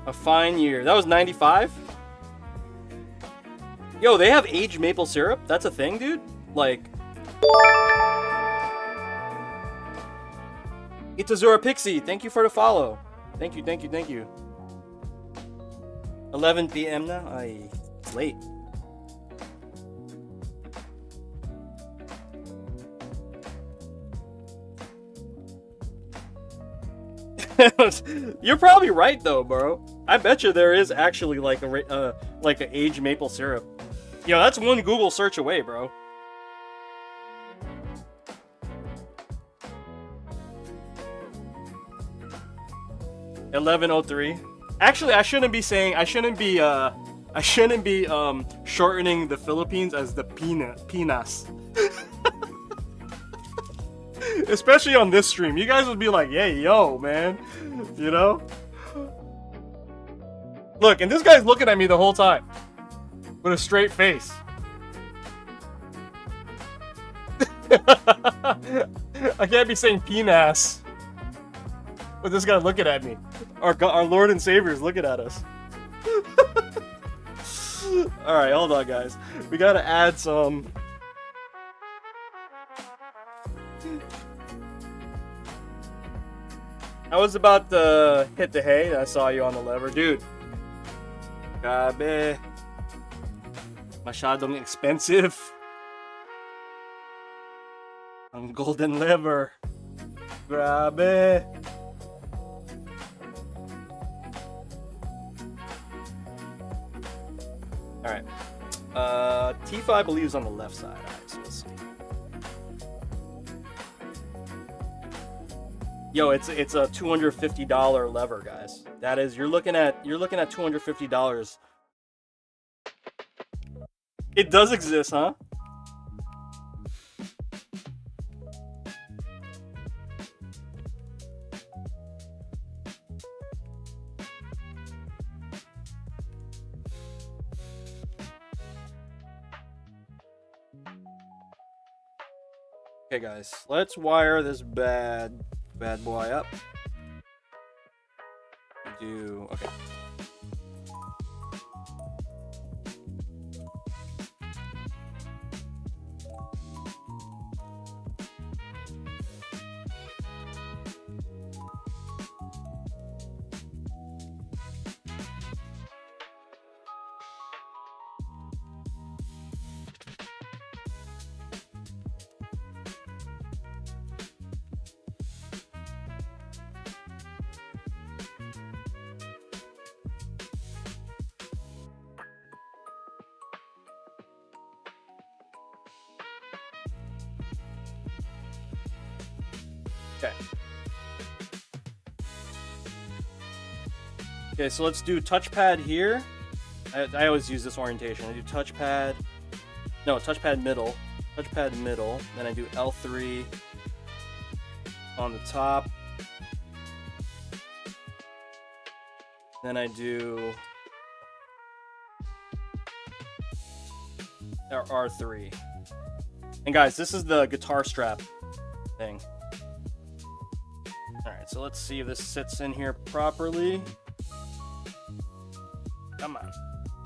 A fine year. That was 95? Yo, they have aged maple syrup? That's a thing, dude? Like... Itazura Pixie, thank you for the follow. Thank you, thank you, thank you. 11 p.m. now? Ay, it's late. You're probably right though, bro. I bet you there is actually like a like an aged maple syrup. Yo, that's one Google search away, bro. $11.03. Actually, I shouldn't be shortening the Philippines as the Pinas. Especially on this stream. You guys would be like, "Hey, yo, man." You know? Look, and this guy's looking at me the whole time with a straight face. I can't be saying Pinas. But this guy looking at me. Our Lord and Savior is looking at us. Alright, hold on, guys. We gotta add some... I was about to hit the hay. I saw you on the lever. Dude. Gabe. Masyadong expensive. Ang golden liver. Grabe. Alright. Tifa, I believe, is on the left side. Alright, so let's see. Yo, it's a $250 lever, guys. That is, you're looking at $250. It does exist, huh? Okay, guys, let's wire this bad boy up. Okay. Okay, so let's do touchpad here. I always use this orientation. I do touchpad middle, then I do L3 on the top. Then I do R3. And guys, this is the guitar strap thing. Alright, so let's see if this sits in here properly. Come on.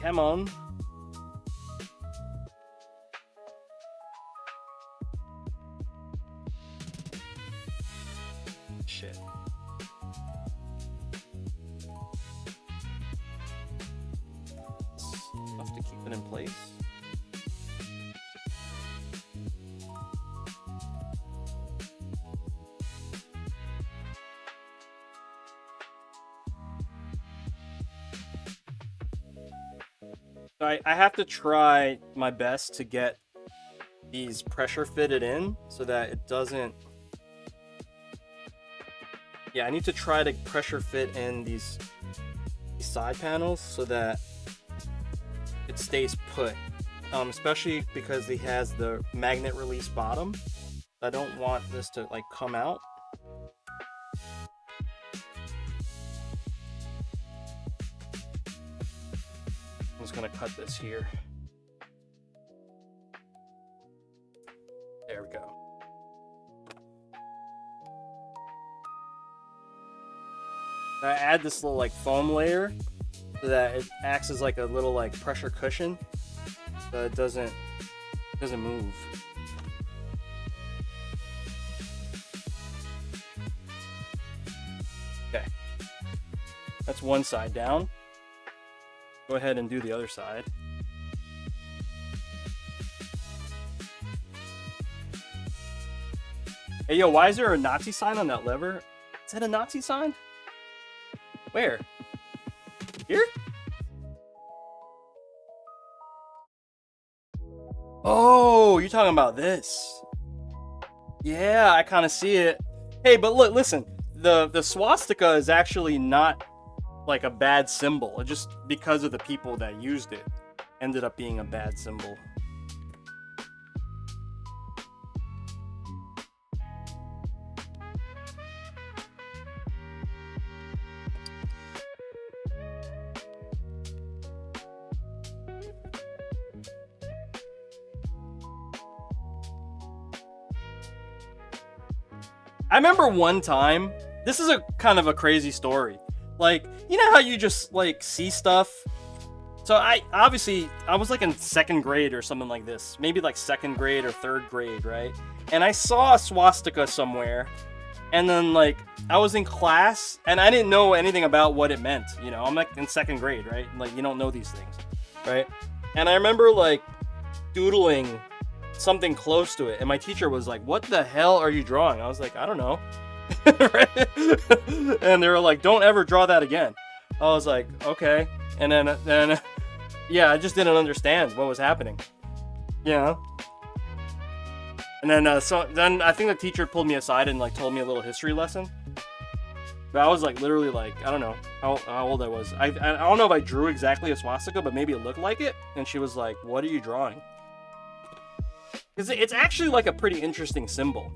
Come on. Shit. Enough to keep it in place. So I have to try my best to get these pressure fitted in so that it doesn't... Yeah, I need to try to pressure fit in these side panels so that it stays put. Especially because it has the magnet release bottom. I don't want this to like come out. I'm just gonna cut this here. There we go. I add this little like foam layer so that it acts as like a little like pressure cushion, so it doesn't move. Okay, that's one side down. Go ahead and do the other side. Hey, yo, why is there a Nazi sign on that lever? Is that a Nazi sign? Where? Here? Oh, you're talking about this. Yeah, I kind of see it. Hey, but look, listen. The swastika is actually not like a bad symbol. It just because of the people that used it ended up being a bad symbol. I remember one time, this is a kind of a crazy story. Like, you know how you just like see stuff? So I was like in 2nd grade or something like this. Maybe like 2nd grade or 3rd grade, right? And I saw a swastika somewhere. And then like I was in class and I didn't know anything about what it meant. You know, I'm like in 2nd grade, right? Like you don't know these things, right? And I remember like doodling something close to it, and my teacher was like, "What the hell are you drawing?" I was like, "I don't know." And they were like, "Don't ever draw that again." I was like, "Okay." And then yeah, I just didn't understand what was happening. You know? And then so then I think the teacher pulled me aside and like told me a little history lesson. But I was like literally like, I don't know how old I was. I don't know if I drew exactly a swastika, but maybe it looked like it. And she was like, "What are you drawing?" Because it's actually like a pretty interesting symbol,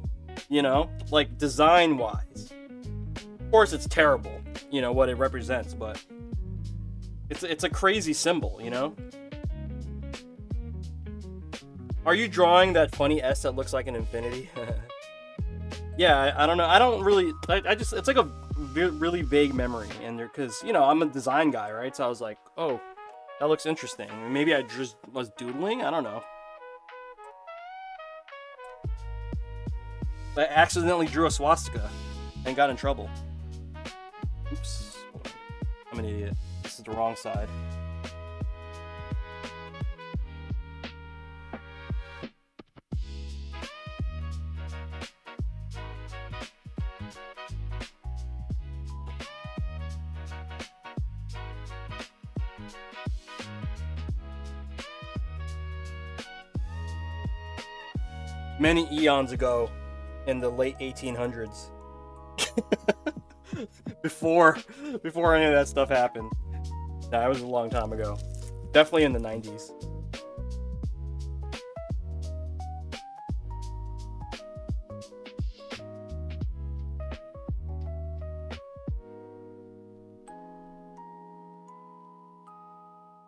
you know, like design wise. Of course, it's terrible, you know, what it represents, but it's a crazy symbol, you know. Are you drawing that funny S that looks like an infinity? Yeah, I don't know. I don't really. I just it's like a really vague memory, and because you know I'm a design guy, right? So I was like, oh, that looks interesting. Maybe I just was doodling. I don't know. I accidentally drew a swastika and got in trouble. Oops. I'm an idiot. This is the wrong side. Many eons ago, in the late 1800s, before any of that stuff happened. Nah, it was a long time ago. Definitely in the 90s.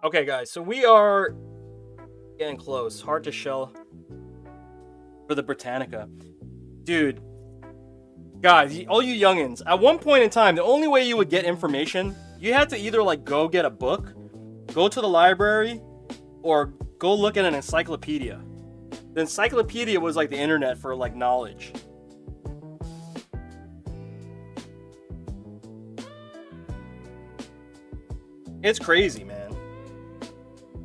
Okay, guys, so we are getting close. Hard to shell for the Britannica. Dude, guys, all you youngins, at one point in time, the only way you would get information, you had to either like go get a book, go to the library, or go look at an encyclopedia. The encyclopedia was like the internet for like knowledge. It's crazy, man.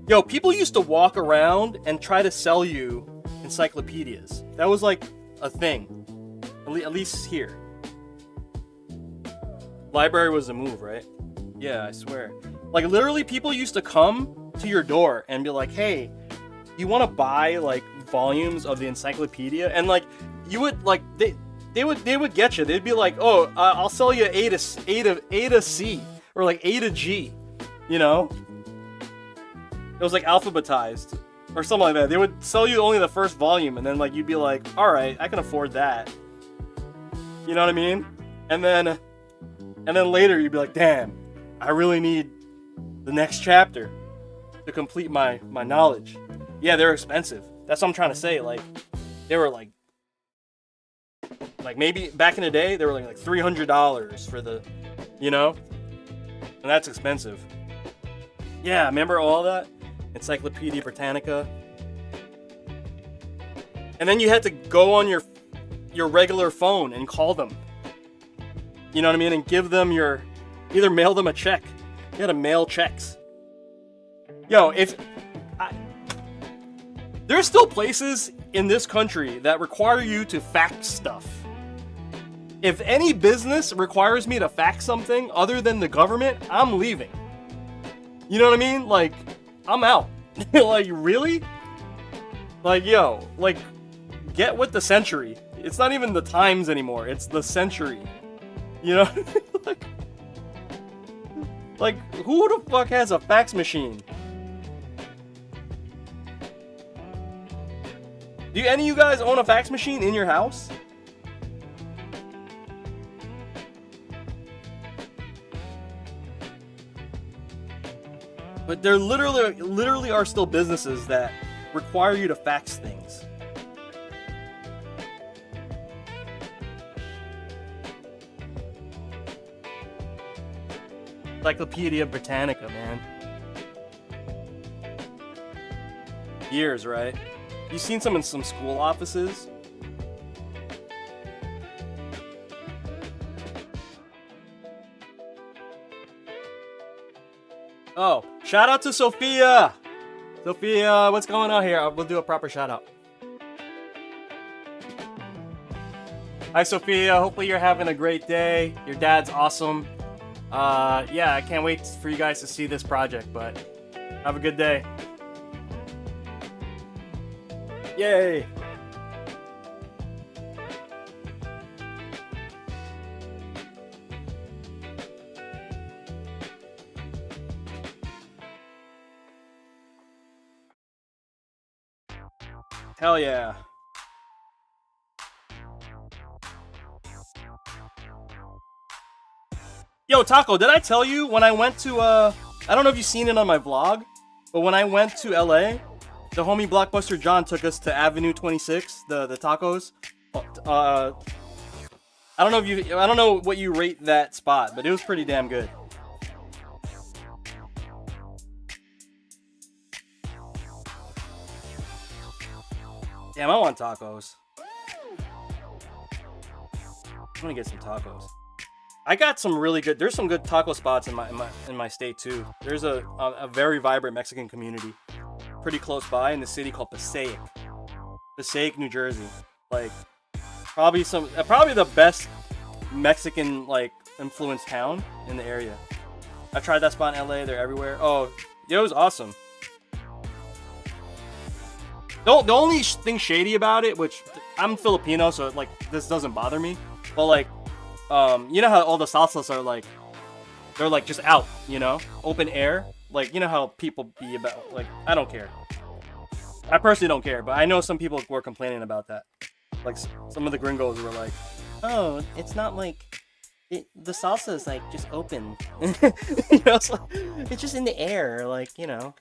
Yo, people used to walk around and try to sell you encyclopedias. That was like a thing. At least here. Library was the move, right? Yeah, I swear. Like literally people used to come to your door and be like, "Hey, you want to buy like volumes of the encyclopedia?" And like you would like they would get you. They'd be like, "Oh, I'll sell you A to C or like A to G." You know? It was like alphabetized or something like that. They would sell you only the first volume, and then like you'd be like, "All right, I can afford that." You know what I mean? And then later you'd be like, "Damn, I really need the next chapter to complete my knowledge." Yeah, they're expensive. That's what I'm trying to say. Like they were like maybe back in the day they were like $300 for the, you know, and that's expensive. Yeah, remember all that? Encyclopedia Britannica. And then you had to go on your regular phone and call them. You know what I mean? And give them either mail them a check. You had to mail checks. Yo, there's still places in this country that require you to fax stuff. If any business requires me to fax something other than the government, I'm leaving. You know what I mean? Like, I'm out. Like, really? Like, yo, like, get with the century. It's not even the times anymore. It's the century. You know? like, who the fuck has a fax machine? Do any of you guys own a fax machine in your house? But there literally are still businesses that require you to fax things. Encyclopedia Britannica, man. Years, right? You've seen some in some school offices? Oh, shout out to Sophia! Sophia, what's going on here? We'll do a proper shout out. Hi, Sophia. Hopefully you're having a great day. Your dad's awesome. Yeah, I can't wait for you guys to see this project, but have a good day. Yay! Hell yeah. Yo, Taco, did I tell you when I went to, I don't know if you've seen it on my vlog, but when I went to LA, the homie Blockbuster John took us to Avenue 26, the tacos. I don't know what you rate that spot, but it was pretty damn good. Damn, I want tacos. I'm gonna get some tacos. I got some really good. There's some good taco spots in my state too. There's a very vibrant Mexican community, pretty close by in the city called Passaic, New Jersey. Like probably the best Mexican like influenced town in the area. I tried that spot in LA. They're everywhere. Oh, it was awesome. The only thing shady about it, which I'm Filipino, so like this doesn't bother me, but like, you know how all the salsas are like, they're like just out, you know, open air. Like, you know how people be about, like, I don't care. I personally don't care, but I know some people were complaining about that. Like some of the gringos were like, oh, it's not like the salsa is like just open, you know, it's, like, it's just in the air, like, you know.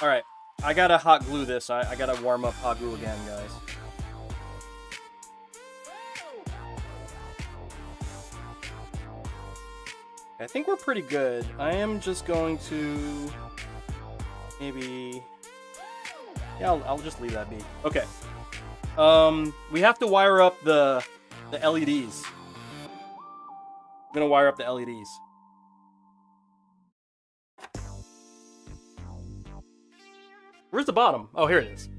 Alright, I gotta hot glue this. I gotta warm up hot glue again, guys. I think we're pretty good. I am just going to maybe... Yeah, I'll just leave that be. Okay. We have to wire up the LEDs. I'm gonna wire up the LEDs. Where's the bottom? Oh, here it is.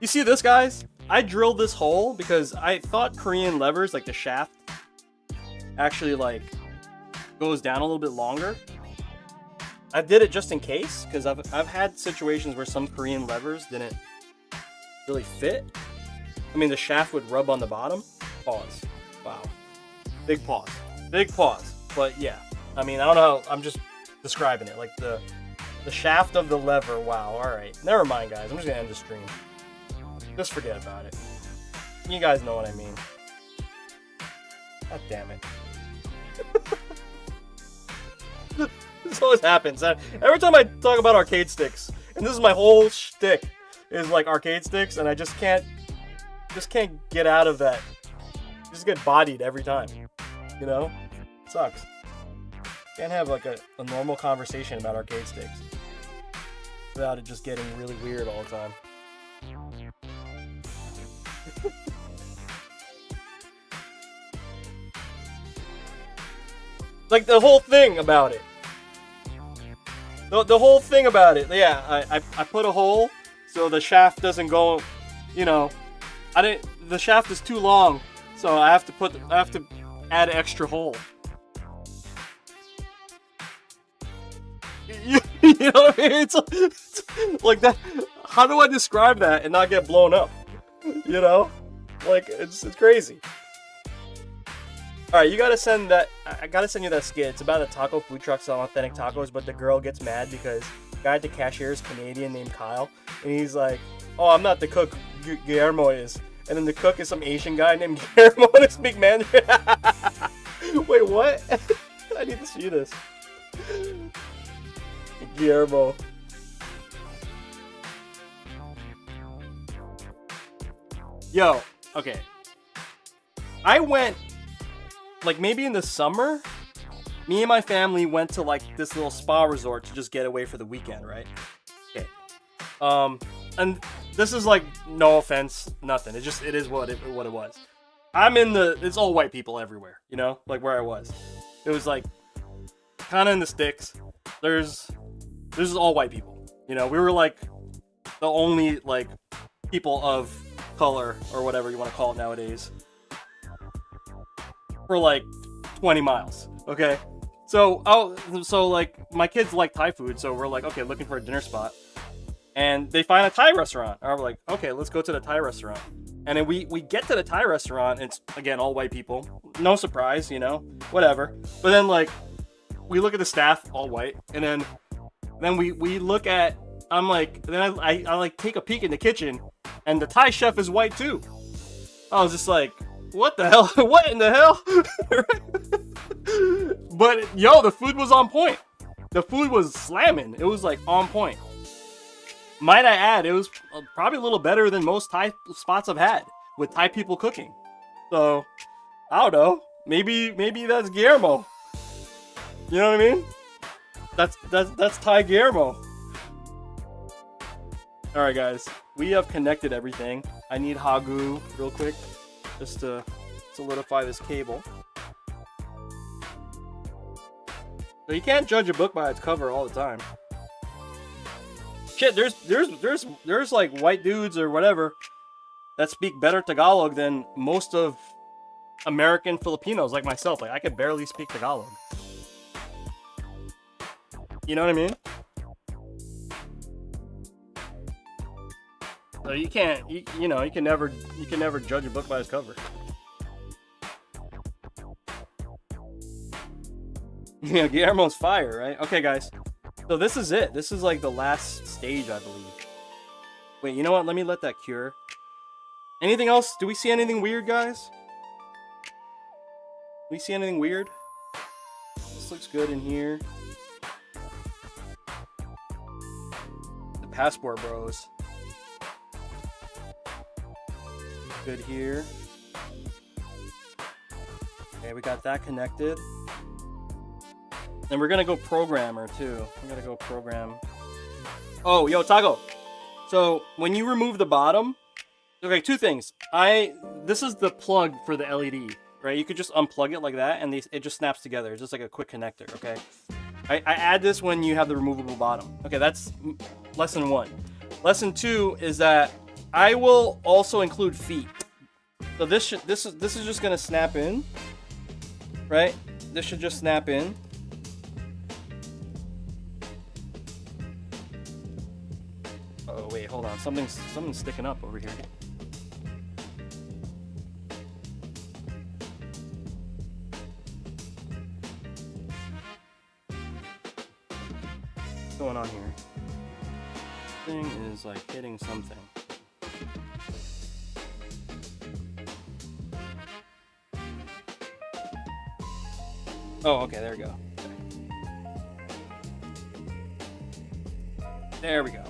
You see this, guys? I drilled this hole because I thought Korean levers, like the shaft, actually like goes down a little bit longer. I did it just in case because I've had situations where some Korean levers didn't really fit. I mean, the shaft would rub on the bottom. Pause. Wow. Big pause. Big pause. But yeah, I mean, I don't know. I'm just describing it like the shaft of the lever. Wow. All right, never mind, guys. I'm just gonna end the stream. Just forget about it. You guys know what I mean. God damn it. This always happens. Every time I talk about arcade sticks, and this is my whole shtick, is like arcade sticks, and I just can't get out of that. Just get bodied every time. You know? It sucks. Can't have like a normal conversation about arcade sticks without it just getting really weird all the time. Like the whole thing about it. The whole thing about it. Yeah, I put a hole so the shaft doesn't go, you know, the shaft is too long, so I have to add an extra hole. You know what I mean? It's like that. How do I describe that and not get blown up? You know, like it's crazy. All right, you gotta send that. I gotta send you that skit. It's about a taco food truck selling authentic tacos, but the girl gets mad because the guy at the cashier is Canadian named Kyle, and he's like, "Oh, I'm not the cook. Guillermo is." And then the cook is some Asian guy named Guillermo, and it's big man. Wait, what? I need to see this. Guillermo. Yo, okay. I went like maybe in the summer, me and my family went to like this little spa resort to just get away for the weekend, right? Okay. And this is like no offense, nothing. It is what it was. It's all white people everywhere, you know, like where I was. It was like kind of in the sticks. This is all white people. You know, we were like the only like people of color or whatever you want to call it nowadays for like 20 miles. Okay. So like my kids like Thai food, so we're like, okay, looking for a dinner spot. And they find a Thai restaurant. And we're like, okay, let's go to the Thai restaurant. And then we get to the Thai restaurant, and it's again all white people. No surprise, you know, whatever. But then like we look at the staff, all white, and then we look at, I'm like, then I like take a peek in the kitchen, and the Thai chef is white too. I was just like, what the hell? What in the hell? But yo, the food was on point. The food was slamming. It was like on point. Might I add, it was probably a little better than most Thai spots I've had with Thai people cooking. So, I don't know. Maybe that's Guillermo. You know what I mean? That's Thai Guillermo. All right, guys, we have connected everything. I need Hagu real quick just to solidify this cable. So you can't judge a book by its cover all the time. Shit, there's like white dudes or whatever that speak better Tagalog than most of American Filipinos like myself. Like I could barely speak Tagalog. You know what I mean? So you can't, you can never judge a book by its cover. Yeah, Guillermo's fire, right? Okay, guys. So this is it. This is like the last stage, I believe. Wait, you know what? Let me let that cure. Anything else? Do we see anything weird, guys? Do we see anything weird? This looks good in here. The passport bros. Good here. Okay, we got that connected. And we're gonna go programmer too. I'm gonna go program. Oh, yo, Taco. So when you remove the bottom, okay, two things. This is the plug for the LED, right? You could just unplug it like that, and it just snaps together. It's just like a quick connector, okay? I add this when you have the removable bottom. Okay, that's lesson 1. Lesson 2 is that I will also include feet. So this is just gonna snap in, right? This should just snap in. Oh wait, hold on. Something's sticking up over here. What's going on here? Thing is like hitting something. Oh, okay, there we go. Okay. There we go.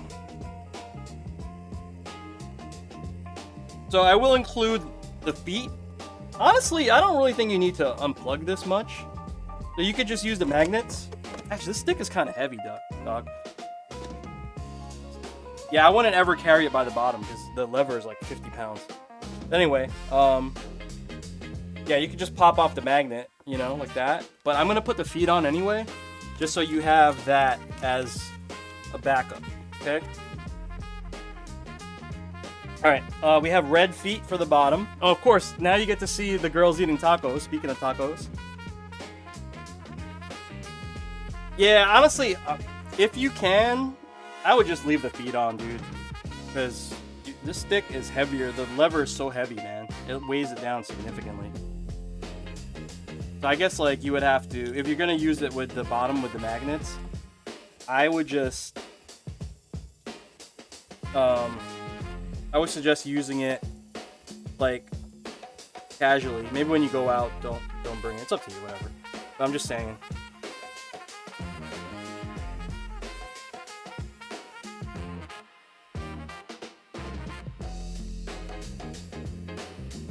So I will include the feet. Honestly, I don't really think you need to unplug this much. So you could just use the magnets. Actually, this stick is kind of heavy, dog. Yeah, I wouldn't ever carry it by the bottom because the lever is like 50 pounds. Anyway, yeah, you could just pop off the magnet, you know, like that. But I'm going to put the feet on anyway, just so you have that as a backup, okay? Alright, we have red feet for the bottom. Oh, of course, now you get to see the girls eating tacos, speaking of tacos. Yeah, honestly, if you can, I would just leave the feet on, dude. Because this stick is heavier. The lever is so heavy, man. It weighs it down significantly. So I guess, like, you would have to, if you're going to use it with the bottom with the magnets, I would just, I would suggest using it, like, casually. Maybe when you go out, don't bring it. It's up to you, whatever. But I'm just saying.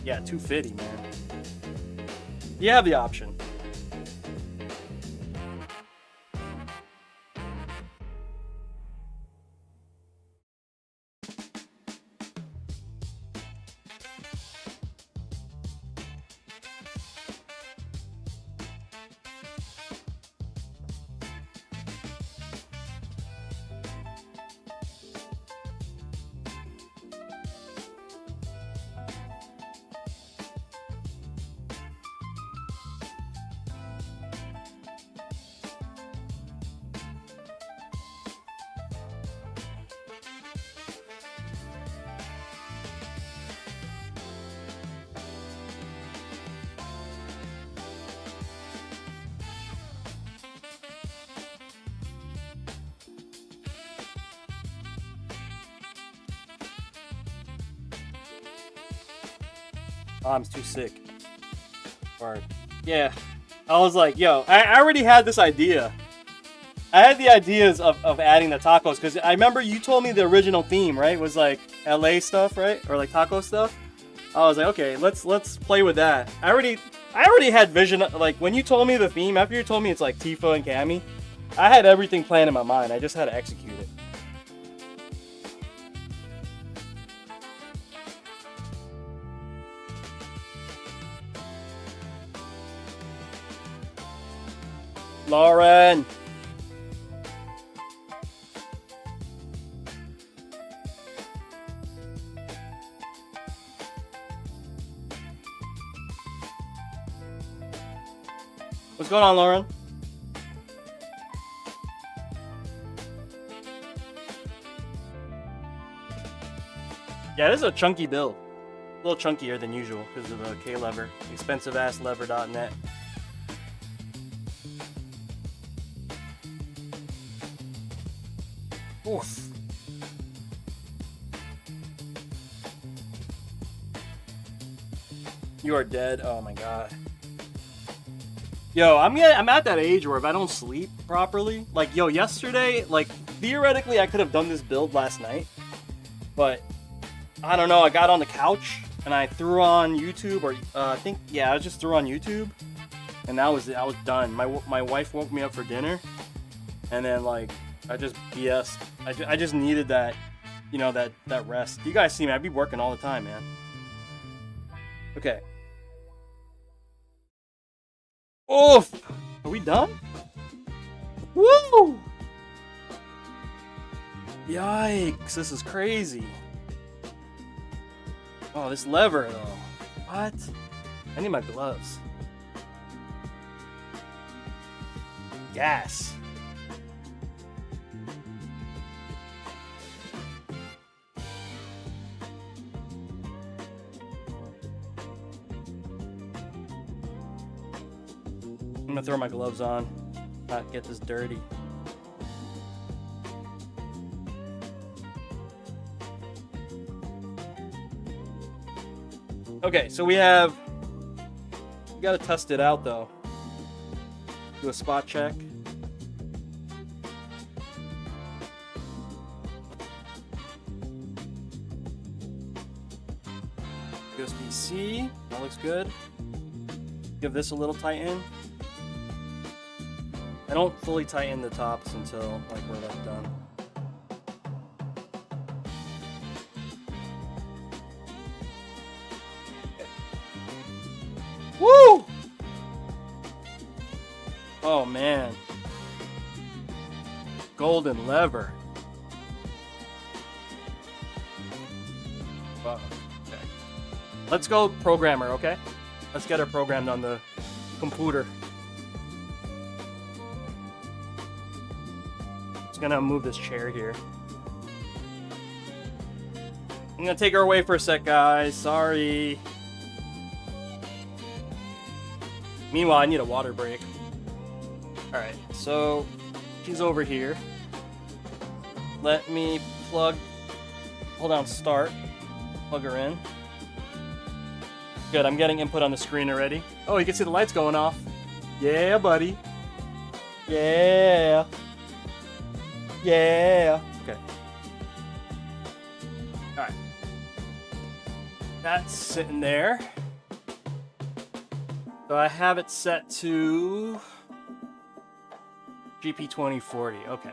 Yeah, 250, man. You have the option. Oh, I'm too sick. Or, yeah. I was like, yo, I already had this idea. I had the ideas of adding the tacos because I remember you told me the original theme, right? Was like LA stuff, right? Or like taco stuff. I was like, okay, let's play with that. I already had vision. Like when you told me the theme, after you told me it's like Tifa and Cammy, I had everything planned in my mind. I just had to execute it. Lauren. What's going on, Lauren? Yeah, this is a chunky build. A little chunkier than usual because of the K-lever. Expensive-ass lever.net. Oof. You are dead. Oh my god. Yo, I'm at that age where if I don't sleep properly, like yo, yesterday, like theoretically I could have done this build last night, but I don't know. I got on the couch and I threw on YouTube, or I think I just threw on YouTube, and that was it. I was done. My wife woke me up for dinner, and then like. I just BS'd. I just needed that, you know, that rest. You guys see me, I be working all the time, man. Okay. Oof! Are we done? Woo! Yikes, this is crazy. Oh, this lever, though. What? I need my gloves. Gas. I'm gonna throw my gloves on, not get this dirty. Okay, so we gotta test it out though. Do a spot check. USB-C, that looks good. Give this a little tighten. I don't fully tighten the tops until like we're like done. Okay. Woo! Oh man. Golden lever. Wow. Okay. Let's go programmer, okay? Let's get her programmed on the computer. Just gonna move this chair here. I'm gonna take her away for a sec, guys. Sorry. Meanwhile, I need a water break. Alright, so she's over here. Let me hold down start, plug her in. Good, I'm getting input on the screen already. Oh, you can see the lights going off. Yeah, buddy. Yeah. Yeah. Okay. Alright. That's sitting there. So I have it set to GP 2040. Okay.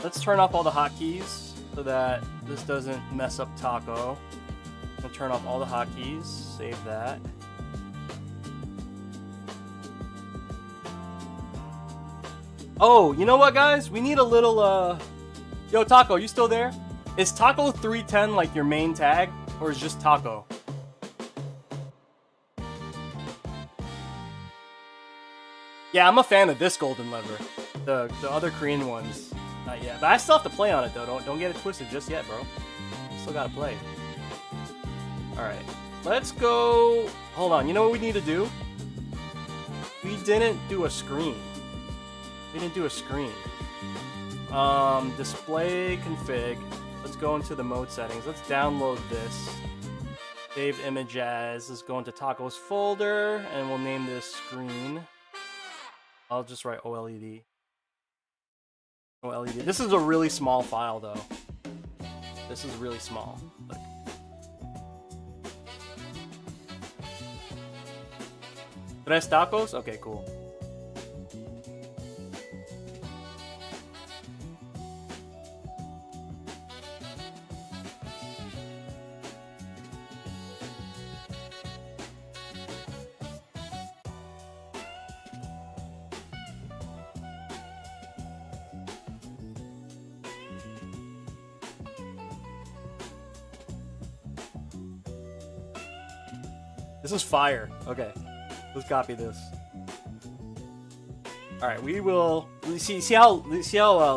Let's turn off all the hotkeys so that this doesn't mess up Taco. I'm gonna turn off all the hotkeys. Save that. Oh, you know what, guys? We need a little, Yo, Taco, you still there? Is Taco 310 like your main tag, or is just Taco? Yeah, I'm a fan of this golden lever. The other Korean ones, not yet. But I still have to play on it, though. Don't get it twisted just yet, bro. Still gotta play. Alright. Let's go... Hold on, you know what we need to do? We didn't do a screen. Display config. Let's go into the mode settings. Let's download this. Save image as. Let's go into Taco's folder, and we'll name this screen. I'll just write OLED. OLED. This is a really small file, though. This is really small. Look. Tres tacos? Okay, cool. This is fire. Okay, let's copy this. All right, we will see how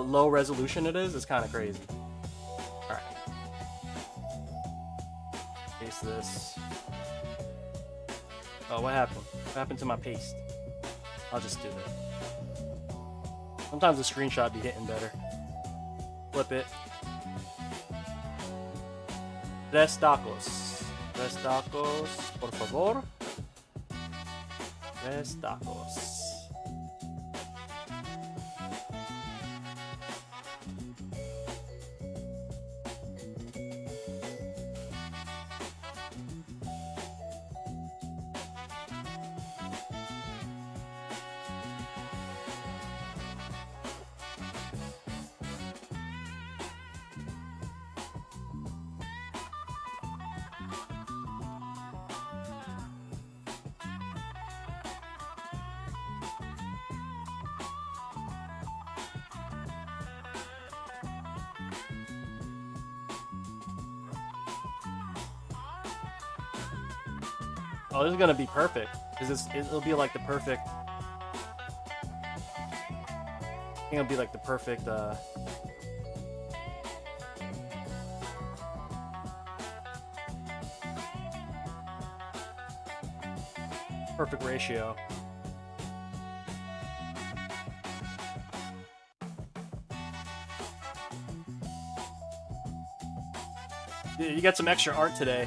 low resolution it is. It's kind of crazy. All right, paste this. Oh, what happened? What happened to my paste? I'll just do that. Sometimes the screenshot be hitting better. Flip it. Tres tacos. Tres tacos, por favor. Tres tacos. Oh, this is gonna be perfect. It'll be like the perfect. I think it'll be like the perfect. Perfect ratio. Dude, you got some extra art today.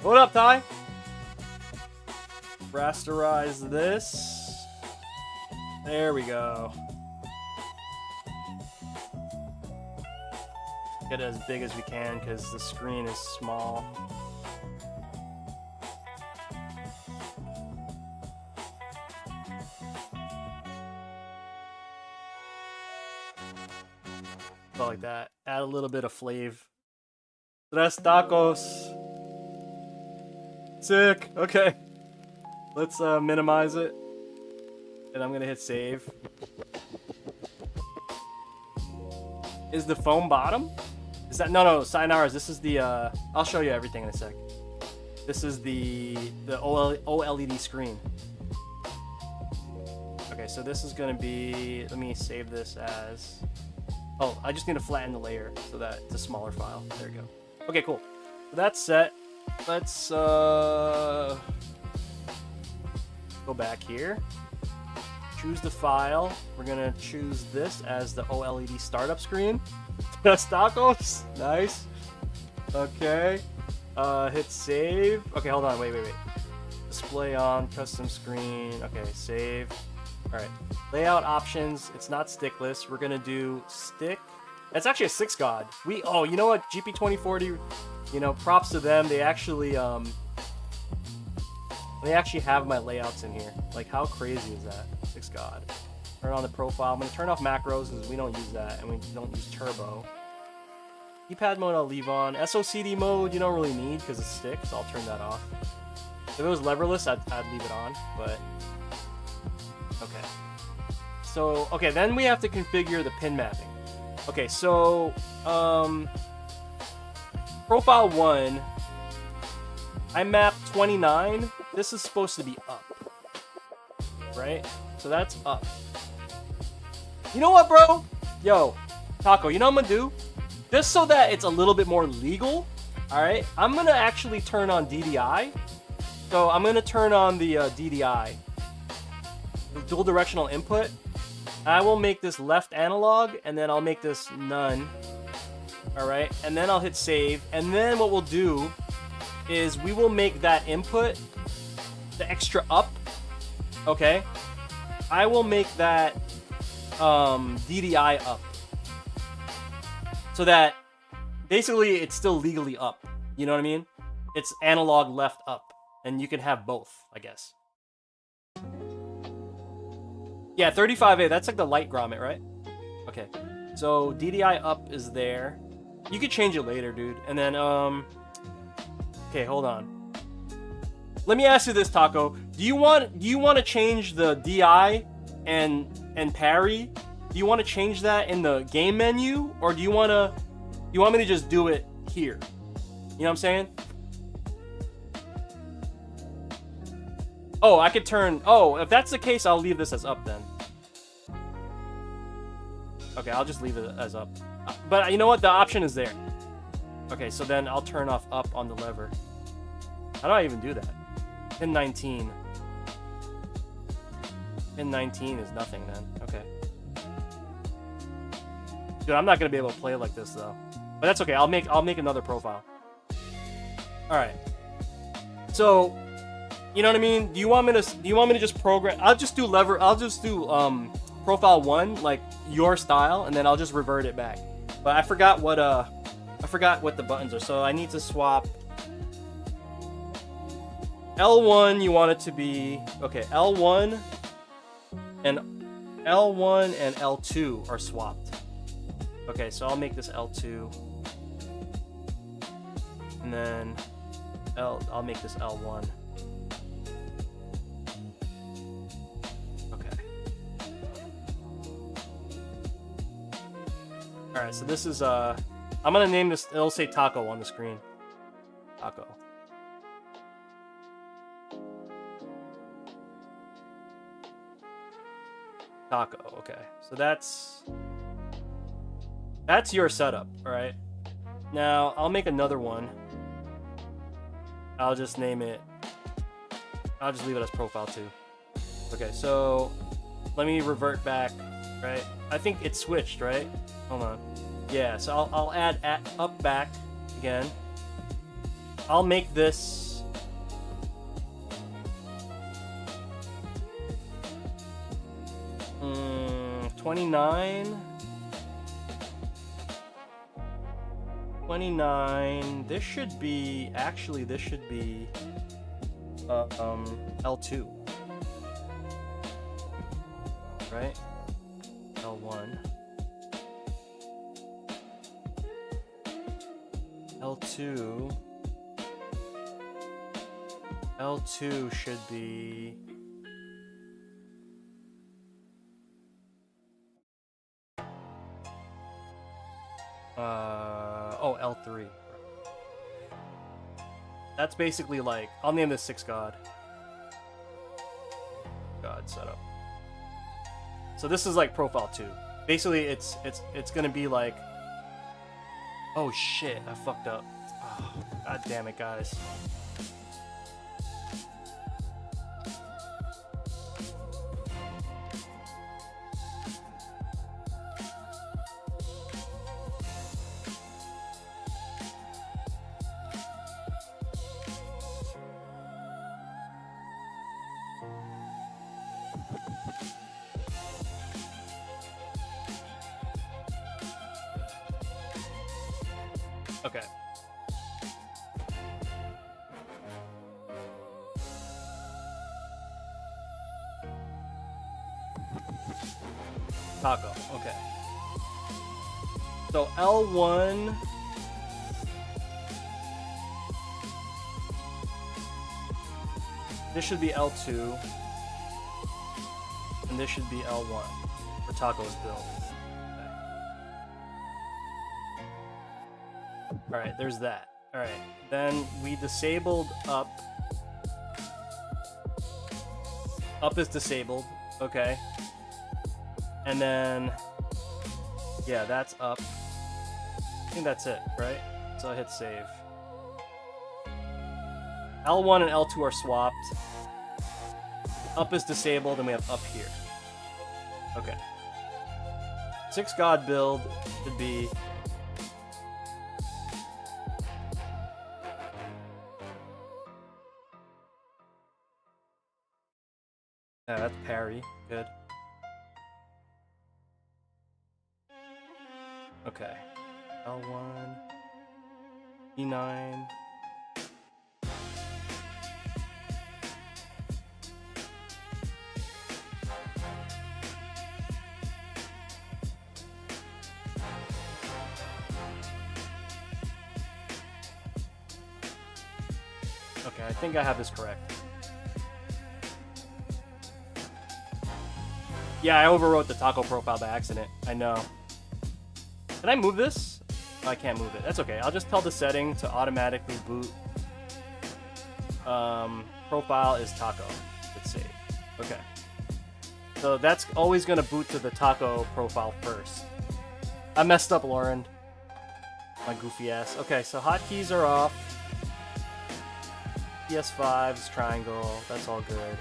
What up, Ty? Rasterize this. There we go. Get it as big as we can because the screen is small. About like that. Add a little bit of flavor. Tres tacos. Sick. Okay. Let's minimize it. And I'm gonna hit save. Is the foam bottom? Is that no sayonara's? This is the I'll show you everything in a sec. This is the OLED screen. Okay, so this is gonna be, let me save this as, oh, I just need to flatten the layer so that it's a smaller file. There we go. Okay, cool. So that's set. Let's go back here. Choose the file. We're gonna choose this as the OLED startup screen. Tres tacos. Nice. Okay. Hit save. Okay, hold on. Wait. display on, custom screen. Okay, save. All right, layout options. It's not stickless. We're gonna do stick. That's actually a 6 god. Oh, you know what? GP2040, you know, props to them. They actually have my layouts in here. Like, how crazy is that? 6 god. Turn on the profile. I'm gonna turn off macros because we don't use that, and we don't use turbo. Keypad mode I'll leave on. SOCD mode you don't really need because it's stick, so I'll turn that off. If it was leverless, I'd leave it on, but okay. So, okay, then we have to configure the pin mapping. Okay, so, profile 1, I mapped 29. This is supposed to be up, right? So that's up. You know what, bro? Yo, Taco, you know what I'm gonna do? Just so that it's a little bit more legal, all right? I'm gonna actually turn on DDI. So I'm gonna turn on the DDI, the dual directional input. I will make this left analog, and then I'll make this none. All right, and then I'll hit save. And then what we'll do is we will make that input the extra up. Okay, I will make that DDI up, so that basically it's still legally up. You know what I mean? It's analog left up. And you can have both, I guess. Yeah, 35A, that's like the light grommet, right? Okay. So DDI up is there. You could change it later, dude. And then, okay, hold on. Let me ask you this, Taco. Do you want to change the DI and parry? Do you want to change that in the game menu? Or do you want me to just do it here? You know what I'm saying? Oh, I could turn... Oh, if that's the case, I'll leave this as up then. Okay, I'll just leave it as up. But you know what? The option is there. Okay, so then I'll turn off up on the lever. How do I even do that? Pin 19. Pin 19 is nothing then. Okay. Dude, I'm not going to be able to play like this, though. But that's okay. I'll make another profile. Alright. So... You know what I mean? Do you want me to just program? I'll just do profile 1 like your style, and then I'll just revert it back. But I forgot what the buttons are, so I need to swap. L1 you want it to be okay. L1 and L2 are swapped. Okay, so I'll make this L2, and then I'll make this L1. Alright, so this is, I'm gonna name this, it'll say Taco on the screen. Taco. Taco, okay. So that's your setup, alright? Now, I'll make another one. I'll just name it, I'll just leave it as profile 2. Okay, so, let me revert back, right? I think it switched, right? Hold on. Yeah, so I'll add up back again. I'll make this 29. 29. This should be L2. Right? L1. L2 should be L3. That's basically like, I'll name this 6 god setup. So this is like profile 2. Basically it's gonna be like, oh shit, I fucked up. Oh, god damn it, guys. Okay. Taco. Okay. So L1. This should be L2. And this should be L1 for Taco's build. Okay. Alright, there's that. Alright, then we disabled up. Up is disabled. Okay. And then, yeah, that's up. I think that's it, right? So I hit save. L1 and L2 are swapped. Up is disabled, and we have up here. Okay. 6 God build should be... Yeah, that's parry. Good. Okay. L1. E9. Okay, I think I have this correct. Yeah, I overwrote the Taco profile by accident. I know. Can I move this? Oh, I can't move it. That's okay. I'll just tell the setting to automatically boot. Profile is Taco. Let's save. Okay. So that's always going to boot to the Taco profile first. I messed up, Lauren. My goofy ass. Okay, so hotkeys are off. PS5's triangle. That's all good.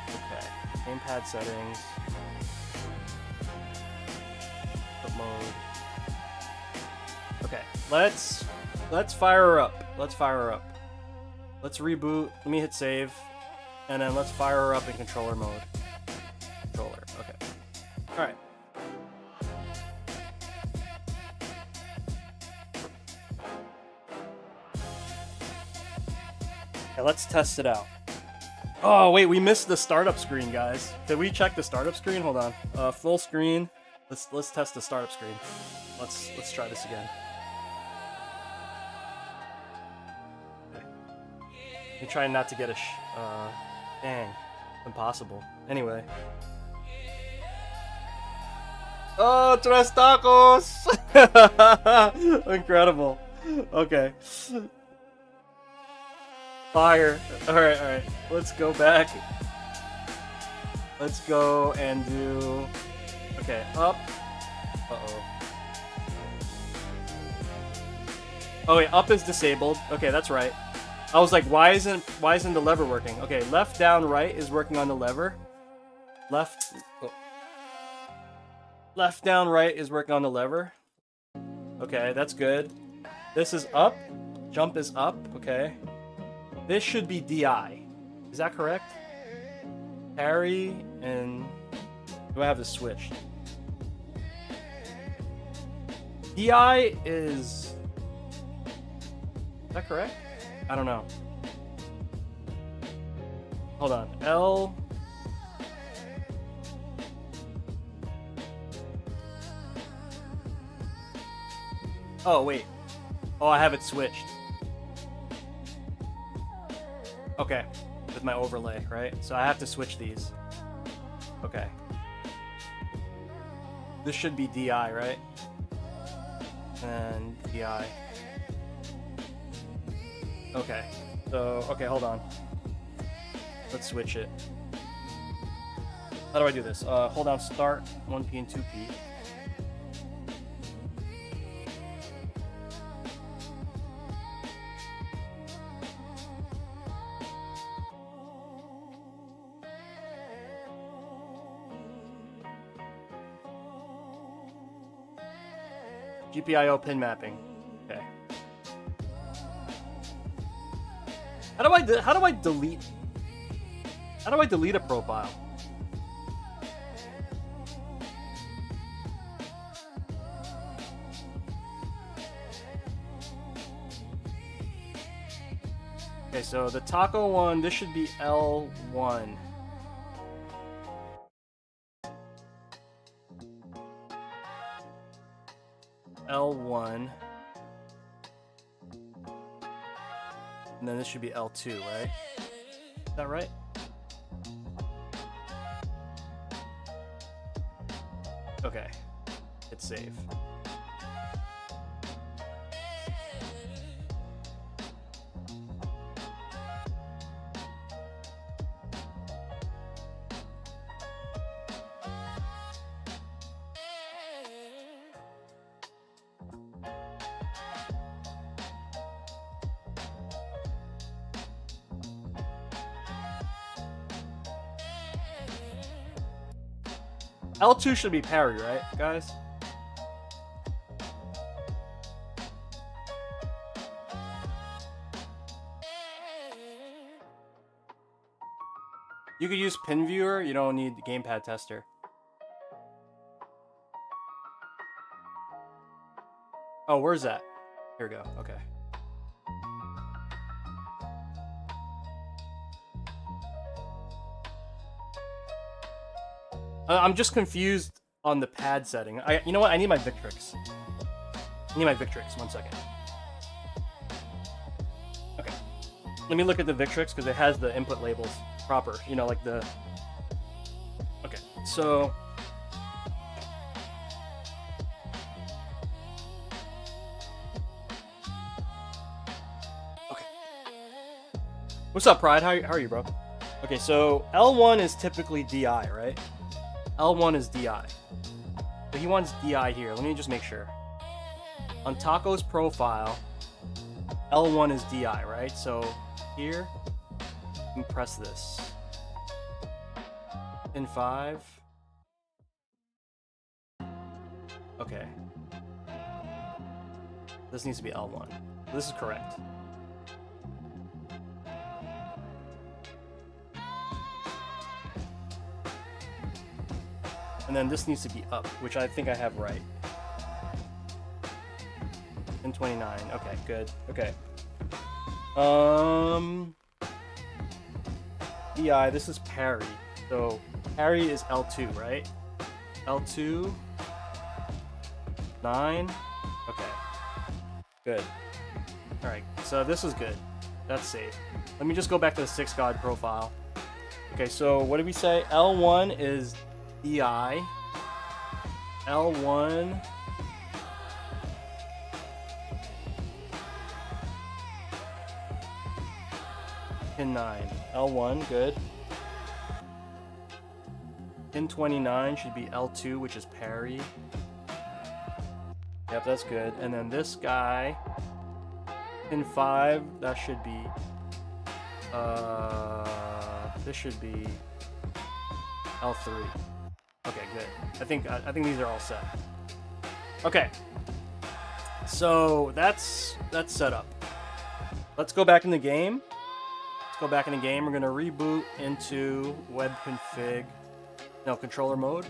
Okay. Gamepad settings. Put mode. Okay. Let's fire her up. Let's fire her up. Let's reboot. Let me hit save. And then let's fire her up in controller mode. Controller. Okay. Alright. Okay, let's test it out. Oh, wait, we missed the startup screen, guys. Did we check the startup screen? Hold on. Full screen. Let's test the startup screen. Let's try this again. Okay. I'm trying not to get a dang. Impossible. Anyway. Oh, tres tacos! Incredible. Okay. Fire. Alright. Let's go back. Let's go and do... Okay, up. Uh-oh. Oh wait, up is disabled. Okay, that's right. I was like, why isn't the lever working? Okay, left, down, right is working on the lever. Left, down, right is working on the lever. Okay, that's good. This is up. Jump is up. Okay. This should be DI. Is that correct? Parry and... Do I have this switched? DI is... Is that correct? I don't know. Hold on. L... Oh, wait. Oh, I have it switched. Okay. With my overlay, right? So I have to switch these. Okay. This should be DI, right? And DI. Okay. So, okay, hold on. Let's switch it. How do I do this? Hold down start, 1P and 2P. GPIO pin mapping. Okay. How do I delete a profile? Okay, so the taco one, this should be L1. L1. And then this should be L2, right? Is that right? Okay. Hit save. L2 should be parry, right, guys? You could use pin viewer, you don't need the gamepad tester. Oh, where's that? Here we go, okay. I'm just confused on the pad setting. You know what? I need my Victrix. I need my Victrix. 1 second. Okay. Let me look at the Victrix because it has the input labels proper. You know, like the... Okay, so... Okay. What's up, Pride? How are you, bro? Okay, so L1 is typically DI, right? L1 is DI. So he wants DI here. Let me just make sure. On Taco's profile, L1 is DI, right? So here, you can press this. Pin 5. Okay. This needs to be L1. This is correct. And then this needs to be up, which I think I have right. Pin 29. Okay, good. Okay. DI, this is parry. So parry is L2, right? L2. 9. Okay. Good. Alright, so this is good. That's safe. Let me just go back to the 6 God profile. Okay, so what did we say? L1 is DI. L1. Pin 9. L1, good. Pin 29 should be L2, which is parry. Yep, that's good. And then this guy, pin 5, that should be this should be L3. Okay, good. I think these are all set. Okay. So that's set up. Let's go back in the game. Let's go back in the game. We're gonna reboot into web config. No, controller mode.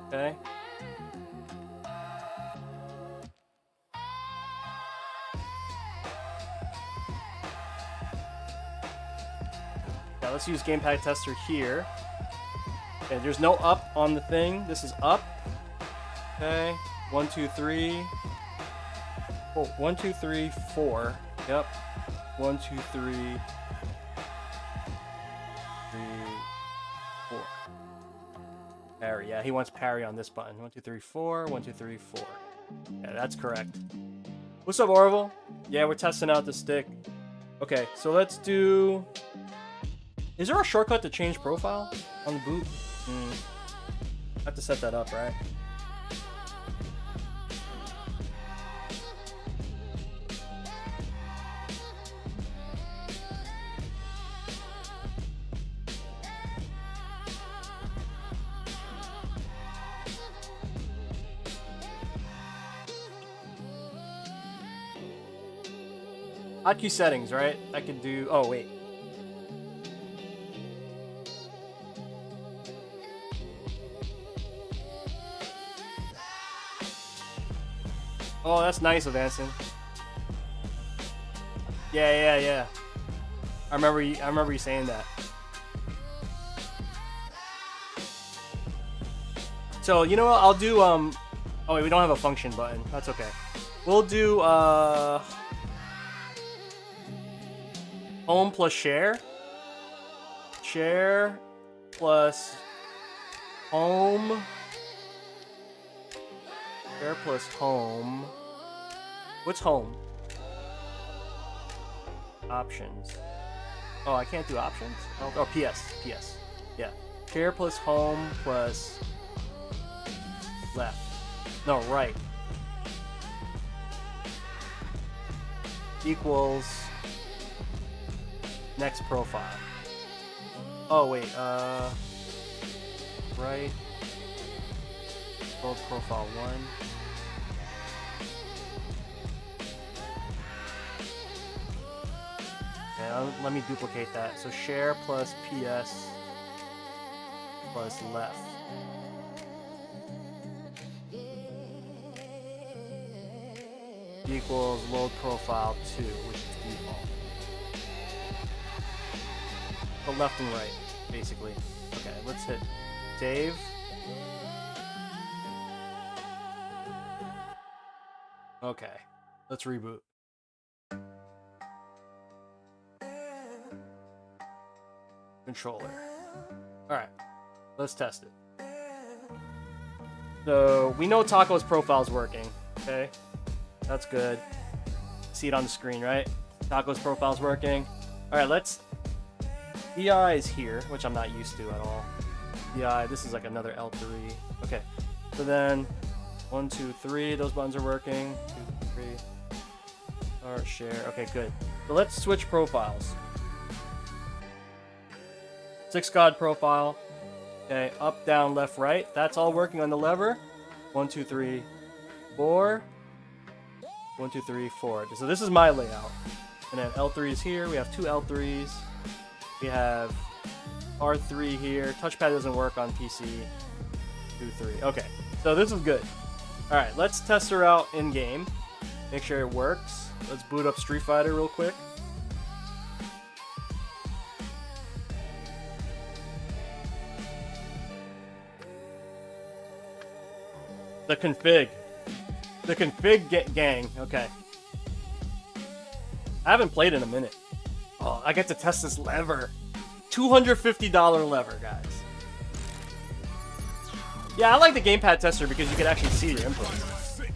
Okay. Now let's use gamepad tester here. Okay, there's no up on the thing. This is up. Okay. 1, 2, 3. Oh, 1, 2, 3, 4. Yep. 1, 2, 3. 3, 4. Parry. Yeah, he wants parry on this button. 1, 2, 3, 4. 1, 2, 3, 4. Yeah, that's correct. What's up, Orville? Yeah, we're testing out the stick. Okay, so let's do... Is there a shortcut to change profile on the boot? I have to set that up, right? Hotkey settings, right? I could do... Oh, wait. Oh, that's nice of Anson. Yeah. I remember you saying that. So you know what? I'll do oh wait, we don't have a function button. That's okay. We'll do home plus share. Share plus home. Share plus home. What's home? Options. Oh, I can't do options? Oh, PS. Yeah. Share plus home plus left. No, right. Equals next profile. Oh, wait, right. Old profile 1. Okay, let me duplicate that. So share plus PS plus left. Equals load profile 2, which is default. So left and right, basically. Okay, let's hit save. Okay, let's reboot. Controller. Alright, let's test it. So, we know Taco's profile is working, okay? That's good. See it on the screen, right? Taco's profile is working. Alright, let's... BI is here, which I'm not used to at all. BI, this is like another L3. Okay, so then 1, 2, 3, those buttons are working. 2, 3. Start, share. Okay, good. So let's switch profiles. 6 God profile. Okay, up, down, left, right. That's all working on the lever. 1, 2, 3, 4. 1, 2, 3, 4. So this is my layout. And then L3 is here. We have 2 L3s. We have R3 here. Touchpad doesn't work on PC. 2, 3. Okay, so this is good. All right, let's test her out in game. Make sure it works. Let's boot up Street Fighter real quick. The config. The config gang. Okay. I haven't played in a minute. Oh, I get to test this lever. $250 lever, guys. Yeah, I like the gamepad tester because you can actually see your inputs.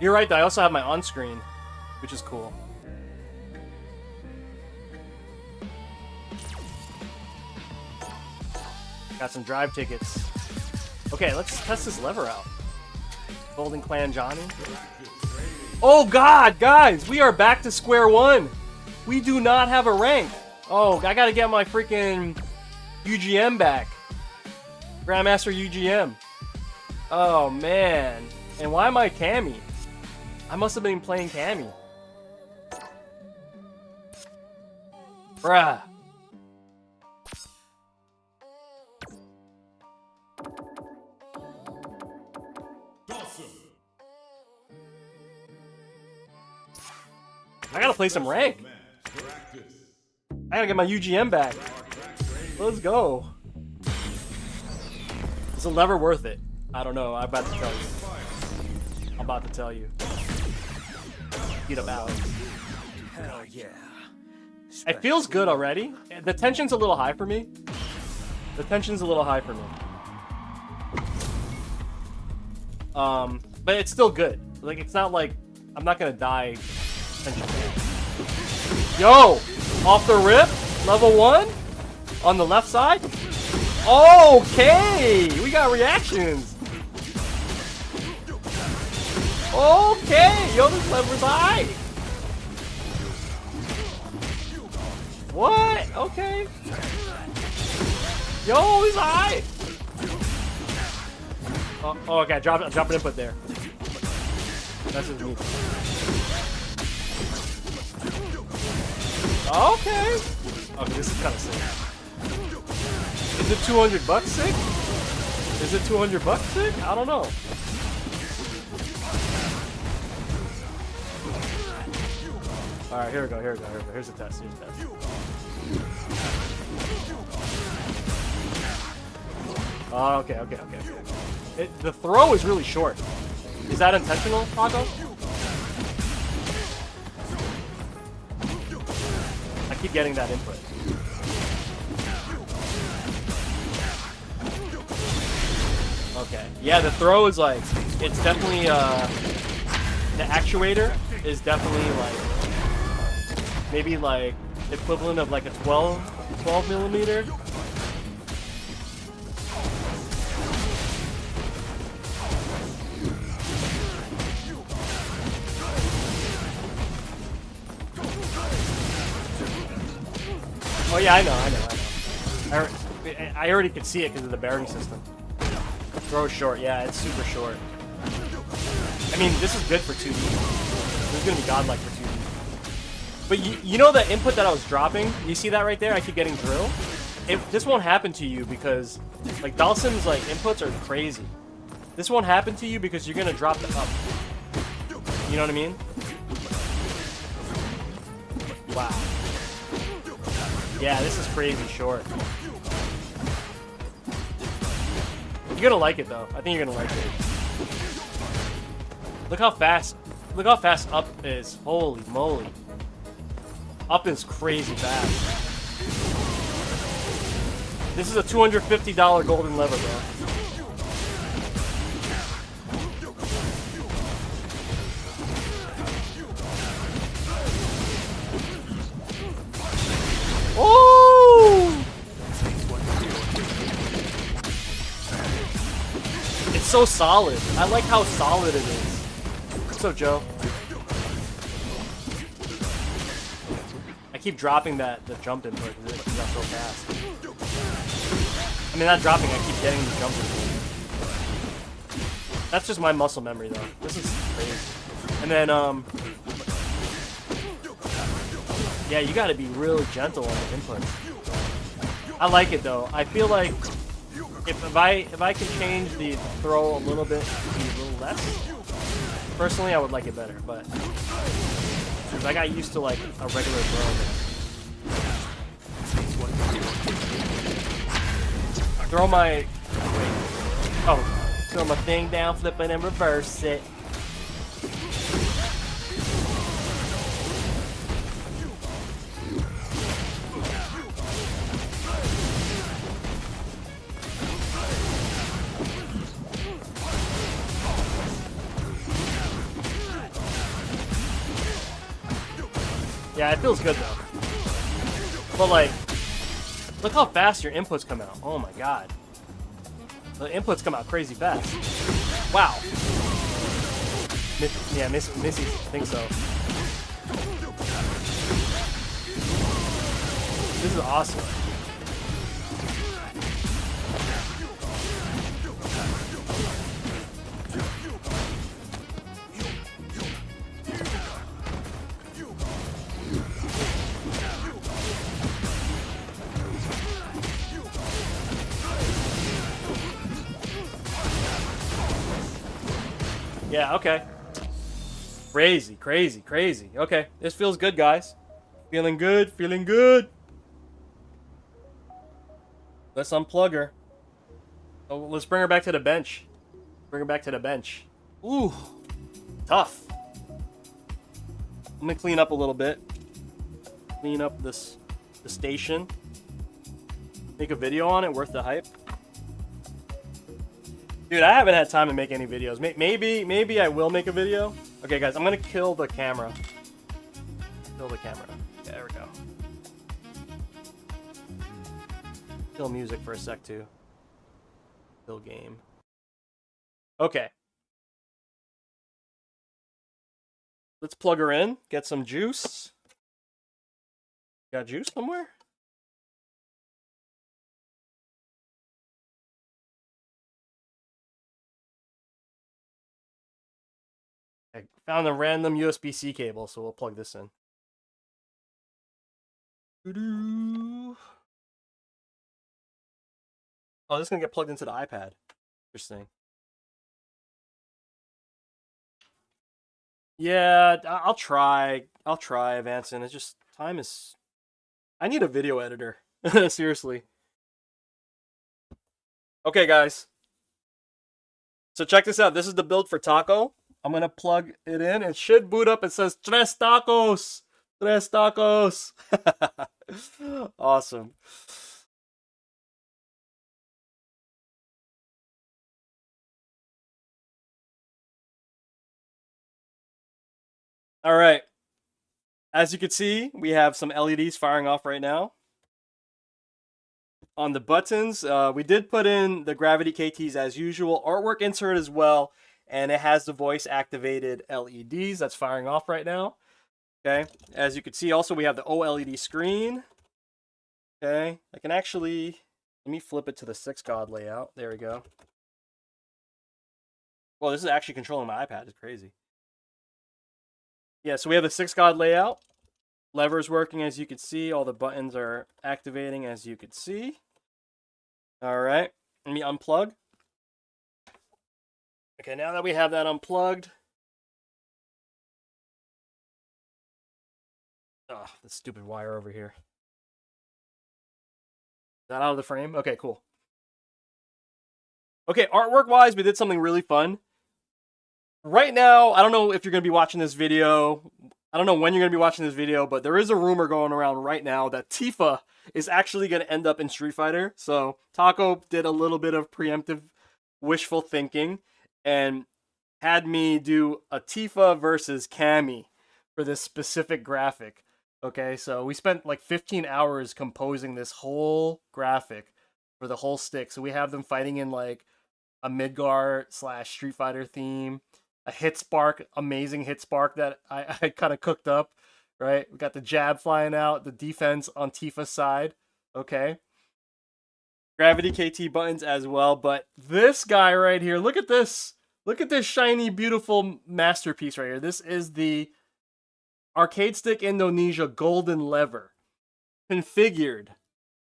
You're right, though. I also have my on-screen, which is cool. Got some drive tickets. Okay, let's test this lever out. Golden Clan Johnny. Oh god, guys, we are back to square one. We do not have a rank. Oh, I gotta get my freaking UGM back. Grandmaster UGM. Oh man. And why am I Cammy? I must have been playing Cammy. Bruh. I gotta play some rank. I gotta get my UGM back. Let's go. Is the lever worth it? I don't know. I'm about to tell you. I'm about to tell you. Get about. Hell yeah. It feels good already. The tension's a little high for me. The tension's a little high for me. But it's still good. Like, it's not like I'm not gonna die. Yo! Off the rip? Level 1? On the left side? Okay! We got reactions! Okay! Yo, this lever's high! What? Okay. Yo, he's high! Oh, okay, drop an input there. That's his move. Okay. Okay, this is kind of sick. Is it $200 sick? Is it $200 sick? I don't know. Alright, here we go, here we go, here we go. Here's the test, here's the test. Oh, okay, okay, okay, okay. The throw is really short. Is that intentional, Paco? I keep getting that input. Okay. Yeah, the throw is like, it's definitely, the actuator is definitely like, maybe like, equivalent of like a 12 millimeter. Oh yeah, I know. I already could see it because of the bearing system. Throw short, yeah, it's super short. I mean, this is good for 2D. This is gonna be godlike for 2D. But you know the input that I was dropping? You see that right there? I keep getting drill. This won't happen to you because, like, Dawson's like inputs are crazy. This won't happen to you because you're gonna drop the up. You know what I mean? Wow. Yeah, this is crazy short. You're gonna like it though. I think you're gonna like it. Look how fast up is. Holy moly. Up is crazy fast. This is a $250 golden lever, bro. Oh! It's so solid. I like how solid it is. What's up, Joe? I keep dropping the jump input because it comes out so fast. I mean, not dropping, I keep getting the jump input. That's just my muscle memory, though. This is crazy. And then, yeah, you gotta be really gentle on the inputs. I like it though. I feel like if I can change the throw a little bit to be a little less, personally I would like it better. But because I got used to like a regular throw. Throw my throw my thing down, flip it, and reverse it. Yeah, it feels good though. But like, look how fast your inputs come out. Oh my god. The inputs come out crazy fast. Wow. Yeah, Missy thinks so. This is awesome. Yeah, okay. Crazy, crazy, crazy. Okay, this feels good, guys. Feeling good, feeling good. Let's unplug her. Oh, let's bring her back to the bench. Bring her back to the bench. Ooh, tough. I'm gonna clean up a little bit. Clean up the station. Make a video on it, worth the hype. Dude, I haven't had time to make any videos. Maybe I will make a video. Okay, guys, I'm gonna kill the camera. Kill the camera. Yeah, there we go. Kill music for a sec, too. Kill game. Okay. Let's plug her in. Get some juice. Got juice somewhere? I found a random USB-C cable, so we'll plug this in. Oh, this is gonna get plugged into the iPad. Interesting. Yeah, I'll try. I'll try, Vanson. It's just time is. I need a video editor. Seriously. Okay, guys. So check this out. This is the build for Taco. I'm gonna plug it in. It should boot up. It says tres tacos. Tres tacos. Awesome. All right. As you can see, we have some LEDs firing off right now. On the buttons, we did put in the gravity KTs as usual. Artwork insert as well. And it has the voice activated LEDs that's firing off right now. Okay. As you can see, also we have the OLED screen. Okay. I can actually, let me flip it to the 6God layout. There we go. Well, this is actually controlling my iPad. It's crazy. Yeah, so we have the 6God layout. Levers working, as you can see. All the buttons are activating, as you can see. All right. Let me unplug. Okay, now that we have that unplugged. Oh, the stupid wire over here. Is that out of the frame? Okay, cool. Okay, artwork-wise, we did something really fun. Right now, I don't know if you're going to be watching this video. I don't know when you're going to be watching this video, but there is a rumor going around right now that Tifa is actually going to end up in Street Fighter. So Taco did a little bit of preemptive wishful thinking and had me do a Tifa versus Cammy for this specific graphic. Okay, so we spent like 15 hours composing this whole graphic for the whole stick. So we have them fighting in like a Midgar / Street Fighter theme, a hit spark, amazing hit spark that I kind of cooked up, right? We got the jab flying out, the defense on Tifa's side, okay? Gravity KT buttons as well, but this guy right here, look at this. Look at this shiny, beautiful masterpiece right here. This is the Arcade Stick Indonesia Golden Lever, configured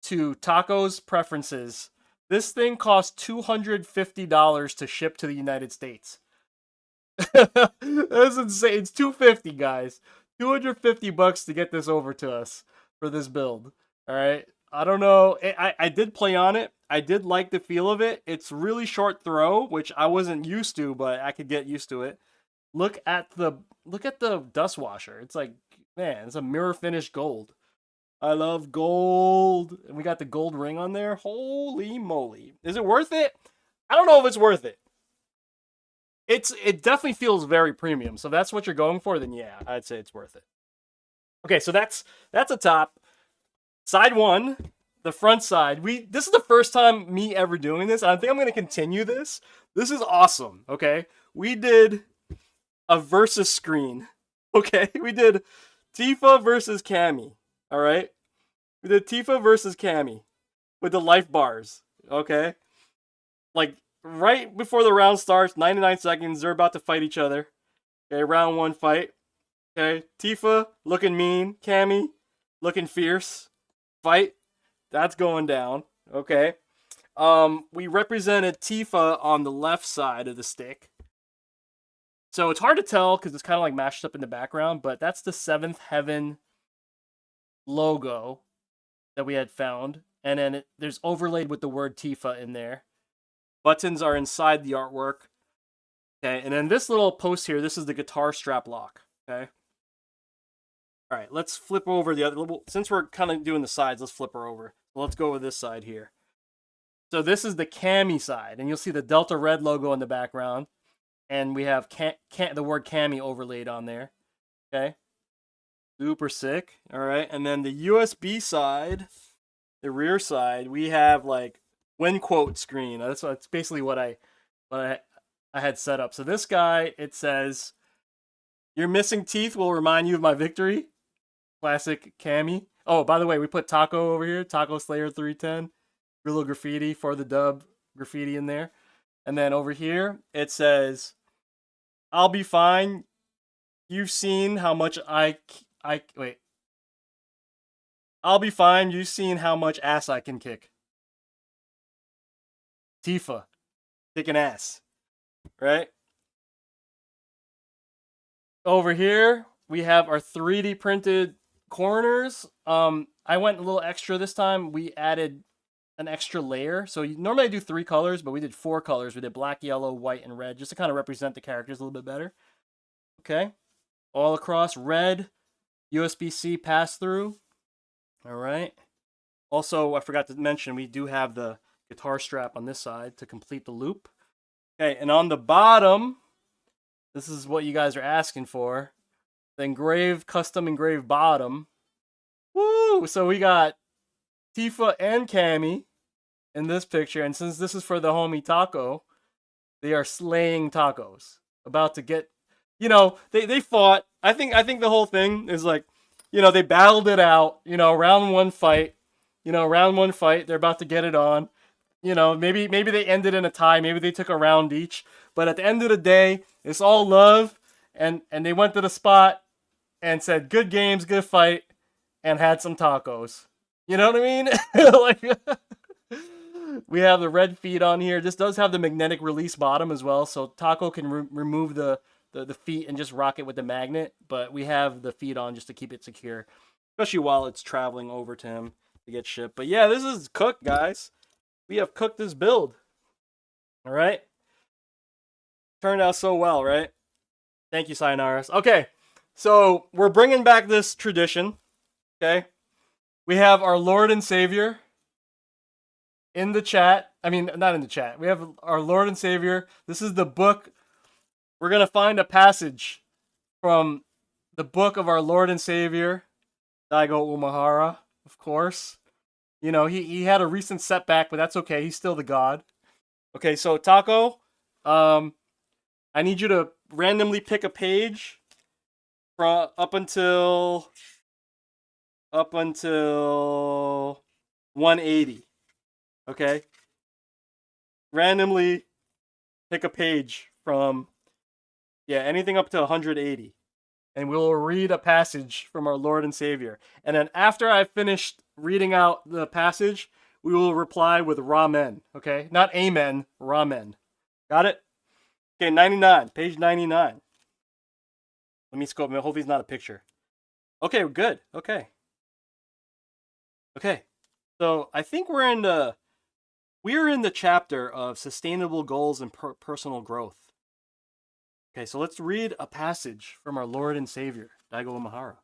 to Taco's preferences. This thing costs $250 to ship to the United States. That's insane. It's $250, guys. $250 to get this over to us for this build. All right. I don't know. I did play on it. I did like the feel of it. It's really short throw, which I wasn't used to, but I could get used to it. Look at the dust washer. It's like, man, it's a mirror finish gold. I love gold. And we got the gold ring on there. Holy moly. Is it worth it? I don't know if it's worth it. It definitely feels very premium. So if that's what you're going for, then yeah, I'd say it's worth it. Okay, so that's a top. Side one, the front side. This is the first time me ever doing this. I think I'm gonna continue this. This is awesome. Okay. We did a versus screen. Okay, we did Tifa versus Cammy. All right, we did Tifa versus Cammy with the life bars. Okay, like right before the round starts, 99 seconds, they're about to fight each other. Okay, round one fight. Okay, Tifa looking mean, Cammy looking fierce. Fight, that's going down. Okay, we represented Tifa on the left side of the stick. So it's hard to tell because it's kind of like mashed up in the background, but that's the Seventh Heaven logo that we had found. And then there's overlaid with the word Tifa in there. Buttons are inside the artwork. Okay, and then this little post here, this is the guitar strap lock. Okay. All right, let's flip over the other. Since we're kind of doing the sides, let's flip her over. So let's go with this side here. So this is the Cammy side, and you'll see the Delta Red logo in the background. And we have the word Cammy overlaid on there. Okay. Super sick. All right. And then the USB side, the rear side, we have like when quote screen. That's basically what I had set up. So this guy, it says, "Your missing teeth will remind you of my victory." Classic Cammy. Oh, by the way, we put Taco over here. Taco Slayer 310. Real graffiti for the dub graffiti in there. And then over here, it says, "I'll be fine. You've seen how much wait. I'll be fine. You've seen how much ass I can kick." Tifa. kicking ass, right? Over here, we have our 3D printed corners. I went a little extra this time. We added an extra layer. So normally I do 3 colors, but we did 4 colors. We did black, yellow, white, and red, just to kind of represent the characters a little bit better. Okay, all across red, USB-C pass-through. All right. Also, I forgot to mention, we do have the guitar strap on this side to complete the loop. Okay, and on the bottom, this is what you guys are asking for. The custom engraved bottom. Woo! So we got Tifa and Cammy in this picture, and since this is for the homie Taco, they are slaying tacos. About to get, they fought. I think the whole thing is like, they battled it out. Round one fight. They're about to get it on. Maybe they ended in a tie. Maybe they took a round each. But at the end of the day, it's all love. And they went to the spot and said, good games, good fight, and had some tacos. You know what I mean? Like, we have the red feet on here. This does have the magnetic release bottom as well. So Taco can remove the feet and just rock it with the magnet. But we have the feet on just to keep it secure, especially while it's traveling over to him to get shipped. But yeah, this is cooked, guys. We have cooked this build. All right. Turned out so well, right? Thank you, Sayonara's. Okay, so we're bringing back this tradition. Okay. We have our Lord and Savior in the chat. I mean, not in the chat. We have our Lord and Savior. This is the book. We're going to find a passage from the book of our Lord and Savior, Daigo Umehara, of course. He had a recent setback, but that's okay. He's still the god. Okay, so Taco, I need you to randomly pick a page from up until 180. Okay? Randomly pick a page from anything up to 180. And we'll read a passage from our Lord and Savior. And then after I've finished reading out the passage, we will reply with ramen. Okay? Not amen, ramen. Got it? Okay, 99. Page 99. Let me scope. Hopefully it's not a picture. Okay, good. Okay. So I think we're in the chapter of sustainable goals and personal growth. Okay, so let's read a passage from our Lord and Savior, Daigo Umehara.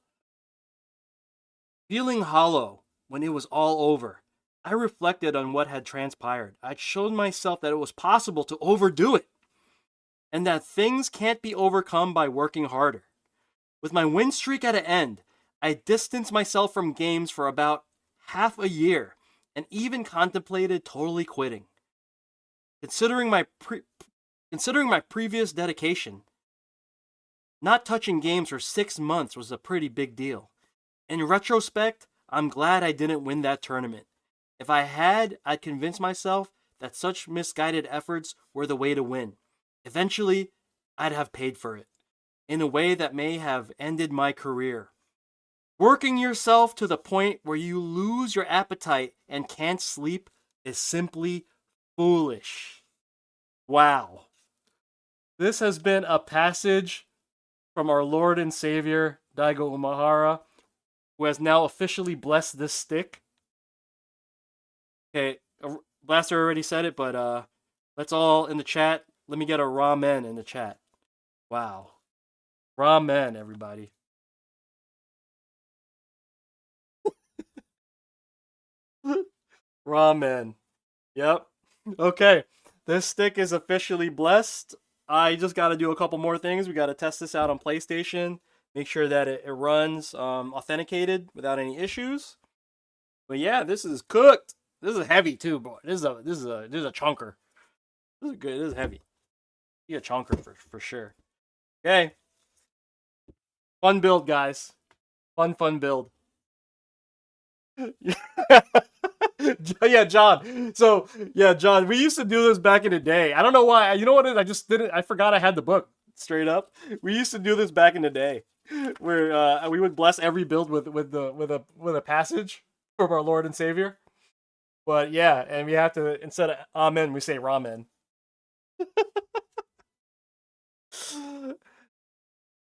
Feeling hollow when it was all over, I reflected on what had transpired. I'd shown myself that it was possible to overdo it, and that things can't be overcome by working harder. With my win streak at an end, I distanced myself from games for about half a year, and even contemplated totally quitting. Considering my previous dedication, not touching games for 6 months was a pretty big deal. In retrospect, I'm glad I didn't win that tournament. If I had, I'd convince myself that such misguided efforts were the way to win. Eventually, I'd have paid for it, in a way that may have ended my career. Working yourself to the point where you lose your appetite and can't sleep is simply foolish. Wow. This has been a passage from our Lord and Savior, Daigo Umehara, who has now officially blessed this stick. Okay, Blaster already said it, but let's all in the chat. Let me get a ramen in the chat. Wow. Ramen, everybody. Ramen. Yep. Okay. This stick is officially blessed. I just got to do a couple more things. We got to test this out on PlayStation. Make sure that it runs authenticated without any issues. But yeah, this is cooked. This is heavy too, boy. This is a chunker. This is good. This is heavy. You a chunker for sure. Okay. Fun build, guys. Fun build. Yeah, John. So, yeah, John, we used to do this back in the day. I don't know why. You know what it is? I just didn't. I forgot I had the book, straight up. We used to do this back in the day, where we would bless every build with a passage from our Lord and Savior. But yeah, and we have to, instead of amen, we say ramen.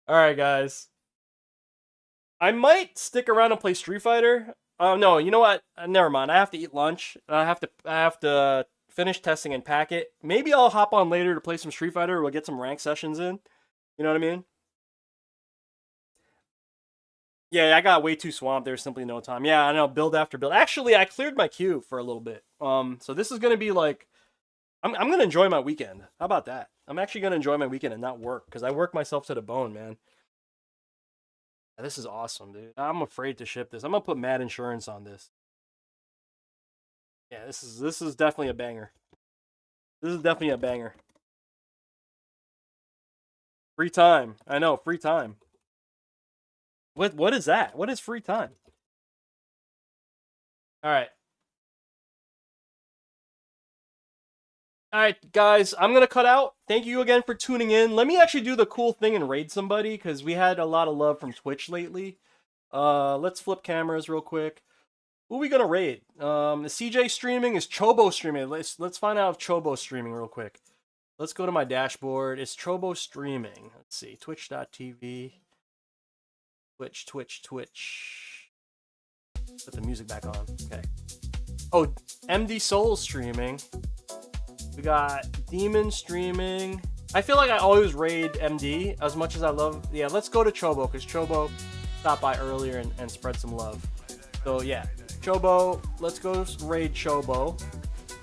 Alright, guys. I might stick around and play Street Fighter. Oh no, you know what? Never mind. I have to eat lunch. I have to finish testing and pack it. Maybe I'll hop on later to play some Street Fighter or we'll get some rank sessions in. You know what I mean? Yeah, I got way too swamped. There's simply no time. Yeah, I know. Build after build. Actually, I cleared my queue for a little bit. So this is gonna be like, I'm gonna enjoy my weekend. How about that? I'm actually gonna enjoy my weekend and not work because I work myself to the bone, man. This is awesome, dude. I'm afraid to ship this. I'm gonna put mad insurance on this. Yeah, this is definitely a banger. This is definitely a banger. Free time. I know, free time. What is that? What is free time? All right. All right, guys, I'm going to cut out. Thank you again for tuning in. Let me actually do the cool thing and raid somebody because we had a lot of love from Twitch lately. Let's flip cameras real quick. Who are we going to raid? Is CJ streaming? Is Chobo streaming? Let's find out if Chobo's streaming real quick. Let's go to my dashboard. Is Chobo streaming? Let's see. Twitch.tv. Twitch. Put the music back on. Okay. Oh, MD Soul streaming. We got Demon streaming. I feel like I always raid MD as much as I love. Yeah, let's go to Chobo because Chobo stopped by earlier and spread some love. So yeah, Chobo, let's go raid Chobo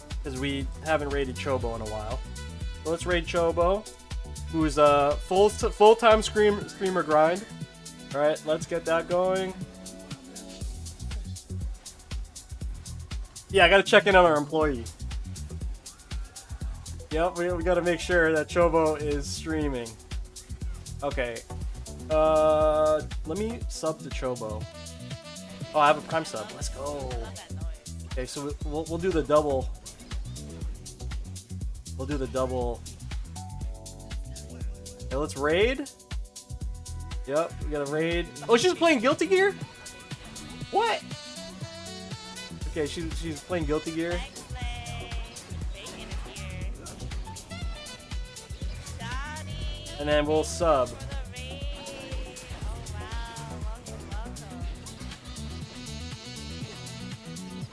because we haven't raided Chobo in a while. So let's raid Chobo, who's a full-time streamer grind. All right, let's get that going. Yeah, I gotta check in on our employee. Yep, we gotta make sure that Chobo is streaming. Okay. Let me sub to Chobo. Oh, I have a Prime sub. Let's go. Okay, so we'll do the double. We'll do the double. Okay, let's raid. Yep, we gotta raid. Oh, she's playing Guilty Gear? What? Okay, she's playing Guilty Gear. And then we'll sub.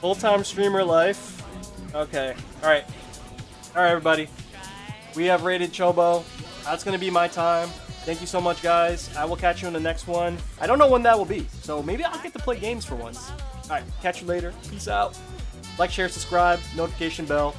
Full-time streamer life. Okay. Alright. Alright, everybody. We have raided Chobo. That's going to be my time. Thank you so much, guys. I will catch you in the next one. I don't know when that will be, so maybe I'll get to play games for once. Alright, catch you later. Peace out. Like, share, subscribe, notification bell.